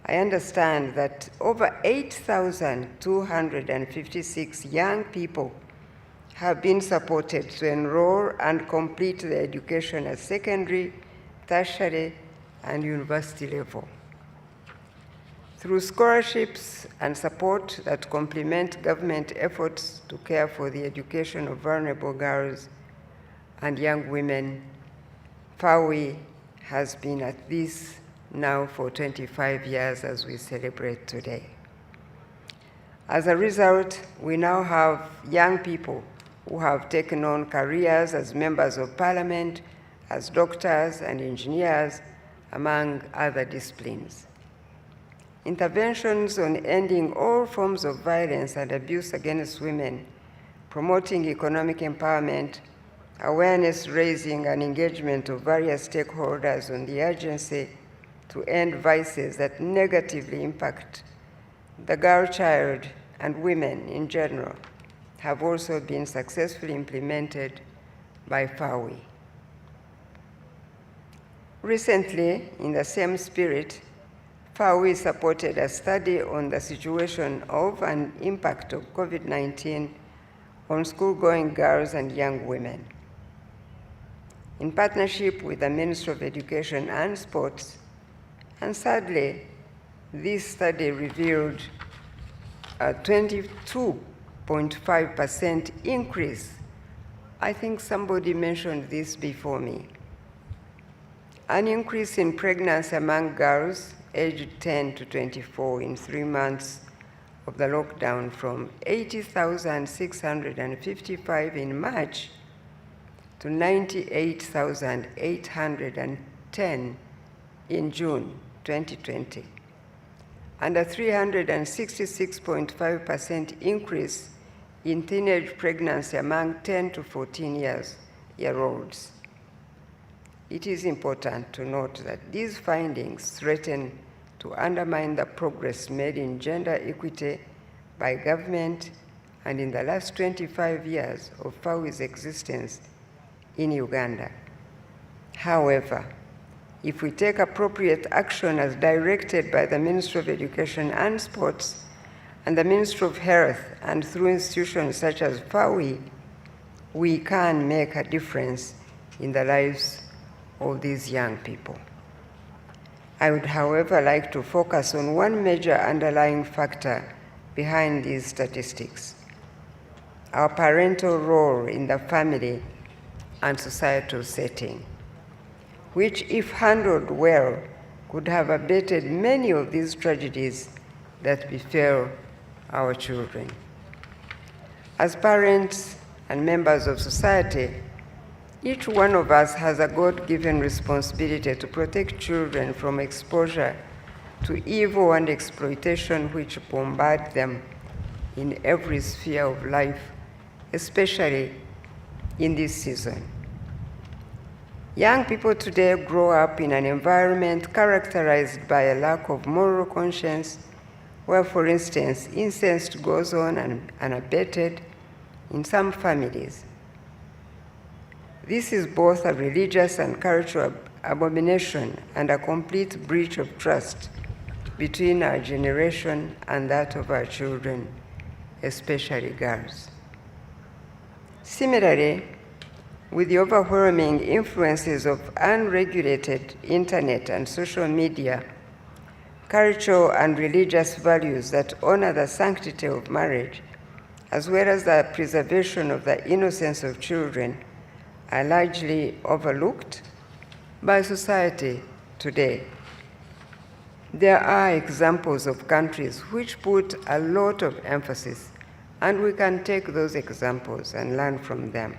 I understand that over 8,256 young people have been supported to enroll and complete their education at secondary, tertiary, and university level. Through scholarships and support that complement government efforts to care for the education of vulnerable girls and young women, FAWE has been at this now for 25 years as we celebrate today. As a result, we now have young people who have taken on careers as members of parliament, as doctors and engineers, among other disciplines. Interventions on ending all forms of violence and abuse against women, promoting economic empowerment, awareness raising and engagement of various stakeholders on the urgency to end vices that negatively impact the girl child and women in general have also been successfully implemented by FAWE. Recently, in the same spirit, FAWE supported a study on the situation of and impact of COVID-19 on school-going girls and young women. In partnership with the Ministry of Education and Sports, and sadly, this study revealed a 22.5% increase. I think somebody mentioned this before me. An increase in pregnancy among girls aged 10 to 24 in 3 months of the lockdown from 80,655 in March to 98,810 in June 2020, and a 366.5% increase in teenage pregnancy among 10 to 14-year-olds. It is important to note that these findings threaten to undermine the progress made in gender equity by government and in the last 25 years of FAWE's existence in Uganda. However, if we take appropriate action as directed by the Ministry of Education and Sports and the Ministry of Health and through institutions such as FAWE, we can make a difference in the lives of these young people. I would, however, like to focus on one major underlying factor behind these statistics: our parental role in the family and societal setting, which, if handled well, could have abated many of these tragedies that befell our children. As parents and members of society, each one of us has a God-given responsibility to protect children from exposure to evil and exploitation which bombard them in every sphere of life, especially in this season. Young people today grow up in an environment characterized by a lack of moral conscience, where, for instance, incest goes on unabated in some families. This is both a religious and cultural abomination and a complete breach of trust between our generation and that of our children, especially girls. Similarly, with the overwhelming influences of unregulated internet and social media, cultural and religious values that honor the sanctity of marriage, as well as the preservation of the innocence of children, are largely overlooked by society today. There are examples of countries which put a lot of emphasis, and we can take those examples and learn from them.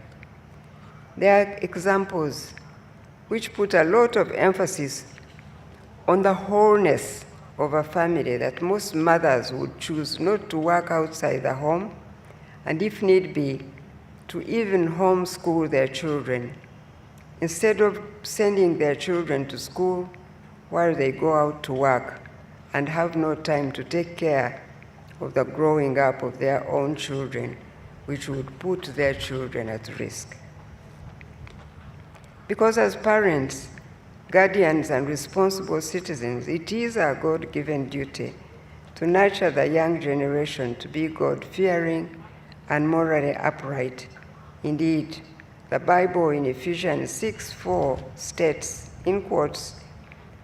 There are examples which put a lot of emphasis on the wholeness of a family, that most mothers would choose not to work outside the home, and if need be, to even homeschool their children, instead of sending their children to school while they go out to work and have no time to take care of the growing up of their own children, which would put their children at risk. Because as parents, guardians, and responsible citizens, it is our God-given duty to nurture the young generation to be God-fearing and morally upright. Indeed, the Bible in Ephesians 6:4 states, in quotes,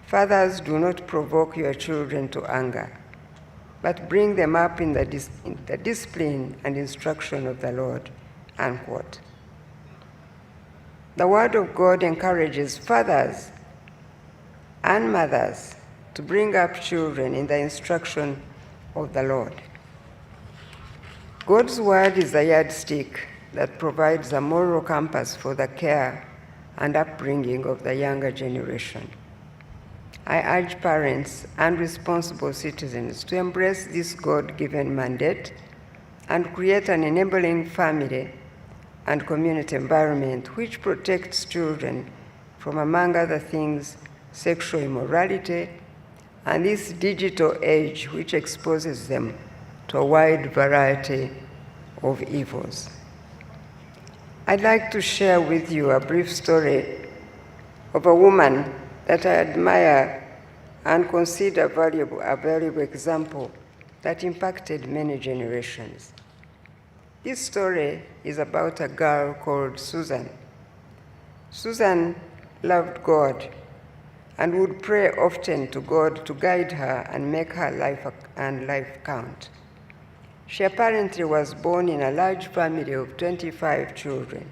"Fathers, do not provoke your children to anger, but bring them up in the discipline and instruction of the Lord," unquote. The Word of God encourages fathers and mothers to bring up children in the instruction of the Lord. God's Word is the yardstick that provides a moral compass for the care and upbringing of the younger generation. I urge parents and responsible citizens to embrace this God-given mandate and create an enabling family and community environment which protects children from, among other things, sexual immorality and this digital age which exposes them to a wide variety of evils. I'd like to share with you a brief story of a woman that I admire and consider a valuable example that impacted many generations. This story is about a girl called Susan. Susan loved God and would pray often to God to guide her and make her life count. She apparently was born in a large family of 25 children.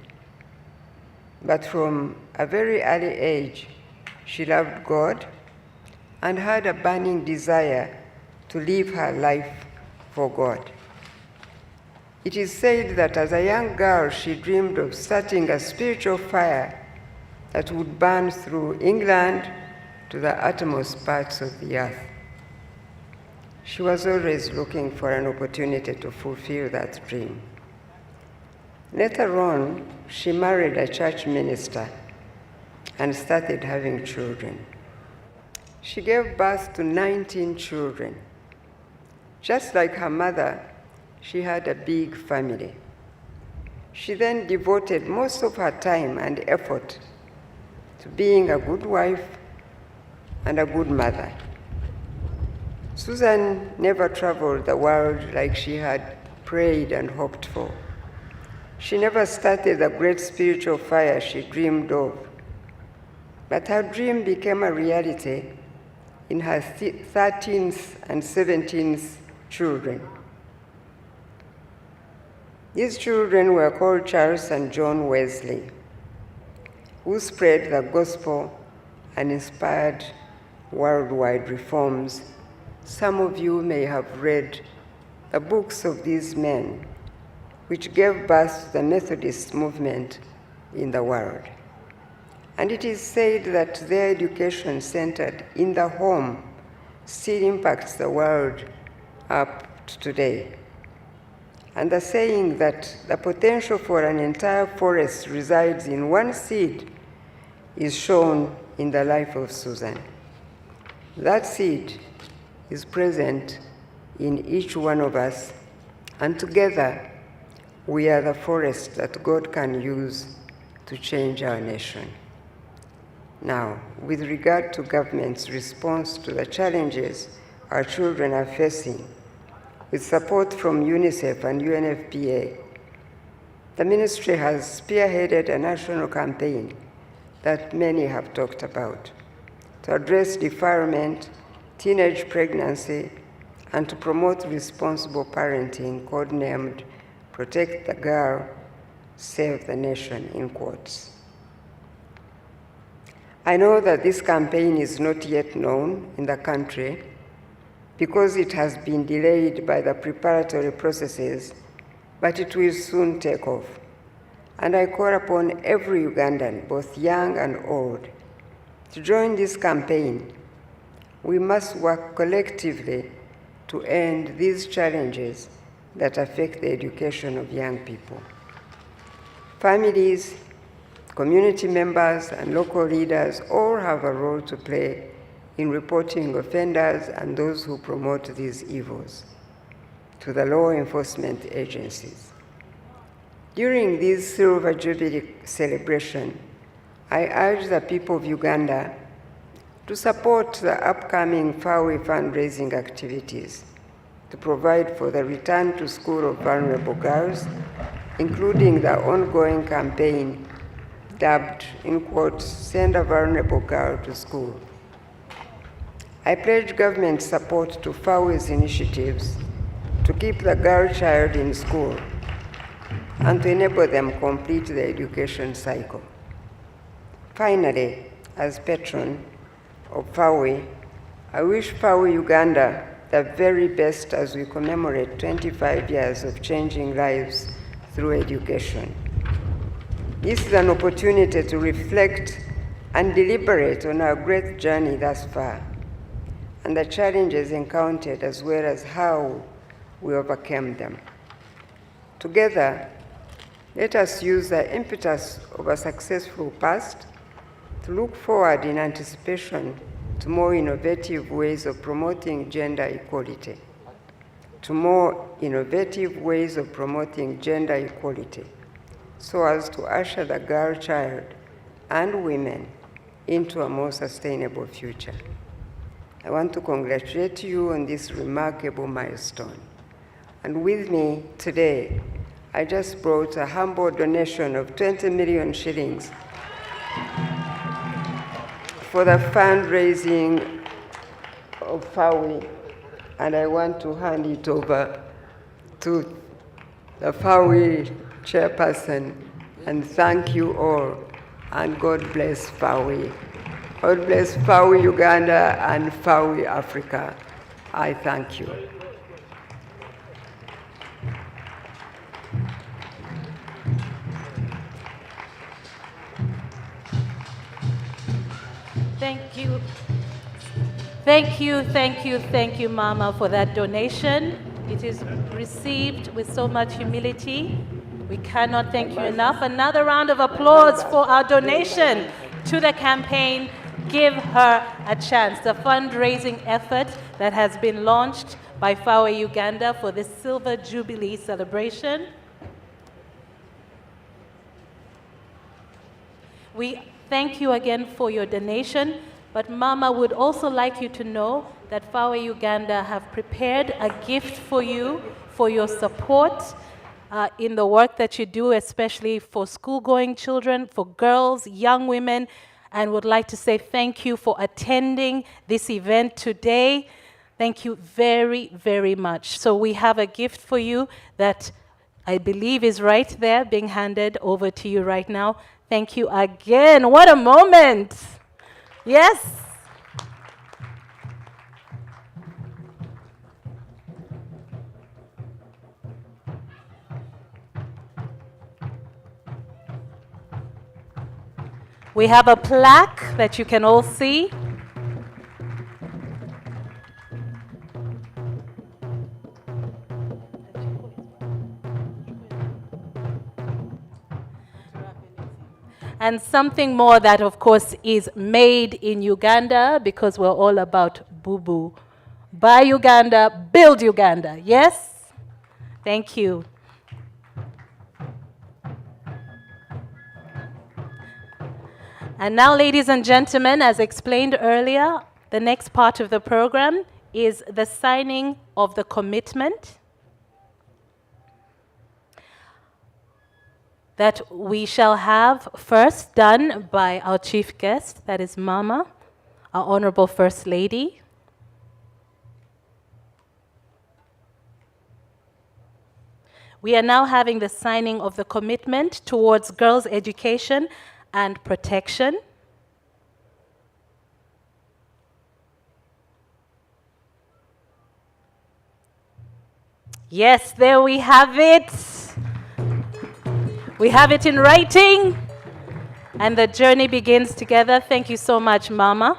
But from a very early age, she loved God and had a burning desire to live her life for God. It is said that as a young girl, she dreamed of starting a spiritual fire that would burn through England to the uttermost parts of the earth. She was always looking for an opportunity to fulfill that dream. Later on, she married a church minister and started having children. She gave birth to 19 children. Just like her mother, she had a big family. She then devoted most of her time and effort to being a good wife and a good mother. Susan never traveled the world like she had prayed and hoped for. She never started the great spiritual fire she dreamed of. But her dream became a reality in her 13th and 17th children. These children were called Charles and John Wesley, who spread the gospel and inspired worldwide reforms. Some of you may have read the books of these men, which gave birth to the Methodist movement in the world. And it is said that their education centered in the home still impacts the world up to today. And the saying that the potential for an entire forest resides in one seed is shown in the life of Susan. That seed is present in each one of us, and together we are the forest that God can use to change our nation. Now, with regard to government's response to the challenges our children are facing, with support from UNICEF and UNFPA, the ministry has spearheaded a national campaign that many have talked about to address defilement, teenage pregnancy, and to promote responsible parenting, codenamed Protect the Girl, Save the Nation, in quotes. I know that this campaign is not yet known in the country because it has been delayed by the preparatory processes, but it will soon take off. And I call upon every Ugandan, both young and old, to join this campaign. We must work collectively to end these challenges that affect the education of young people. Families, community members, and local leaders all have a role to play in reporting offenders and those who promote these evils to the law enforcement agencies. During this Silver Jubilee celebration, I urge the people of Uganda to support the upcoming FAWE fundraising activities to provide for the return to school of vulnerable girls, including the ongoing campaign dubbed, in quotes, Send a Vulnerable Girl to School. I pledge government support to FAWE's initiatives to keep the girl child in school and to enable them complete the education cycle. Finally, as patron of FAWE, I wish FAWE Uganda the very best as we commemorate 25 years of changing lives through education. This is an opportunity to reflect and deliberate on our great journey thus far and the challenges encountered, as well as how we overcame them. Together, let us use the impetus of a successful past to look forward in anticipation to more innovative ways of promoting gender equality. to more innovative ways of promoting gender equality so as to usher the girl child and women into a more sustainable future. I want to congratulate you on this remarkable milestone. And with me today, I just brought a humble donation of 20 million shillings for the fundraising of FAWE, and I want to hand it over to the FAWE chairperson and thank you all, and God bless FAWE. God bless FAWE Uganda and FAWE Africa. I thank you. Thank you. Thank you, thank you, thank you, Mama, for that donation. It is received with so much humility. We cannot thank you enough. Another round of applause for our donation to the campaign, Give Her a Chance, the fundraising effort that has been launched by FAWE Uganda for the Silver Jubilee celebration. We thank you again for your donation, but Mama would also like you to know that FAWE Uganda have prepared a gift for you for your support in the work that you do, especially for school-going children, for girls, young women, and would like to say thank you for attending this event today. Thank you very, very much. So we have a gift for you that I believe is right there, being handed over to you right now. Thank you again. What a moment. Yes. We have a plaque that you can all see. And something more that, of course, is made in Uganda, because we're all about boo-boo. Buy Uganda, build Uganda. Yes? Thank you. And now, ladies and gentlemen, as explained earlier, the next part of the program is the signing of the commitment that we shall have first done by our chief guest, that is Mama, our Honorable First Lady. We are now having the signing of the commitment towards girls' education and protection. Yes, there we have it. We have it in writing, and the journey begins together. Thank you so much, Mama.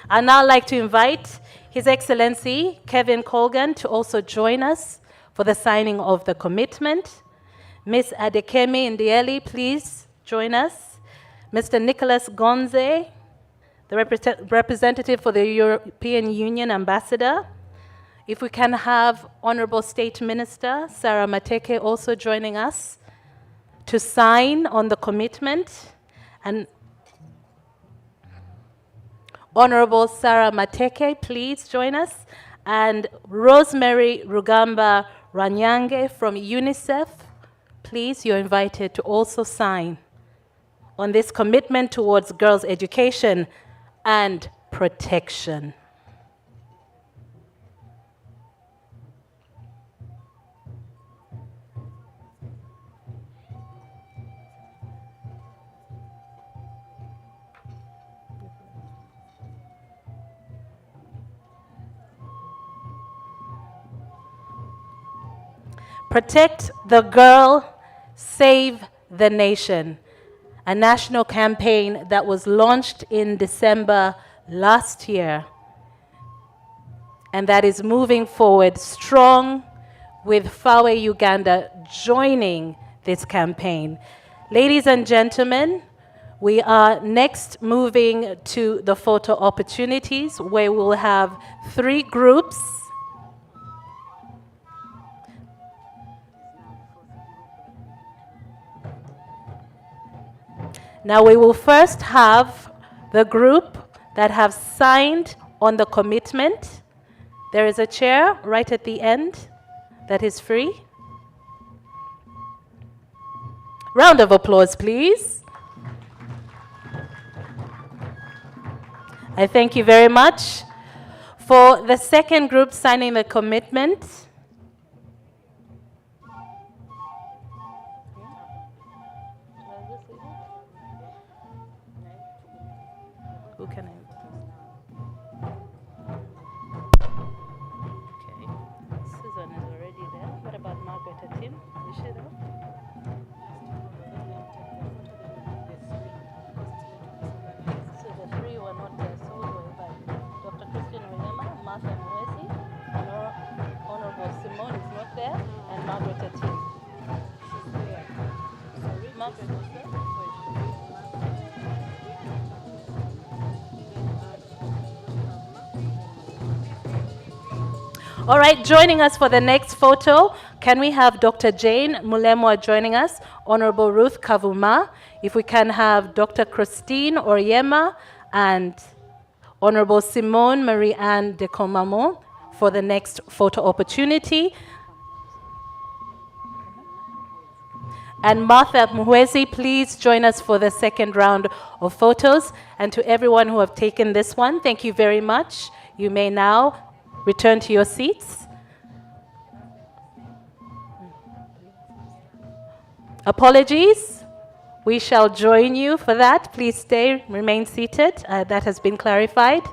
I'd now like to invite His Excellency Kevin Colgan to also join us for the signing of the commitment. Ms. Adekemi Ndieli, please join us. Mr. Nicholas Gonze, the representative for the European Union Ambassador. If we can have Honorable State Minister Sarah Mateke also joining us to sign on the commitment. And Honorable Sarah Mateke, please join us. And Rosemary Rugamba Ranyange from UNICEF, please, you're invited to also sign on this commitment towards girls' education and protection. Protect the Girl, Save the Nation, a national campaign that was launched in December last year, and that is moving forward strong with FAWE Uganda joining this campaign. Ladies and gentlemen, we are next moving to the photo opportunities, where we'll have 3 groups Now we will first have the group that have signed on the commitment. There is a chair right at the end that is free. Round of applause, please. I thank you very much. For the second group signing the commitment, who can I? Okay, Susan is already there. What about Margaret Atin? Is she there? So the three were not there, so we will invite Dr. Christine Wilema, Martha Mwezi, Honorable Simone is not there, and Margaret Atin. She's there. Sorry, Margaret was there? All right, joining us for the next photo, can we have Dr. Jane Mulemwa joining us, Honorable Ruth Kavuma, if we can have Dr. Christine Oryema and Honorable Simone Marie-Anne de Comamon for the next photo opportunity. And Martha Mwezi, please join us for the second round of photos. And to everyone who have taken this one, thank you very much. You may now return to your seats. Apologies. We shall join you for that. Please stay, remain seated. That has been clarified.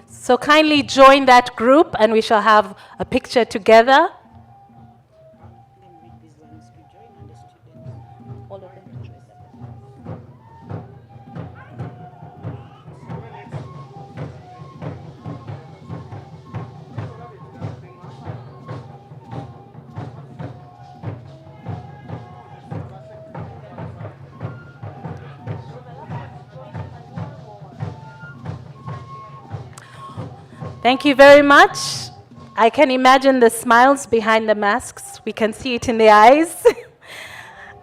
So kindly join that group and we shall have a picture together. Thank you very much. I can imagine the smiles behind the masks. We can see it in the eyes.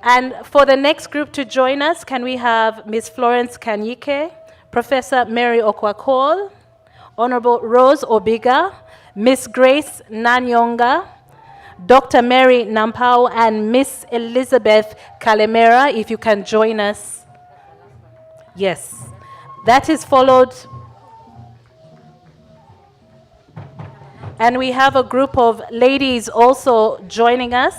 And for the next group to join us, can we have Ms. Florence Kanyike, Professor Mary Okwakol, Honorable Rose Obiga, Ms. Grace Nanyonga, Dr. Mary Nampao, and Ms. Elizabeth Kalemera, if you can join us. Yes. That is followed. And we have a group of ladies also joining us.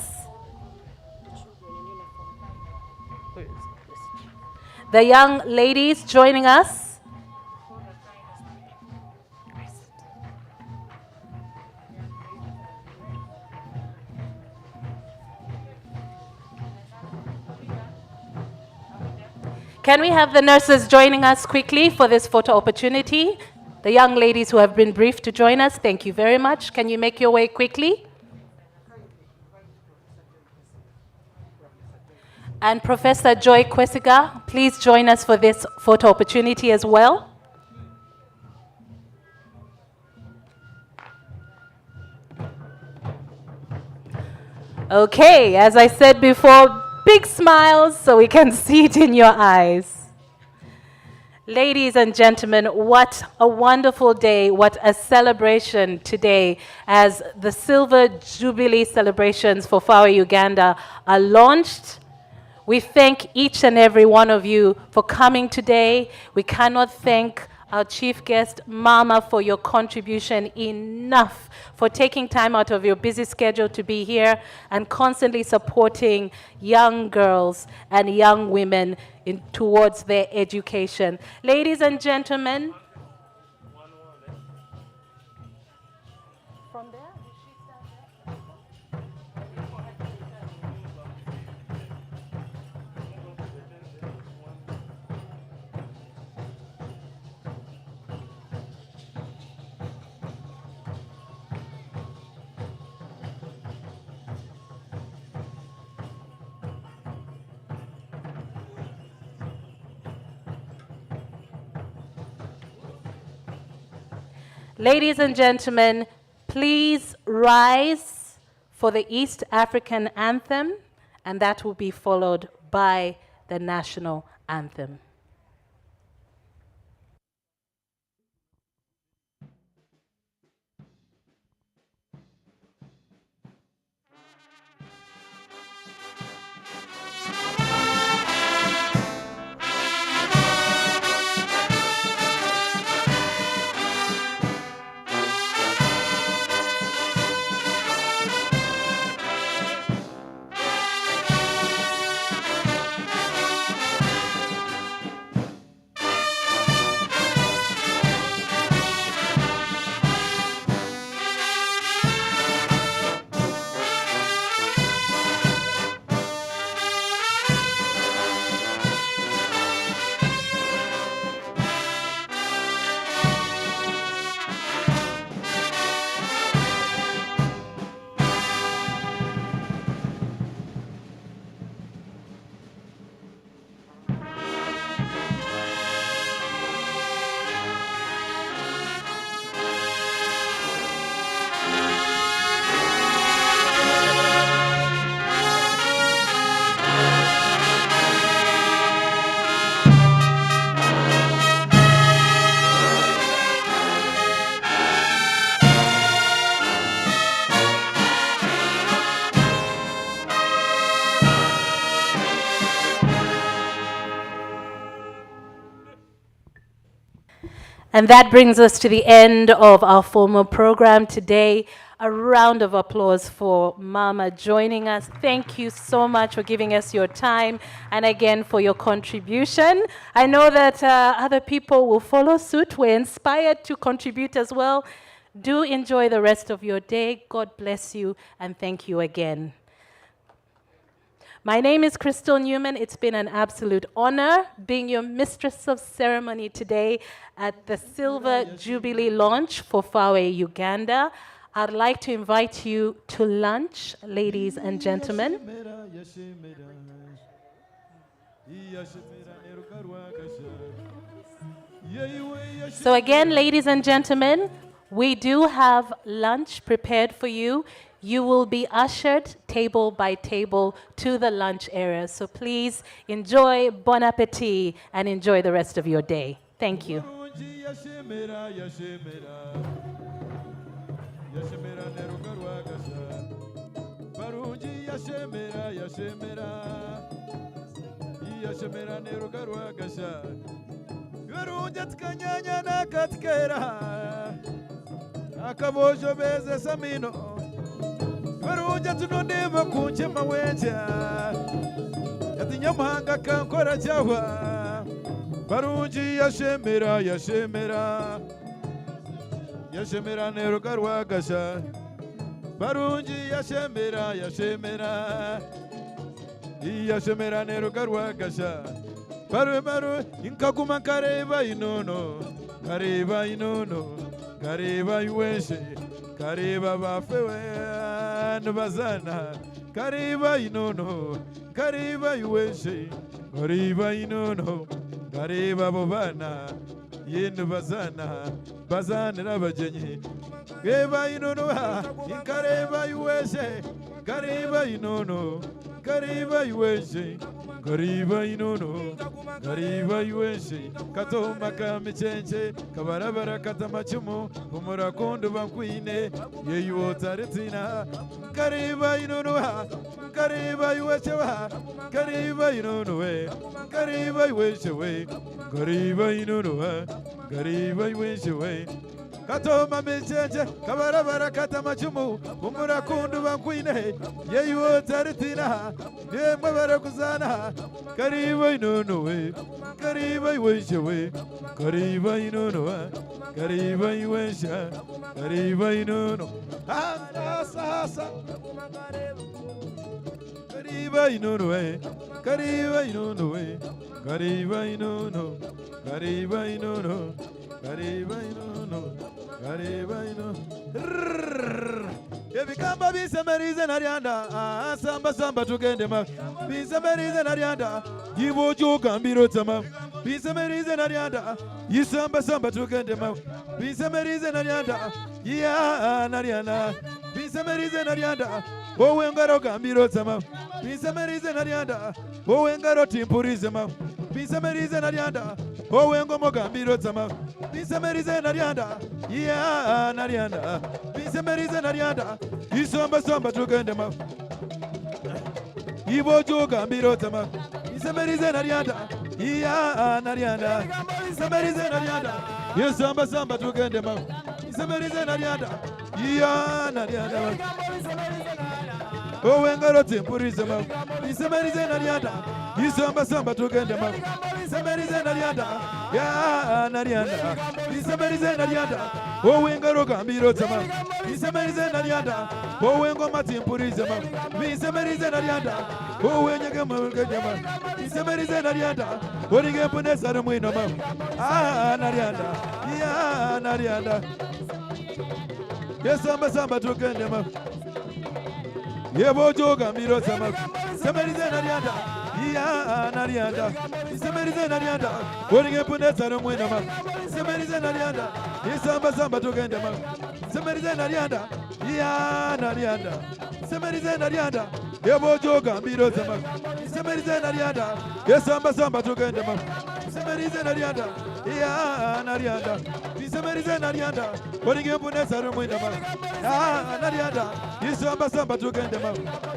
The young ladies joining us. Can we have the nurses joining us quickly for this photo opportunity? The young ladies who have been briefed to join us, thank you very much. Can you make your way quickly? And Professor Joy Kwesiga, please join us for this photo opportunity as well. Okay, as I said before, big smiles so we can see it in your eyes. Ladies and gentlemen, what a wonderful day, what a celebration today as the Silver Jubilee celebrations for FAWE Uganda are launched. We thank each and every one of you for coming today. We cannot thank our chief guest, Mama, for your contribution enough, for taking time out of your busy schedule to be here and constantly supporting young girls and young women towards their education. Ladies and gentlemen, from there? Ladies and gentlemen, please rise for the East African anthem, and that will be followed by the national anthem. And that brings us to the end of our formal program today. A round of applause for Mama joining us. Thank you so much for giving us your time and again for your contribution. I know that other people will follow suit. We're inspired to contribute as well. Do enjoy the rest of your day. God bless you and thank you again. My name is Crystal Newman. It's been an absolute honor being your mistress of ceremony today at the Silver Jubilee launch for FAWE Uganda. I'd like to invite you to lunch, ladies and gentlemen. So again, ladies and gentlemen, we do have lunch prepared for you. You will be ushered table by table to the lunch area. So please enjoy, bon appetit, and enjoy the rest of your day. Thank you. Barunja tunondeva kunche mawenja Yatinyamanga kankora jawa Barunji yashemera yashemera Yashemera nerukarwa gasha Barunji yashemera yashemera Yashemera nerukarwa gasha Baru inkaguma kareba inono Kareba inono Kareba yuweshe Kariba bafewe nubazana Kariba inono Kariba yuweshe Kariba inono Kariba bobana Yenu bazana Bazana nabajenye Kariba inono Kariba yuweshe Kariba inono Kariba yuweshe Kariba inono Kariba yuweshe Katoma kamichenche Kabarabara katamachumu Umurakundu bankwine Yeyu otaritina Kariba inono Kariba yuweshe Kariba inono Kariba yuweshe Kariba inono Kariba yuweshe Katoma michenche Kabarabara katamachumu Umurakundu bankwine Yeyu otaritina Yemabara kuzana Kariba inono Kariba yuweshe Kariba inono Kariba yuweshe Kariba inono Asa Kariba inono Kariba inono Kariba inono Kariba inono Kariba inono Kariba inono Ebikamba bisemerize narianda Samba samba tugende ma Bisemerize narianda Yibo joka mbiro tama Bisemerize narianda Yisamba samba tugende ma Bisemerize narianda Ya narianda Bisemerize narianda wowe ngaro gambiro zama bisemerize narianda wowe ngaro timpurize ma bisemerize narianda wowe ngomo gambiro zama bisemerize narianda ya narianda bisemerize narianda isomba somba tugende ma ibojo gambiro zama bisemerize narianda ya narianda bisemerize narianda isomba somba tugende ma bisemerize narianda ya narianda wowe ngaro timpurize ma bisemerize narianda isomba somba tugende ma bisemerize narianda ya narianda bisemerize narianda wowe ngaro gambiro zama bisemerize narianda wowe ngoma timpurize ma bisemerize narianda wowe nyege mulgeje ma bisemerize narianda orige pune sare mwino ma narianda ya narianda yesamba samba tugende ma yebojo gambiro zama bisemerize narianda ya narianda bisemerize narianda orige pune sare mwino ma bisemerize narianda yesamba samba tugende ma bisemerize narianda ya narianda bisemerize narianda yebojo gambiro zama bisemerize narianda yesamba samba tugende ma bisemerize narianda ya narianda bisemerize narianda orige pune sare mwino ma narianda yesamba samba tugende ma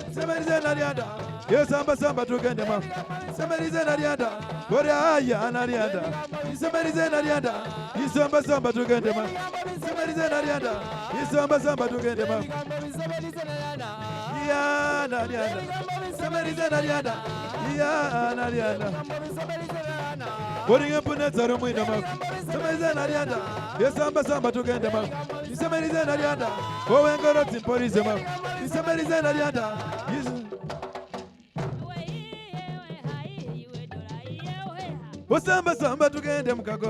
bisemerize narianda yesamba samba tugende ma bisemerize narianda ore aya narianda bisemerize narianda yesamba samba tugende ma bisemerize narianda yesamba samba tugende ma ya narianda bisemerize narianda ya narianda orige pune sare mwino ma bisemerize narianda yesamba samba tugende ma bisemerize narianda wowe ngoro timporize ma bisemerize narianda osamba samba tugende mukago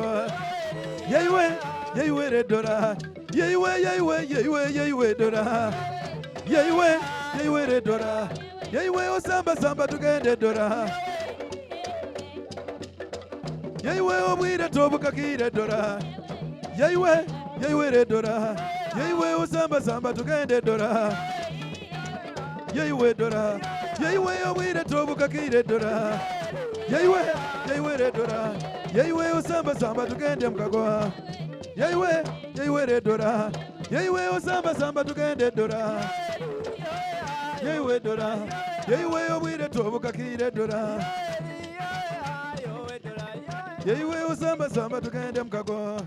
yeyiwe redora yeyiwe dora yeyiwe redora yeyiwe osamba samba tugende dora yeyiwe obwire tobukakire dora yeyiwe redora yeyiwe osamba samba tugende dora yeyiwe dora yeyiwe obwire tobukakire dora yeyiwe redora yeyiwe osamba samba tugende mukago yeyiwe redora yeyiwe osamba samba tugende dora yeyiwe obwire tobukakire dora yeyiwe osamba samba tugende mukago